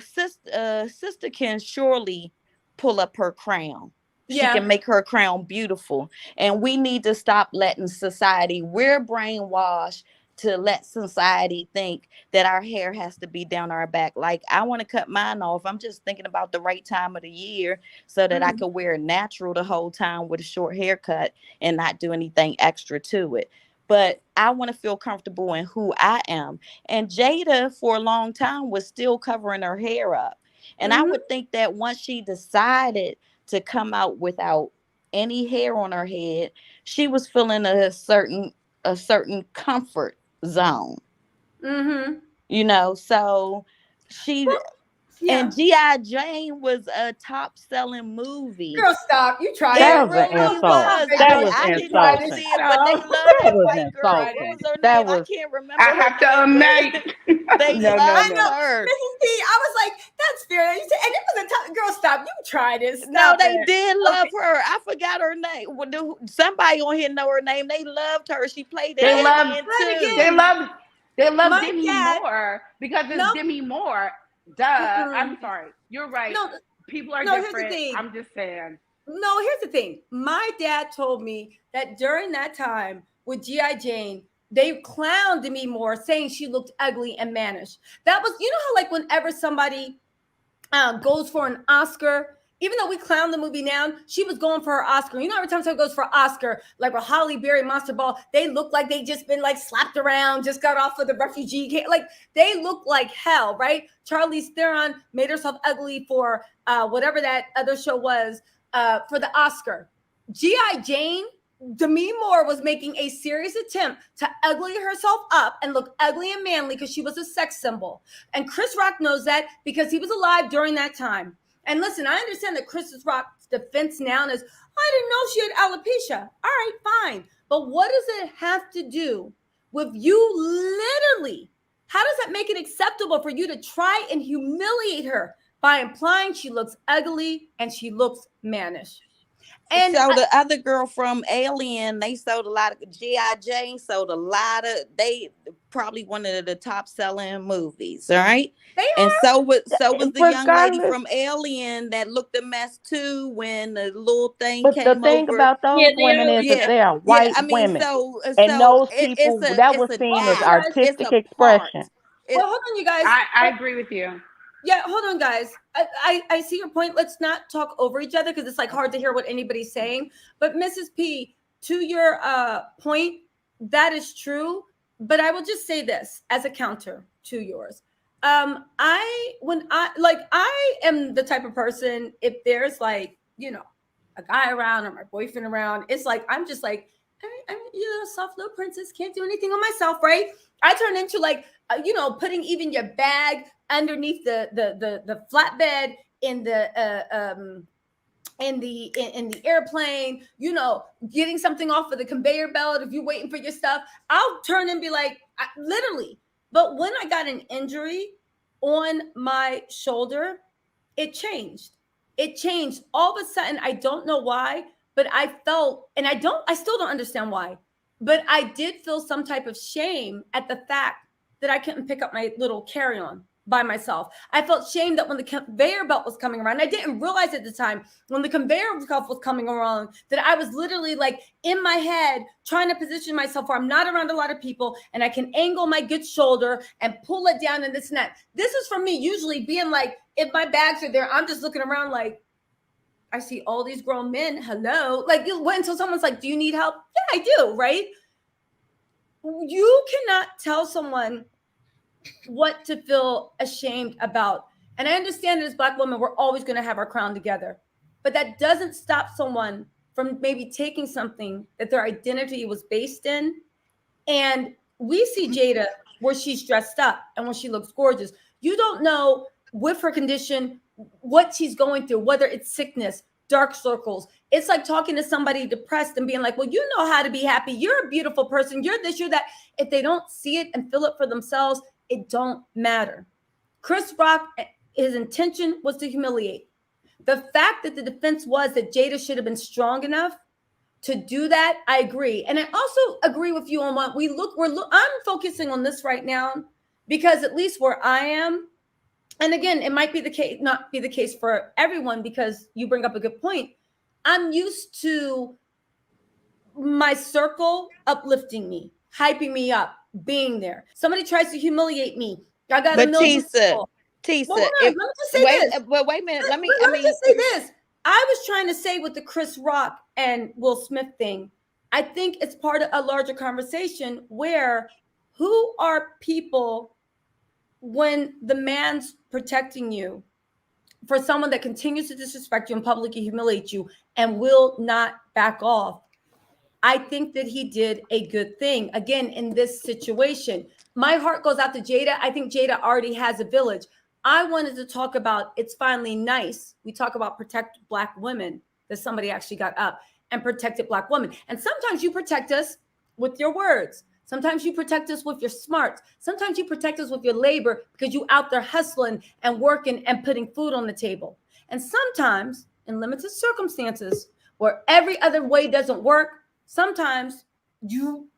sister can surely pull up her crown. She can make her crown beautiful. And we need to stop letting society, we're brainwashed to let society think that our hair has to be down our back. Like, I want to cut mine off. I'm just thinking about the right time of the year so that I could wear it natural the whole time with a short haircut and not do anything extra to it. But I want to feel comfortable in who I am. And Jada, for a long time, was still covering her hair up. And I would think that once she decided to come out without any hair on her head, she was feeling a certain comfort zone. You know, so she and G.I. Jane was a top selling movie. Girl, stop. You tried It it. really was. I didn't go to see it, but they loved the white girl. What was her name? I can't remember. I have to admit. They I loved know, her. Mrs. P. I was like, that's fair. And it was a tough girl. Stop. You tried it. Stop No, they it. did love her. I forgot her name. Somebody on here know her name. They loved her. She played the alien too. They love My Demi dad- Moore because it's No. Demi Moore. Duh. I'm sorry. You're right. No, People are no, here's the different. thing. I'm just saying. No, here's the thing. My dad told me that during that time with G.I. Jane, they clowned Demi Moore, saying she looked ugly and mannish. That was, you know how like whenever somebody goes for an Oscar, even though we clown the movie now, she was going for her Oscar. You know, every time someone goes for Oscar, like with Holly Berry, Monster Ball, they look like they just been like slapped around, just got off of the refugee camp. Like they look like hell, right? Charlize Theron made herself ugly for whatever that other show was for the Oscar. G.I. Jane, Demi Moore was making a serious attempt to ugly herself up and look ugly and manly because she was a sex symbol. And Chris Rock knows that because he was alive during that time. And listen, I understand that Chris Rock's defense now is, I didn't know she had alopecia. All right, fine. But what does it have to do with you literally? How does that make it acceptable for you to try and humiliate her by implying she looks ugly and she looks mannish? And so the other girl from Alien, they sold a lot of G.I. Jane sold a lot of, they probably one of the top selling movies, all right? And so was the young lady from Alien that looked a mess too when the little thing came over. But the thing about those women is that they are white women. And those people, that was seen as artistic expression. Well, hold on, you guys. I agree with you. Yeah, hold on, guys. I see your point. Let's not talk over each other because it's like hard to hear what anybody's saying. But Mrs. P, to your point, that is true. But I will just say this as a counter to yours. I am the type of person, if there's like, you know, a guy around or my boyfriend around, it's like I'm just like, I'm you know, soft little princess, can't do anything on myself, right? I turn into like you know, putting even your bag underneath the flatbed in the airplane, you know, getting something off of the conveyor belt if you're waiting for your stuff. I'll turn and be like, literally. But when I got an injury on my shoulder, it changed. It changed. All of a sudden, I don't know why, but I felt, and I still don't understand why, but I did feel some type of shame at the fact that I couldn't pick up my little carry-on by myself. I felt shame that when the conveyor belt was coming around, I didn't realize at the time when the conveyor belt was coming around that I was literally like in my head trying to position myself where I'm not around a lot of people and I can angle my good shoulder and pull it down and this and that. This is for me usually being like, if my bags are there, I'm just looking around like, I see all these grown men. Hello. Like you went until someone's like, do you need help? Yeah, I do. Right. You cannot tell someone what to feel ashamed about. And I understand that as Black women, we're always going to have our crown together. But that doesn't stop someone from maybe taking something that their identity was based in. And we see Jada where she's dressed up and when she looks gorgeous. You don't know with her condition what she's going through, whether it's sickness, dark circles. It's like talking to somebody depressed and being like, well, you know how to be happy. You're a beautiful person. You're this, you're that. If they don't see it and feel it for themselves, it don't matter. Chris Rock, his intention was to humiliate. The fact that the defense was that Jada should have been strong enough to do that, I agree. And I also agree with you on what I'm focusing on this right now because at least where I am, and again, it might be the case, not be the case for everyone because you bring up a good point. I'm used to my circle uplifting me, hyping me up, being there. Somebody tries to humiliate me. I got But a million people. Tisa, Well, let me just say this. wait a minute. Let me just say this. I was trying to say with the Chris Rock and Will Smith thing, I think it's part of a larger conversation where who are people when the man's protecting you for someone that continues to disrespect you and publicly humiliate you and will not back off. I think that he did a good thing. Again, in this situation, my heart goes out to Jada. I think Jada already has a village. I wanted to talk about It's Finally Nice. We talk about protect Black women, that somebody actually got up and protected Black women. And sometimes you protect us with your words. Sometimes you protect us with your smarts. Sometimes you protect us with your labor because you out there hustling and working and putting food on the table. And sometimes, in limited circumstances, where every other way doesn't work, sometimes you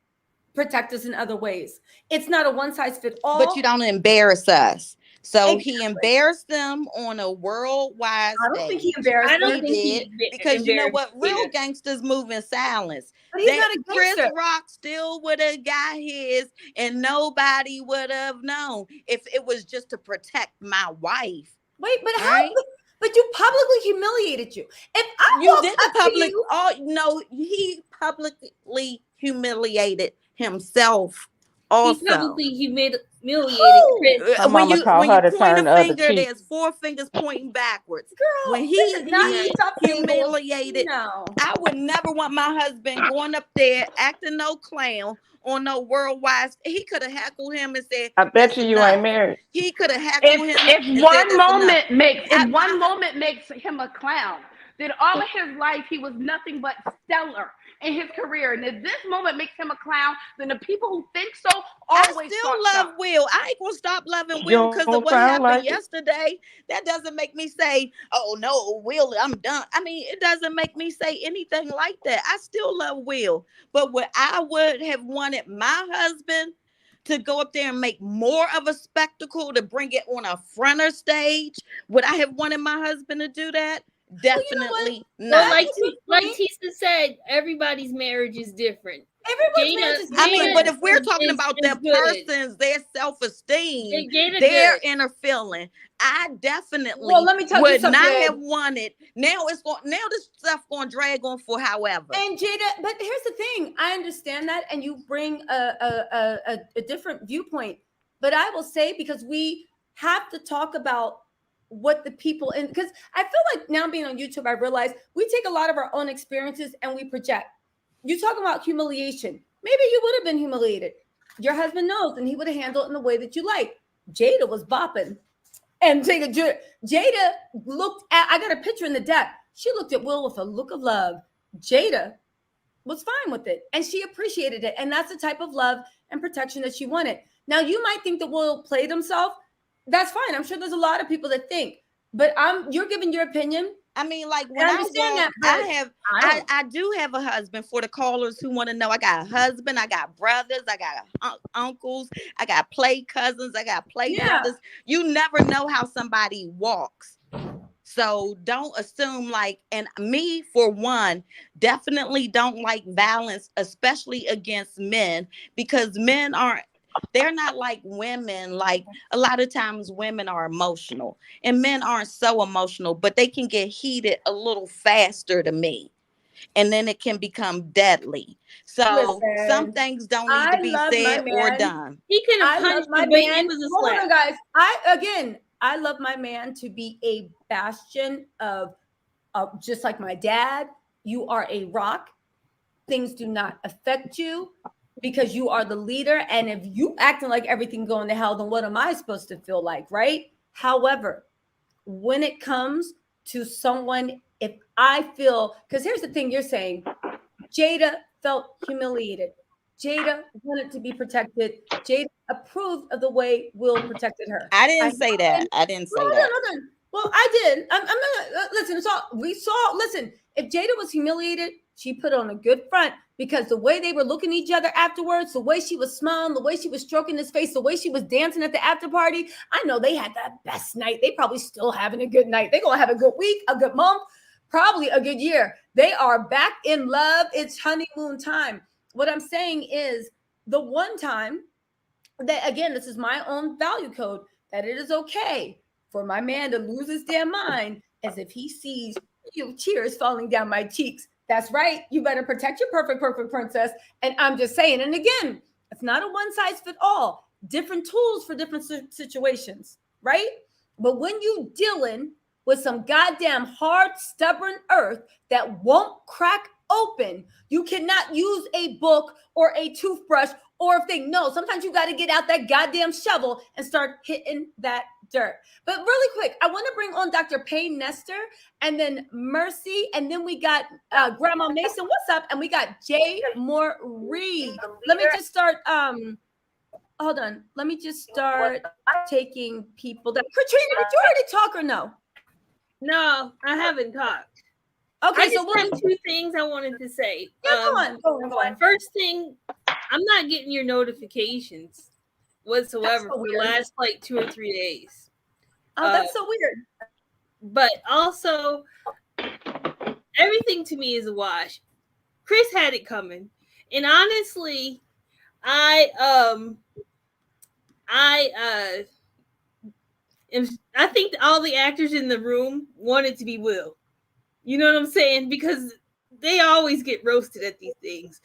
protect us in other ways. It's not a one size fits all. But you don't embarrass us. So he embarrassed them on a worldwide stage. I don't think he embarrassed them. I don't think he did, because you know what? Real gangsters move in silence. But he's not a Chris gangster. Rock still would have got his, and nobody would have known if it was just to protect my wife. Wait, but how? Right? But you publicly humiliated you. If I you didn't public, oh no, he publicly humiliated himself. Also, he publicly humiliated Chris. When you point a finger, there's 4 fingers pointing backwards. Girl, when he humiliated, I would never want my husband going up there acting no clown on no worldwide. He could have heckled him and said, "I bet you ain't married." He could have heckled him. If one moment makes him a clown, then all of his life he was nothing but stellar in his career. And if this moment makes him a clown, then the people who think so always I still love Will. I ain't gonna stop loving Will because of what happened yesterday. That doesn't make me say, oh no, Will, I'm done. I mean, it doesn't make me say anything like that. I still love Will. But what I would have wanted my husband to go up there and make more of a spectacle, to bring it on a fronter stage, would I have wanted my husband to do that? Definitely not. Well, like Tisa said, everybody's marriage is different. Everyone's marriage is different. I mean, but if we're talking about that person's, their self-esteem, their inner feeling, I definitely would not have wanted. Now this stuff going to drag on for however. And Jada, but here's the thing. I understand that, and you bring a different viewpoint. But I will say, because we have to talk about what the people in, because I feel like now being on YouTube, I realize we take a lot of our own experiences and we project. You talk about humiliation. Maybe you would have been humiliated. Your husband knows, and he would have handled it in the way that you like. Jada was bopping. And Jada looked at, I got a picture in the deck. She looked at Will with a look of love. Jada was fine with it, and she appreciated it. And that's the type of love and protection that she wanted. Now, you might think that Will played himself. That's fine. I'm sure there's a lot of people that think, but you're giving your opinion. I mean, like when I do have a husband. For the callers who want to know, I got a husband, I got brothers, I got uncles, I got play cousins, I got play brothers. You never know how somebody walks. So don't assume and me for one, definitely don't like violence, especially against men, because men they're not like women. Like a lot of times women are emotional and men aren't so emotional, but they can get heated a little faster to me. And then it can become deadly. So some things don't need to be said or done. He could have punched my man. It was a slap. Hold on, guys. I love my man to be a bastion of just like my dad. You are a rock. Things do not affect you, because you are the leader. And if you acting like everything going to hell, then what am I supposed to feel like, right? However, when it comes to someone, if I feel, because here's the thing you're saying, Jada felt humiliated. Jada wanted to be protected. Jada approved of the way Will protected her. I didn't say that. I didn't say that. No. Well, I did. I'm not, listen, listen, if Jada was humiliated, she put on a good front, because the way they were looking at each other afterwards, the way she was smiling, the way she was stroking his face, the way she was dancing at the after party, I know they had the best night. They probably still having a good night. They're going to have a good week, a good month, probably a good year. They are back in love. It's honeymoon time. What I'm saying is, the one time that again, this is my own value code, that it is okay for my man to lose his damn mind as if he sees tears falling down my cheeks. That's right. You better protect your perfect princess. And I'm just saying, and again, it's not a one size fit all. Different tools for different situations, right? But when you dealing with some goddamn hard, stubborn earth that won't crack open, you cannot use a book or a toothbrush or if they know. Sometimes you got to get out that goddamn shovel and start hitting that dirt. But really quick, I want to bring on Dr. Payne Nestor and then Mercy, and then we got Grandma Mason. What's up? And we got Jay Moore Reed. Let me just start. Hold on. Let me just start taking people down. Katrina, did you already talk or no? No, I haven't talked. Okay, I just have two things I wanted to say. Yeah, go on. First thing, I'm not getting your notifications whatsoever for the last like 2 or 3 days. Oh, that's so weird. But also, everything to me is a wash. Chris had it coming, and honestly, I think all the actors in the room wanted to be Will. You know what I'm saying? Because they always get roasted at these things.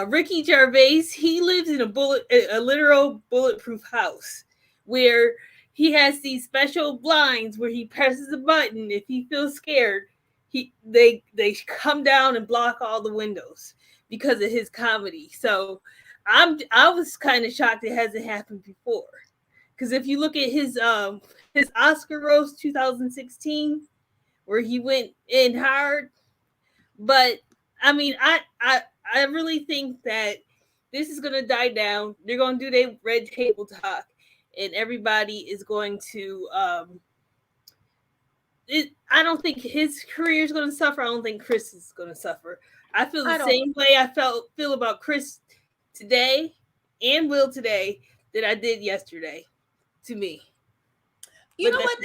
Ricky Gervais, he lives in a literal bulletproof house where he has these special blinds where he presses a button. If he feels scared, they come down and block all the windows because of his comedy. So I was kind of shocked it hasn't happened before. Because if you look at his Oscar roast 2016, where he went in hard, but I mean, I really think that this is gonna die down. They're gonna do their red table talk, and everybody is going to. I don't think his career is going to suffer. I don't think Chris is going to suffer. I feel the same way I feel about Chris today and Will today that I did yesterday. To me, you know what?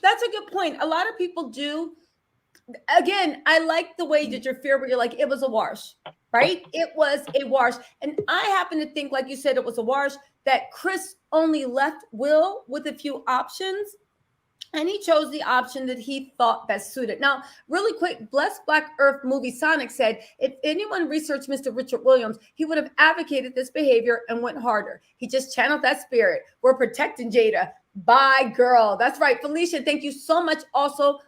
That's a good point. A lot of people do. Again, I like the way that you're fair, where you're like, it was a wash, right? It was a wash. And I happen to think, like you said, it was a wash, that Chris only left Will with a few options. And he chose the option that he thought best suited. Now, really quick, Blessed Black Earth Movie Sonic said, if anyone researched Mr. Richard Williams, he would have advocated this behavior and went harder. He just channeled that spirit. We're protecting Jada. Bye, girl. That's right. Felicia, thank you so much also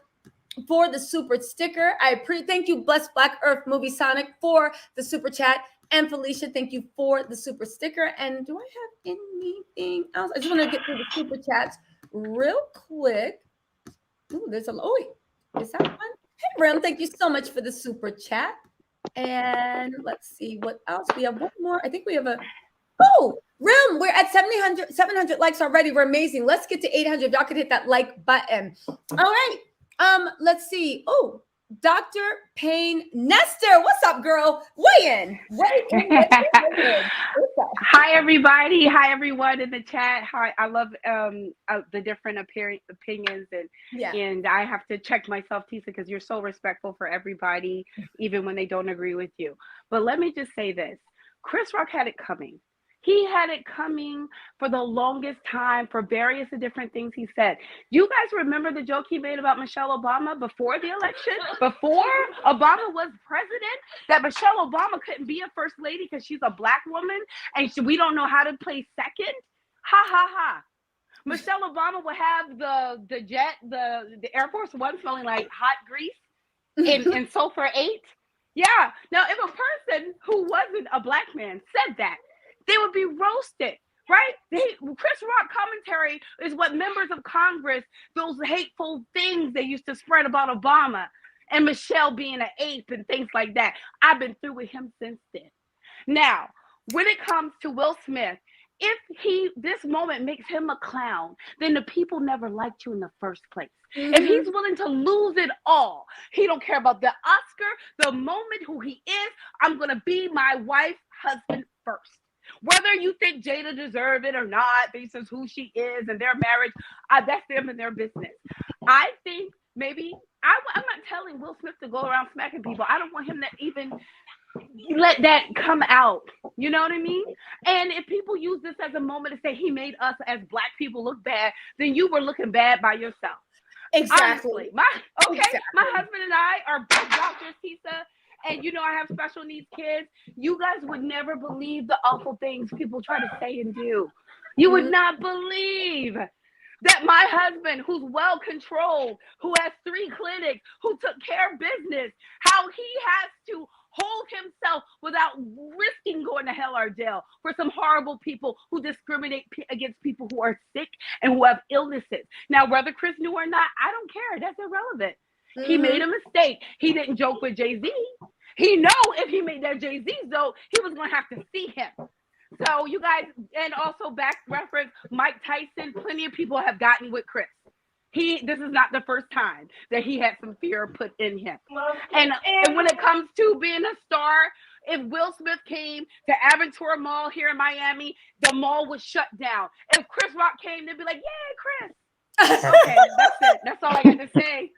for the super sticker. Thank you, Blessed Black Earth Movie Sonic, for the super chat. And Felicia, thank you for the super sticker. And do I have anything else? I just want to get through the super chats real quick. Ooh, there's is that one? Hey, Rim, thank you so much for the super chat. And let's see what else. We have one more. I think we have Rim, we're at 700 likes already. We're amazing. Let's get to 800. Y'all could hit that like button. All right. Let's see. Oh, Dr. Payne Nestor. What's up, girl? Weigh in. Hi, everybody. Hi, everyone in the chat. Hi, I love the different opinions, and I have to check myself, Tisa, because you're so respectful for everybody, even when they don't agree with you. But let me just say this. Chris Rock had it coming. He had it coming for the longest time for various different things he said. You guys remember the joke he made about Michelle Obama before the election? Before Obama was president? That Michelle Obama couldn't be a first lady because she's a black woman and we don't know how to play second? Ha, ha, ha. Michelle Obama would have the jet, the Air Force One smelling like hot grease in Sulfur 8. Yeah. Now, if a person who wasn't a black man said that, they would be roasted, right? Chris Rock commentary is what members of Congress, those hateful things they used to spread about Obama and Michelle being an ape and things like that. I've been through with him since then. Now, when it comes to Will Smith, if this moment makes him a clown, then the people never liked you in the first place. If he's willing to lose it all, he don't care about the Oscar, the moment, who he is, I'm going to be my wife, husband first. Whether you think Jada deserved it or not, based on who she is and their marriage, that's them and their business. I think maybe, I'm not telling Will Smith to go around smacking people. I don't want him to even let that come out. You know what I mean? And if people use this as a moment to say he made us as black people look bad, then you were looking bad by yourself. Exactly. Honestly, my husband and I are both doctors, Tisa, and I have special needs kids. You guys would never believe the awful things people try to say and do. You would not believe that my husband, who's well controlled, who has 3 clinics, who took care of business, how he has to hold himself without risking going to hell or jail for some horrible people who discriminate against people who are sick and who have illnesses. Now, whether Chris knew or not, I don't care. That's irrelevant. He made a mistake. He didn't joke with Jay-Z. He know if he made that Jay-Z joke, he was going to have to see him. So you guys, and also back reference, Mike Tyson, plenty of people have gotten with Chris. This is not the first time that he had some fear put in him. And when it comes to being a star, if Will Smith came to Aventura Mall here in Miami, the mall was shut down. If Chris Rock came, they'd be like, "Yeah, Chris." Okay, that's it. That's all I got to say.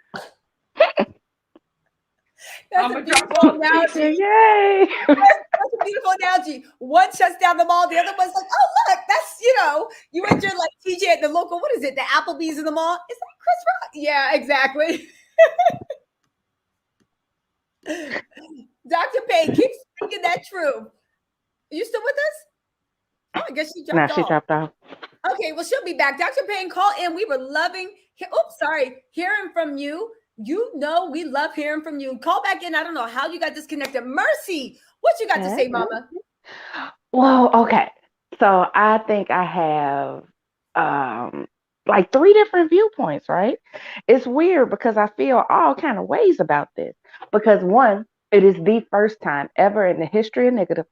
That's a beautiful analogy. Yay! That's a beautiful analogy. One shuts down the mall, the other one's like, "Oh, look, that's you enter like TJ at the local. What is it? The Applebee's in the mall? It's like Chris Rock." Yeah, exactly. Dr. Payne, keep speaking that truth. Are you still with us? Oh, I guess she dropped off. She dropped off. Okay, well, she'll be back. Dr. Payne, call in. We were loving. Hearing from you. We love hearing from you. Call back in. I don't know how you got disconnected. Mercy, what you got to say, Mama? Well, okay. So I think I have like 3 different viewpoints, right? It's weird because I feel all kind of ways about this. Because 1, it is the first time ever in the history of nigga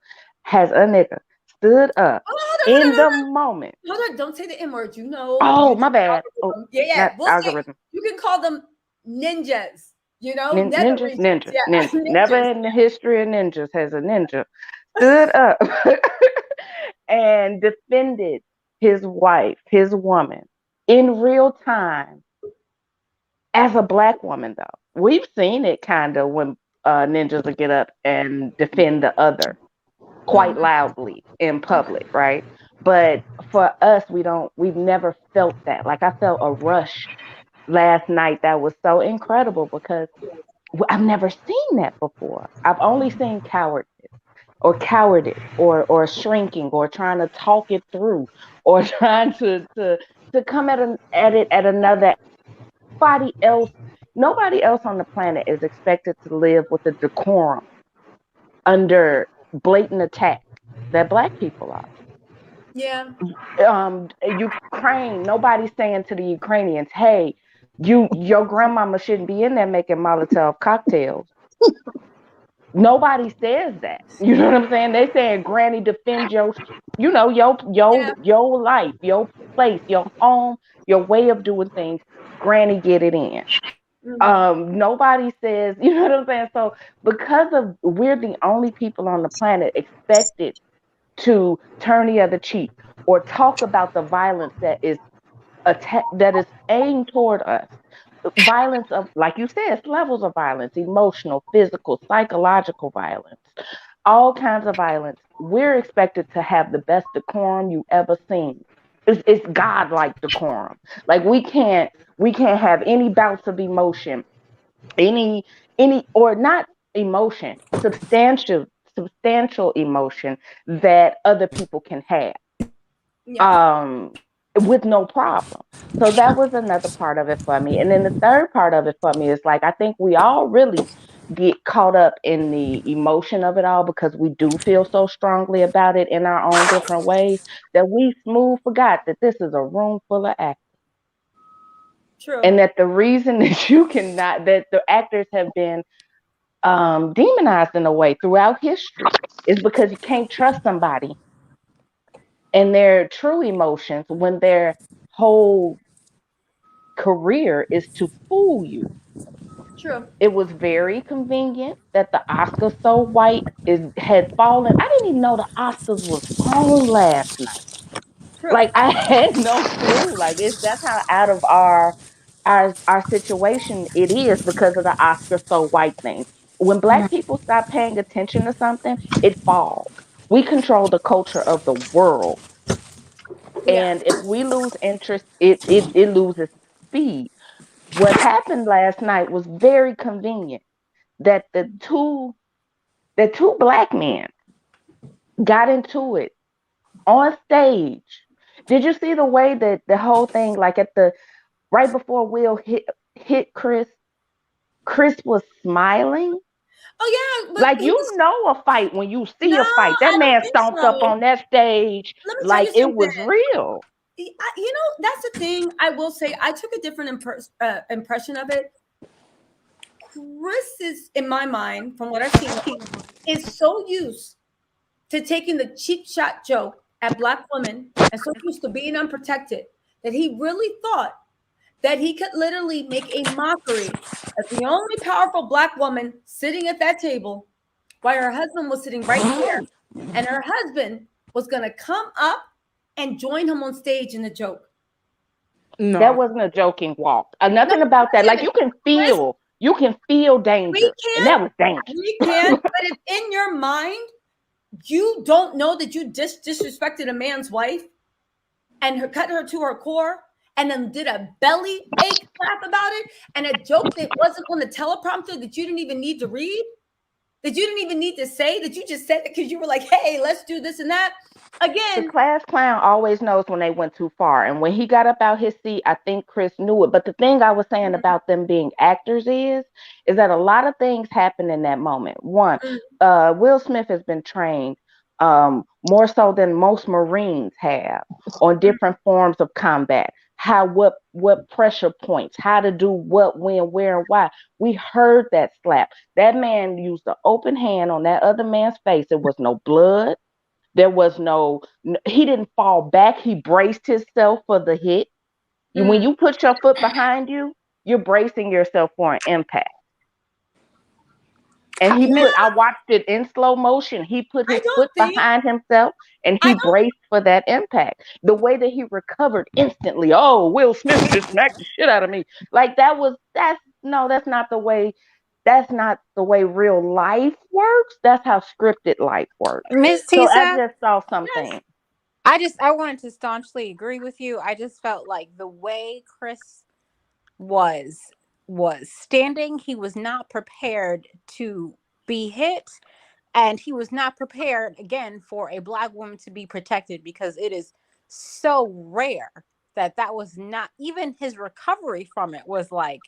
has a nigga stood up in the moment. Hold on, don't say the M word. Oh, my bad. Yeah. Algorithm. You can call them ninjas, ninjas. Never in the history of ninjas has a ninja stood up and defended his wife, his woman, in real time as a black woman. Though we've seen it kind of when ninjas will get up and defend the other quite loudly in public, right? But for us, we've never felt that. Like I felt a rush last night that was so incredible because I've never seen that before. I've only seen cowardice or shrinking or trying to talk it through or trying to come at it at another. Nobody else on the planet is expected to live with the decorum under blatant attack that black people are. Yeah. Ukraine, nobody's saying to the Ukrainians, "Hey, your grandmama shouldn't be in there making Molotov cocktails." Nobody says that. You know what I'm saying? They saying, "Granny, defend your life, your place, your home, your way of doing things. Granny, get it in." Nobody says, you know what I'm saying? So because we're the only people on the planet expected to turn the other cheek or talk about the violence that is aimed toward us. Violence of, like you said, levels of violence, emotional, physical, psychological violence, all kinds of violence. We're expected to have the best decorum you ever seen. It's godlike decorum. Like we can't have any bouts of emotion, any or not emotion, substantial emotion that other people can have. With no problem. So that was another part of it for me. And then the third part of it for me is like, I think we all really get caught up in the emotion of it all because we do feel so strongly about it in our own different ways that we forgot that this is a room full of actors. True. And that the reason that that the actors have been demonized in a way throughout history is because you can't trust somebody and their true emotions when their whole career is to fool you. True. It was very convenient that the Oscar So White had fallen. I didn't even know the Oscars was on last night. True. Like I had no clue. Like that's how out of our situation it is because of the Oscar So White thing. When Black people stop paying attention to something, it falls. We control the culture of the world. Yeah. And if we lose interest, it loses speed. What happened last night was very convenient that the two Black men got into it on stage. Did you see the way that the whole thing, like at the right before Will hit Chris was smiling? Oh yeah, but Like, you know a fight when you see no, a fight. That I don't man think stomped up so. on that stage Let me tell like you it something. was real. You know, that's the thing. I will say, I took a different impression of it. Chris is, in my mind, from what I've seen, is so used to taking the cheap shot joke at Black women and so used to being unprotected that he really thought that he could literally make a mockery of the only powerful Black woman sitting at that table while her husband was sitting right there. And her husband was going to come up and join him on stage in the joke. No. That wasn't a joking walk. Nothing about that. Like, you can feel danger. And that was danger. We can, but if in your mind, you don't know that you disrespected a man's wife and cut her to her core and then did a belly ache clap about it and a joke that wasn't on the teleprompter that you didn't even need to read, that you didn't even need to say, that you just said it because you were like, hey, let's do this and that. Again, the class clown always knows when they went too far. And when he got up out his seat, I think Chris knew it. But the thing I was saying about them being actors is that a lot of things happen in that moment. One, Will Smith has been trained more so than most Marines have on different forms of combat. What pressure points, how to do what, when, where, and why. We heard that slap. That man used the open hand on that other man's face. There was no blood. There was he didn't fall back. He braced himself for the hit. When you put your foot behind you, you're bracing yourself for an impact. And I watched it in slow motion. He put his foot behind himself and he braced for that impact. The way that he recovered instantly. Oh, Will Smith just smacked the shit out of me. Like, that's not the way. That's not the way real life works. That's how scripted life works. Miss So I Tisa, just saw something. I wanted to staunchly agree with you. I just felt like the way Chris was standing, he was not prepared to be hit, and he was not prepared again for a Black woman to be protected, because it is so rare that was not even his recovery from it was like,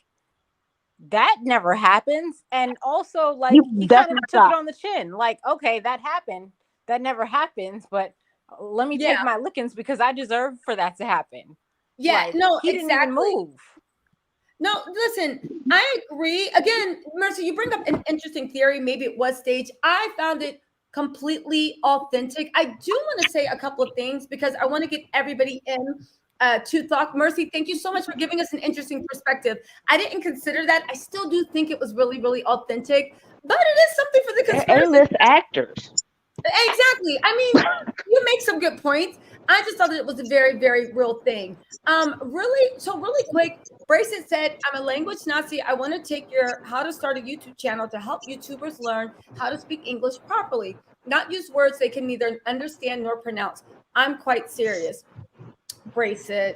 that never happens. And also, like, he kind of took it on the chin, like, okay, that happened, that never happens, but let me take my lickings because I deserve for that to happen. Yeah, like, no, he exactly. didn't even move. No, listen, I agree. Again, Mercy, you bring up an interesting theory. Maybe it was staged. I found it completely authentic. I do want to say a couple of things because I want to get everybody in to talk. Mercy, thank you so much for giving us an interesting perspective. I didn't consider that. I still do think it was really, really authentic, but it is something for the conspiracy. A-list actors. Exactly. I mean, you make some good points. I just thought that it was a very, very real thing. Really quick, Brayson said, I'm a language Nazi. I want to take your how to start a YouTube channel to help YouTubers learn how to speak English properly, not use words they can neither understand nor pronounce. I'm quite serious. Brayson.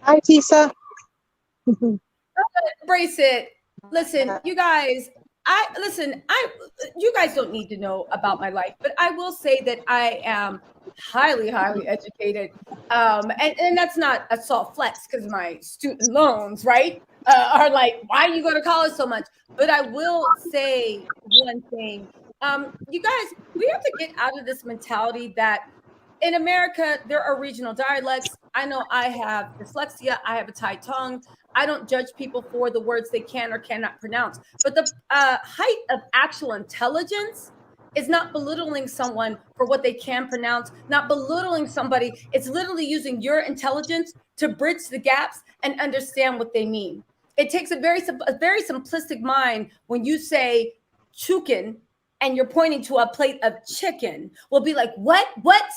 Hi, Tisa. Brayson. Listen, you guys, you guys don't need to know about my life, but I will say that I am highly, highly educated. And that's not a soft flex because my student loans, right, are like, why do you go to college so much? But I will say one thing. You guys, we have to get out of this mentality that in America, there are regional dialects. I know I have dyslexia. I have a tight tongue. I don't judge people for the words they can or cannot pronounce. But the height of actual intelligence is not belittling someone for what they can pronounce, not belittling somebody. It's literally using your intelligence to bridge the gaps and understand what they mean. It takes a very simplistic mind when you say chukin and you're pointing to a plate of chicken. We'll be like, what?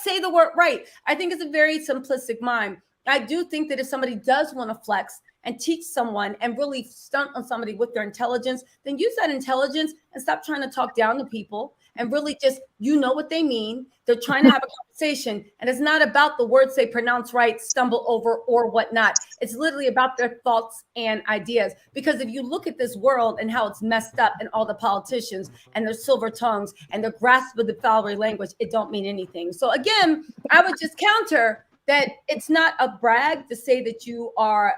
Say the word right. I think it's a very simplistic mind. I do think that if somebody does want to flex and teach someone and really stunt on somebody with their intelligence, then use that intelligence and stop trying to talk down to people and really just, what they mean. They're trying to have a conversation, and it's not about the words they pronounce right, stumble over, or whatnot. It's literally about their thoughts and ideas. Because if you look at this world and how it's messed up, and all the politicians and their silver tongues and their grasp of the flowery language, it don't mean anything. So again, I would just counter that it's not a brag to say that you are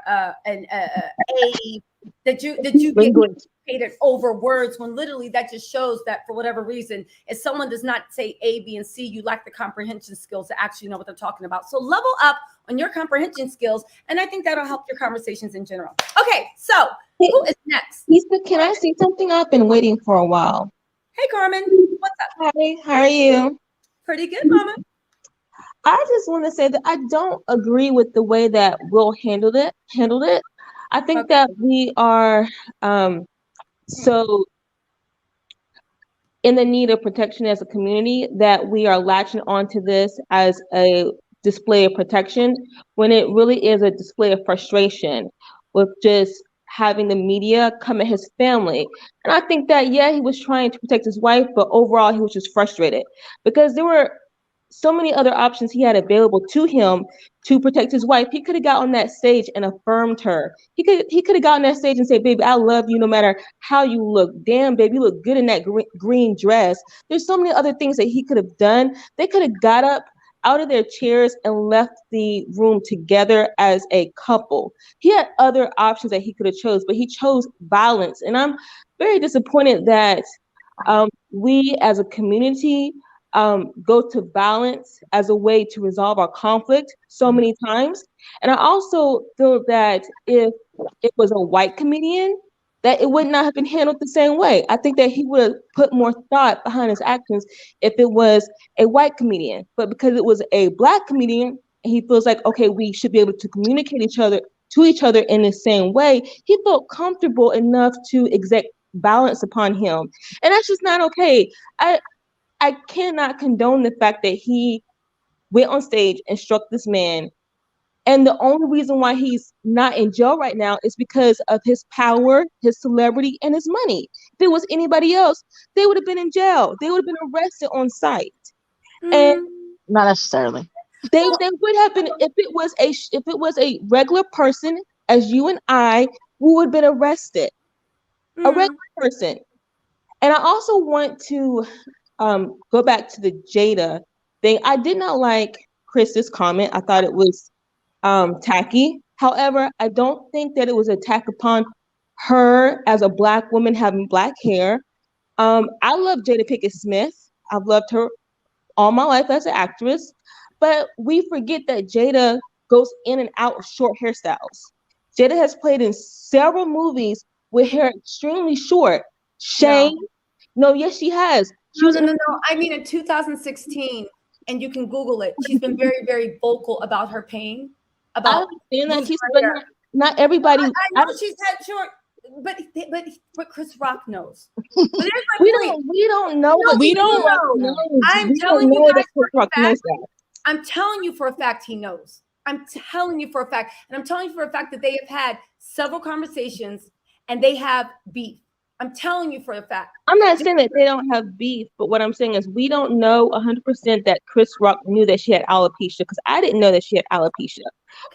that you get educated over words, when literally that just shows that for whatever reason, if someone does not say A, B, and C, you lack the comprehension skills to actually know what they're talking about. So level up on your comprehension skills, and I think that'll help your conversations in general. Okay, so who is next? Lisa, can I say something? I've been waiting for a while. Hey, Carmen, what's up? Hi, how are you? Pretty good, Mama. I just want to say that I don't agree with the way that Will handled it. I think that we are so in the need of protection as a community that we are latching onto this as a display of protection, when it really is a display of frustration with just having the media come at his family. And I think that, yeah, he was trying to protect his wife, but overall he was just frustrated because there were so many other options he had available to him to protect his wife. He could have got on that stage and affirmed her. He could have gotten on that stage and said, baby, I love you no matter how you look. Damn, baby, you look good in that green dress. There's so many other things that he could have done. They could have got up out of their chairs and left the room together as a couple. He had other options that he could have chose, but he chose violence. And I'm very disappointed that we as a community go to violence as a way to resolve our conflict so many times. And I also feel that if it was a white comedian, that it would not have been handled the same way. I think that he would have put more thought behind his actions if it was a white comedian. But because it was a Black comedian, and he feels like, okay, we should be able to communicate to each other in the same way, he felt comfortable enough to exact violence upon him. And that's just not okay. I cannot condone the fact that he went on stage and struck this man. And the only reason why he's not in jail right now is because of his power, his celebrity, and his money. If it was anybody else, they would have been in jail. They would have been arrested on site. And not necessarily. They would have been if it was a regular person as you and I, we would have been arrested. A regular person. And I also want to go back to the Jada thing. I did not like Chris's comment. I thought it was tacky. However, I don't think that it was an attack upon her as a Black woman having Black hair. I love Jada Pinkett Smith. I've loved her all my life as an actress, but we forget that Jada goes in and out of short hairstyles. Jada has played in several movies with hair extremely short. Shane, no, yes, she has. No. I mean, in 2016, and you can Google it. She's been very, very vocal about her pain. About not everybody. I know she's had short, but Chris Rock knows. We don't know. I'm telling you guys for a fact. I'm telling you for a fact he knows. I'm telling you for a fact, and I'm telling you for a fact that they have had several conversations and they have beef. I'm telling you for a fact. I'm not saying that they don't have beef, but what I'm saying is we don't know 100% that Chris Rock knew that she had alopecia, because I didn't know that she had alopecia.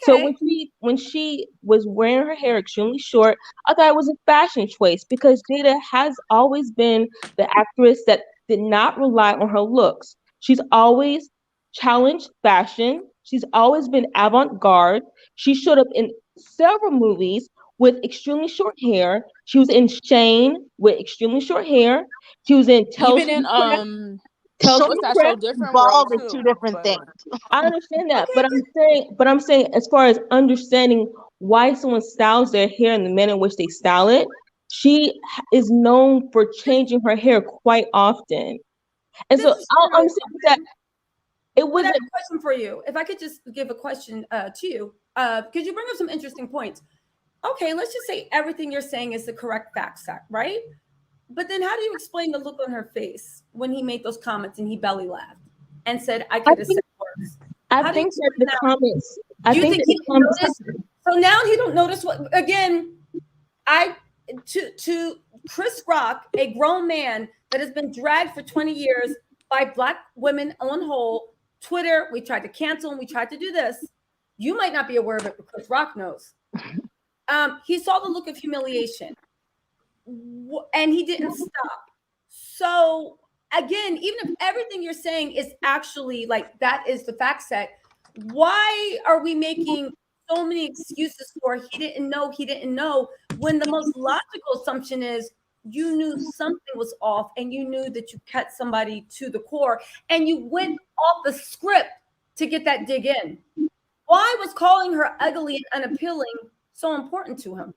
Okay. So when she was wearing her hair extremely short, I thought it was a fashion choice, because Jada has always been the actress that did not rely on her looks. She's always challenged fashion. She's always been avant-garde. She showed up in several movies with extremely short hair. She was in Shane with extremely short hair. She was in Tells. Even in Short That's So Different, bald are two different things. I understand that, but I'm saying as far as understanding why someone styles their hair in the manner in which they style it, she is known for changing her hair quite often. And so I'm saying that it wasn't. I have a question for you. If I could just give a question to you, because you bring up some interesting points. Okay, let's just say everything you're saying is the correct fact set, right? But then how do you explain the look on her face when he made those comments and he belly laughed and said, I could have said worse? I think that the comments, I think he noticed. So now he don't notice what again. To Chris Rock, a grown man that has been dragged for 20 years by Black women on whole. Twitter, we tried to cancel him. We tried to do this. You might not be aware of it, but Chris Rock knows. He saw the look of humiliation, and he didn't stop. So again, even if everything you're saying is actually like that is the fact set, why are we making so many excuses for he didn't know when the most logical assumption is you knew something was off and you knew that you cut somebody to the core and you went off the script to get that dig in? Why was calling her ugly and unappealing so important to him?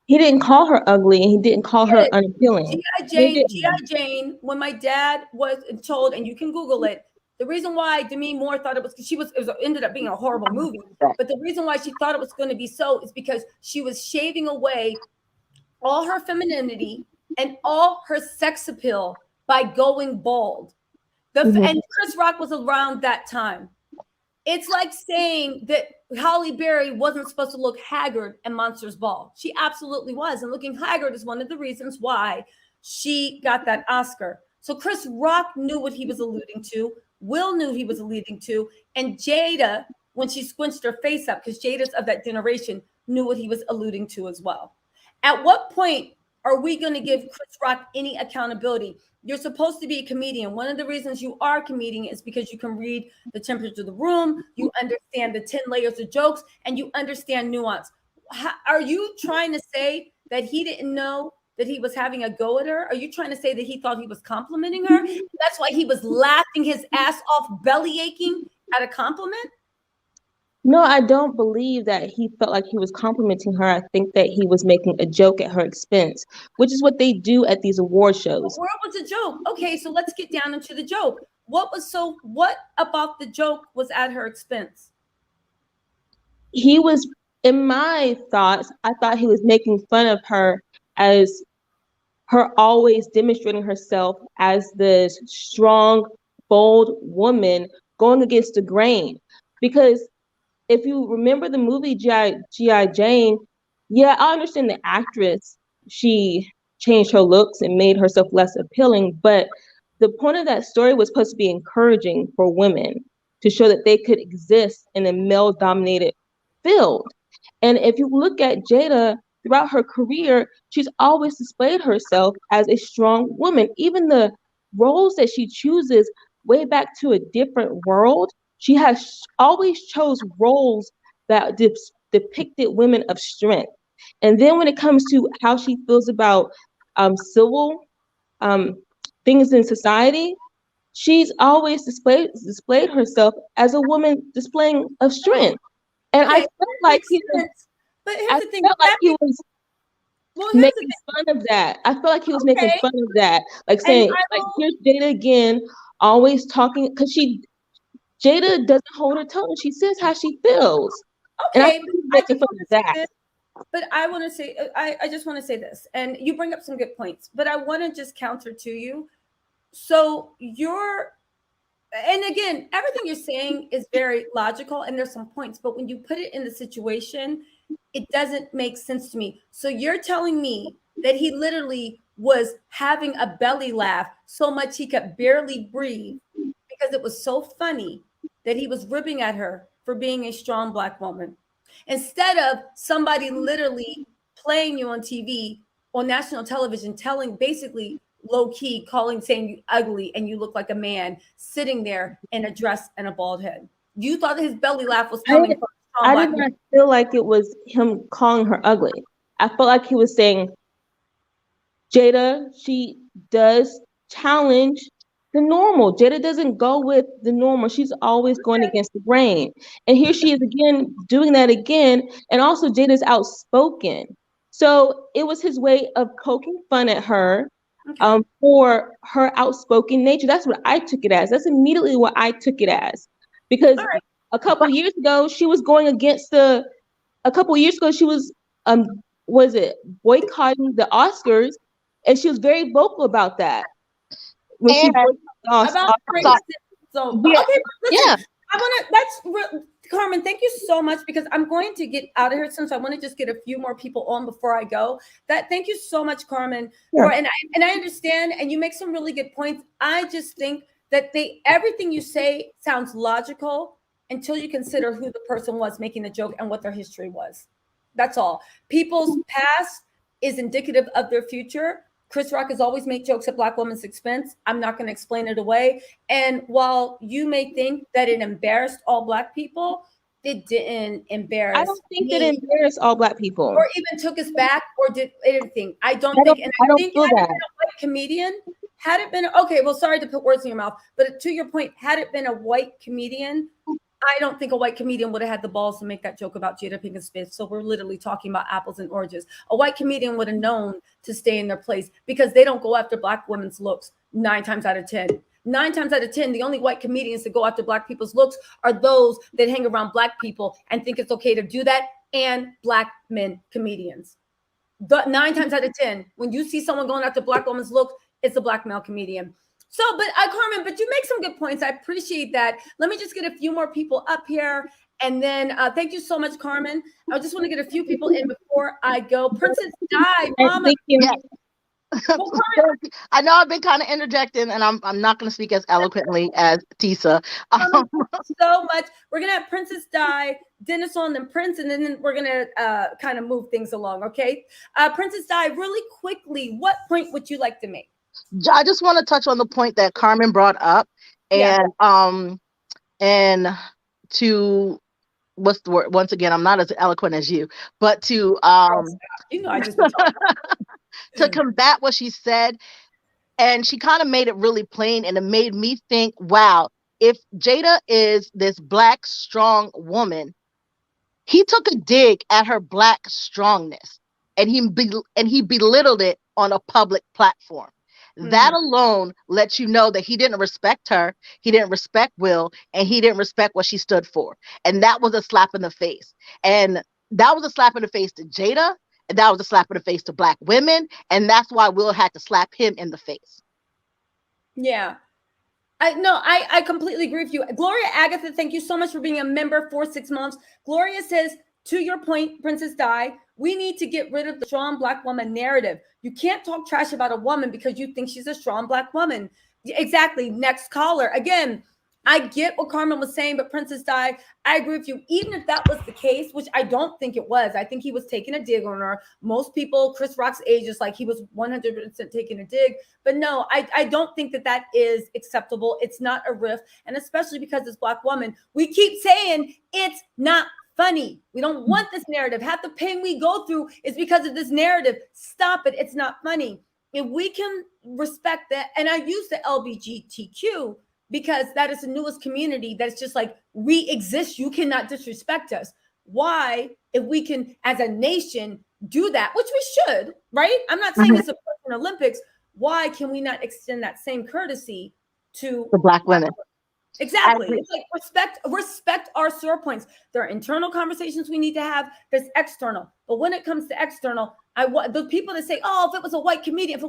He didn't call her ugly and he didn't call her unappealing. G.I. Jane, when my dad was told, and you can Google it, the reason why Demi Moore thought it was because it ended up being a horrible movie. But the reason why she thought it was going to be so is because she was shaving away all her femininity and all her sex appeal by going bald. And Chris Rock was around that time. It's like saying that Halle Berry wasn't supposed to look haggard in Monsters Ball. She absolutely was. And looking haggard is one of the reasons why she got that Oscar. So Chris Rock knew what he was alluding to. Will knew he was alluding to. And Jada, when she squinched her face up, because Jada's of that generation, knew what he was alluding to as well. At what point are we going to give Chris Rock any accountability? You're supposed to be a comedian. One of the reasons you are a comedian is because you can read the temperature of the room, you understand the 10 layers of jokes, and you understand nuance. Are you trying to say that he didn't know that he was having a go at her? Are you trying to say that he thought he was complimenting her? That's why he was laughing his ass off, belly aching at a compliment? No, I don't believe that he felt like he was complimenting her. I think that he was making a joke at her expense, which is what they do at these award shows. Where was the joke? Okay, so let's get down into the joke. What about the joke was at her expense? He was, in my thoughts, I thought he was making fun of her as her always demonstrating herself as this strong, bold woman going against the grain. Because if you remember the movie G.I. Jane, yeah, I understand the actress, she changed her looks and made herself less appealing, but the point of that story was supposed to be encouraging for women to show that they could exist in a male-dominated field. And if you look at Jada, throughout her career, she's always displayed herself as a strong woman. Even the roles that she chooses way back to a different world, she has always chose roles that depicted women of strength. And then when it comes to how she feels about civil things in society, she's always displayed herself as a woman displaying of strength. And I felt like he was, making fun of that. I felt like he was making fun of that, like saying, like, here's Jada again, always talking, because Jada doesn't hold her tongue. She says how she feels. Okay, and making fun of that. But I want to say, I just want to say this, and you bring up some good points, but I want to just counter to you. So and again, everything you're saying is very logical, and there's some points, but when you put it in the situation, it doesn't make sense to me. So you're telling me that he literally was having a belly laugh so much he could barely breathe because it was so funny that he was ribbing at her for being a strong Black woman, instead of somebody literally playing you on TV, on national television, telling basically low-key saying you ugly and you look like a man sitting there in a dress and a bald head. You thought that his belly laugh was coming from a strong I did not feel like it was him calling her ugly. I felt like he was saying, Jada, she does challenge the normal. Jada doesn't go with the normal. She's always going against the grain. And here she is again, doing that again. And also Jada's outspoken. So it was his way of poking fun at her for her outspoken nature. That's what I took it as. That's immediately what I took it as. Because a couple of years ago, she was going against she was boycotting the Oscars, and she was very vocal about that. When she about racism. So okay, listen, I want to Carmen, thank you so much, because I'm going to get out of here soon. So I want to just get a few more people on before I go. Thank you so much, Carmen. And I understand, and you make some really good points. I just think that everything you say sounds logical until you consider who the person was making the joke and what their history was. That's all. People's past is indicative of their future. Chris Rock has always made jokes at Black women's expense. I'm not going to explain it away. And while you may think that it embarrassed all Black people, it didn't embarrass I don't think me, that it embarrassed all Black people, or even took us back, or did anything. I don't think. And I think feel had it that. been a white comedian, had it been okay. Well, sorry to put words in your mouth, but to your point, had it been a white comedian, I don't think a white comedian would have had the balls to make that joke about Jada Pinkett Smith. So we're literally talking about apples and oranges. A white comedian would have known to stay in their place, because they don't go after Black women's looks 9 times out of 10. 9 times out of 10, the only white comedians that go after Black people's looks are those that hang around Black people and think it's okay to do that, and Black men comedians. 9 times out of 10, when you see someone going after Black women's looks, it's a Black male comedian. So, but Carmen, but you make some good points. I appreciate that. Let me just get a few more people up here. And then thank you so much, Carmen. I just want to get a few people in before I go. Princess Di, Mama. I know I've been kind of interjecting, and I'm not going to speak as eloquently as Tisa. So much. We're going to have Princess Di, Dennis on, then Prince, and then we're going to kind of move things along, okay? Princess Di, really quickly, what point would you like to make? I just want to touch on the point that Carmen brought up, and to what's the word? Once again, I'm not as eloquent as you, but to I just to combat what she said, and she kind of made it really plain, and it made me think, wow, if Jada is this Black strong woman, he took a dig at her Black strongness, and he belittled it on a public platform. That alone lets you know that he didn't respect her, he didn't respect Will, and he didn't respect what she stood for. And that was a slap in the face. And that was a slap in the face to Jada, and that was a slap in the face to Black women. And that's why Will had to slap him in the face. Yeah. I completely agree with you. Gloria Agatha, thank you so much for being a member for 6 months. Gloria says, to your point, Princess Di, we need to get rid of the strong Black woman narrative. You can't talk trash about a woman because you think she's a strong Black woman. Exactly. Next caller. Again, I get what Carmen was saying, but Princess Di, I agree with you. Even if that was the case, which I don't think it was, I think he was taking a dig on her. Most people, Chris Rock's age is like he was 100% taking a dig. But no, I don't think that is acceptable. It's not a riff. And especially because it's Black woman, we keep saying it's not funny. We don't want this narrative. Half the pain we go through is because of this narrative. Stop it. It's not funny. If we can respect that, and I use the LGBTQ because that is the newest community that's just like, we exist. You cannot disrespect us. Why, if we can, as a nation, do that, which we should, right? I'm not saying it's a Person Olympics. Why can we not extend that same courtesy to the Black women? Exactly. It's like respect our sore points. There are internal conversations we need to have. There's external. But when it comes to external, the people that say, oh, if it was a white comedian,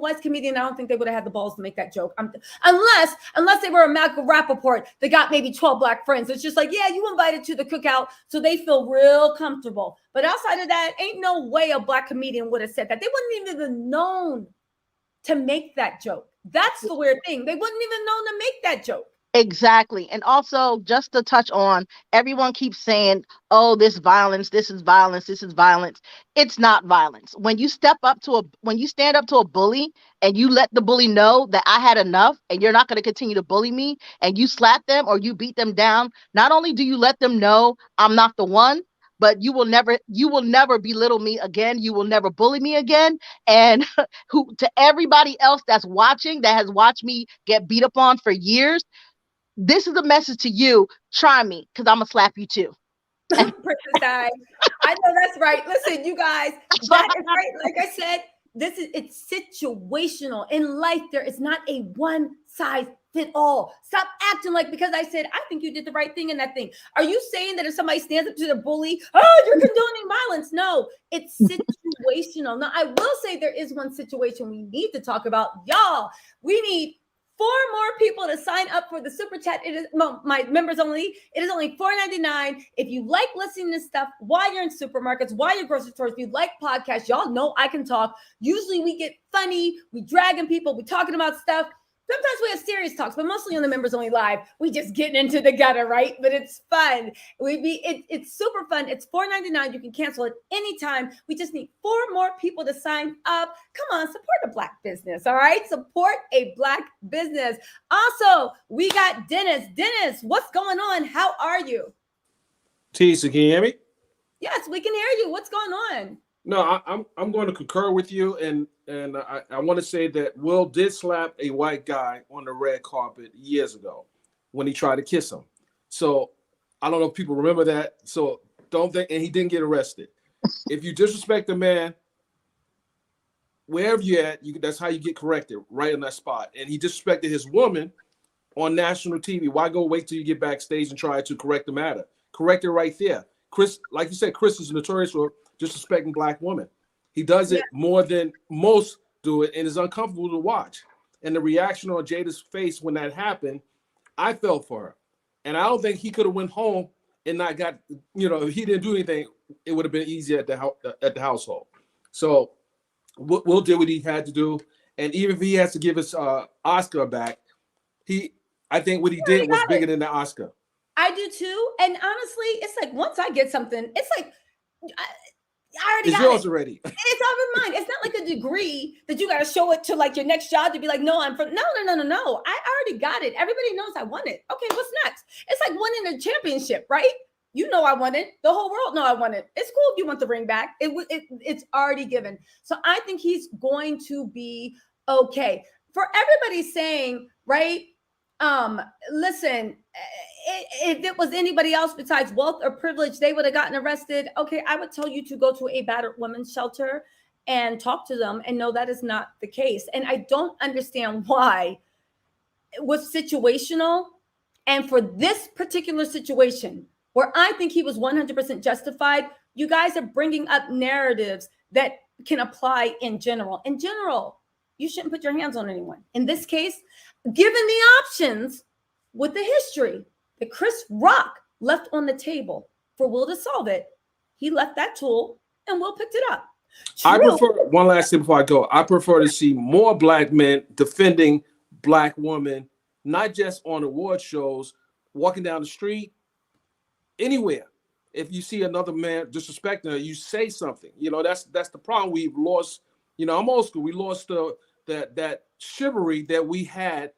I don't think they would have had the balls to make that joke. Unless they were a Malcolm Rappaport, they got maybe 12 Black friends. It's just like, yeah, you invited to the cookout, so they feel real comfortable. But outside of that, ain't no way a Black comedian would have said that. They wouldn't even have known to make that joke. That's the weird thing. They wouldn't even know to make that joke. Exactly. And also, just to touch on, everyone keeps saying, oh, this is violence, this is violence. It's not violence. When you stand up to a bully and you let the bully know that I had enough and you're not going to continue to bully me, and you slap them or you beat them down, not only do you let them know I'm not the one, but you will never belittle me again. You will never bully me again. And to everybody else that's watching, that has watched me get beat up on for years, this is a message to you. Try me, because I'm going to slap you too. Princess Di, I know that's right. Listen, you guys, that is right. Like I said, it's situational. In life, there is not a one size fit all. Stop acting like, because I said, I think you did the right thing in that thing. Are you saying that if somebody stands up to the bully, oh, you're condoning violence? No, it's situational. Now, I will say there is one situation we need to talk about. Y'all, we need 4 more people to sign up for the super chat. It is my members only. It is only $4.99. If you like listening to stuff while you're in supermarkets, while you're grocery stores, if you like podcasts, y'all know I can talk. Usually we get funny, we dragging people, we talking about stuff. Sometimes we have serious talks, but mostly on the members only live, we just getting into the gutter, right? But it's fun. It's super fun. It's $4.99. You can cancel it anytime. We just need 4 more people to sign up. Come on, support a Black business, all right? Support a Black business. Also, we got Dennis. Dennis, what's going on? How are you? Tisa, can you hear me? Yes, we can hear you. What's going on? No, I'm going to concur with you, and I want to say that Will did slap a white guy on the red carpet years ago when he tried to kiss him. So I don't know if people remember that. So don't think, and he didn't get arrested. If you disrespect a man, wherever you're at, that's how you get corrected, right in that spot. And he disrespected his woman on national TV. Why go wait till you get backstage and try to correct the matter? Correct it right there. Chris, like you said, Chris is notorious for disrespecting Black women. He does it more than most do it, and it's uncomfortable to watch. And the reaction on Jada's face when that happened, I felt for her. And I don't think he could have went home and not got, if he didn't do anything, it would have been easier at the household. So Will did what he had to do. And even if he has to give his Oscar back, I think what he did was bigger than the Oscar. I do too. And honestly, it's like once I get something, it's like I already it's got yours it. already. It's all in mine. It's not like a degree that you got to show it to like your next job to be like, no, I'm from. No. I already got it. Everybody knows I won it. Okay, what's next? It's like winning a championship, right? You know I won it. The whole world know I won it. It's cool if you want the ring back. It's already given. So I think he's going to be okay. For everybody saying, right? Listen, if it was anybody else besides wealth or privilege, they would have gotten arrested. Okay, I would tell you to go to a battered women's shelter and talk to them and know that is not the case. And I don't understand why with Situational and for this particular situation where I think he was 100% justified, you guys are bringing up narratives that can apply in general. In general, you shouldn't put your hands on anyone. In this case, given the options with the history that Chris Rock left on the table for Will to solve it, he left that tool and Will picked it up. I prefer, one last thing before I go, I prefer to see more Black men defending Black women, not just on award shows, walking down the street, anywhere. If you see another man disrespecting her, you say something. That's the problem. We've lost, I'm old school. We lost that chivalry that we had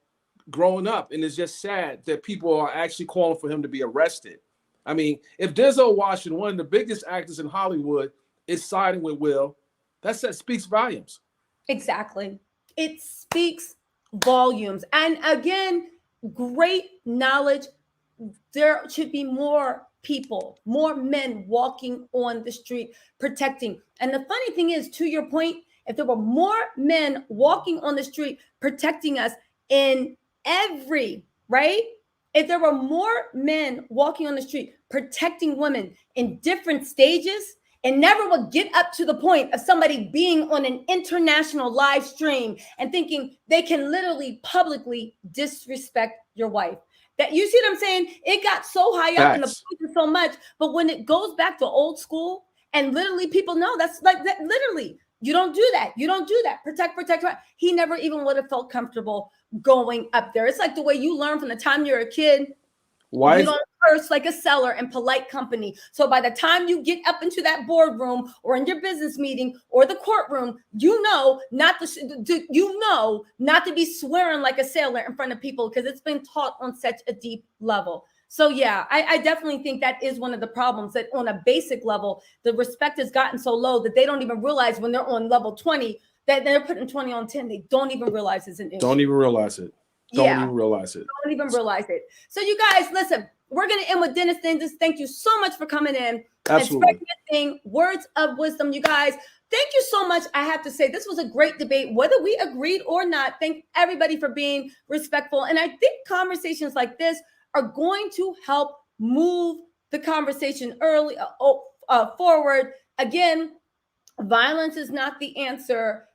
growing up, and it's just sad that people are actually calling for him to be arrested. I mean, if Denzel Washington, one of the biggest actors in Hollywood, is siding with Will, that speaks volumes. Exactly. It speaks volumes. And again, great knowledge. There should be more people, more men walking on the street protecting. And the funny thing is, to your point, if there were more men walking on the street protecting us in if there were more men walking on the street protecting women in different stages, and never would get up to the point of somebody being on an international live stream and thinking they can literally publicly disrespect your wife. That, you see what I'm saying? It got so high up in the point so much, but when it goes back to old school and literally people know that's like that, literally, you don't do that. You don't do that. Protect. He never even would have felt comfortable going up there. It's like the way you learn from the time you're a kid. Why? You don't curse like a seller in polite company. So by the time you get up into that boardroom or in your business meeting or the courtroom, you know not to be swearing like a sailor in front of people, because it's been taught on such a deep level. So yeah, I definitely think that is one of the problems, that on a basic level, the respect has gotten so low that they don't even realize when they're on level 20 that they're putting 20 on 10. They don't even realize it's an issue. Don't even realize it. Don't even realize it. So you guys, listen, we're going to end with Dennis. Thank you so much for coming in. Absolutely. And spreading your thing, words of wisdom. You guys, thank you so much. I have to say, this was a great debate, whether we agreed or not. Thank everybody for being respectful. And I think conversations like this are going to help move the conversation forward. Again, violence is not the answer.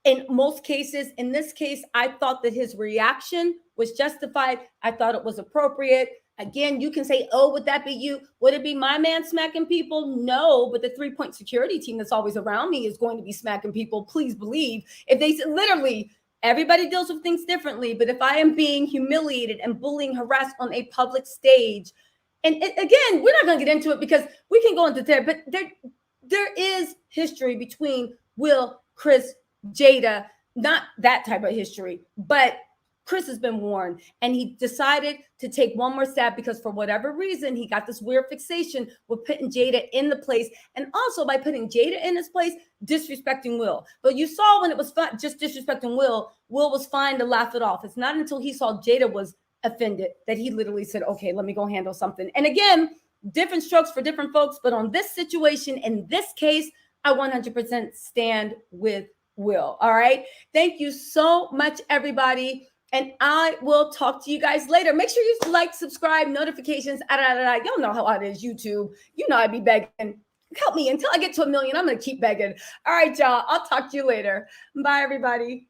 in most cases. In this case, I thought that his reaction was justified. I thought it was appropriate. Again, you can say, oh, would that be you? Would it be my man smacking people? No, but the 3-point security team that's always around me is going to be smacking people. Please believe. If they literally, everybody deals with things differently, but if I am being humiliated and bullying, harassed on a public stage, and again, we're not going to get into it because we can go into there, but there is history between Will, Chris, Jada, not that type of history, but Chris has been warned, and he decided to take one more stab because for whatever reason, he got this weird fixation with putting Jada in the place, and also by putting Jada in his place, disrespecting Will. But you saw when it was just disrespecting Will was fine to laugh it off. It's not until he saw Jada was offended that he literally said, okay, let me go handle something. And again, different strokes for different folks, but on this situation, in this case, I 100% stand with Will. All right. Thank you so much, everybody. And I will talk to you guys later. Make sure you like, subscribe, notifications. Y'all know how it is, YouTube. You know I'd be begging. Help me until I get to 1 million. I'm going to keep begging. All right, y'all. I'll talk to you later. Bye, everybody.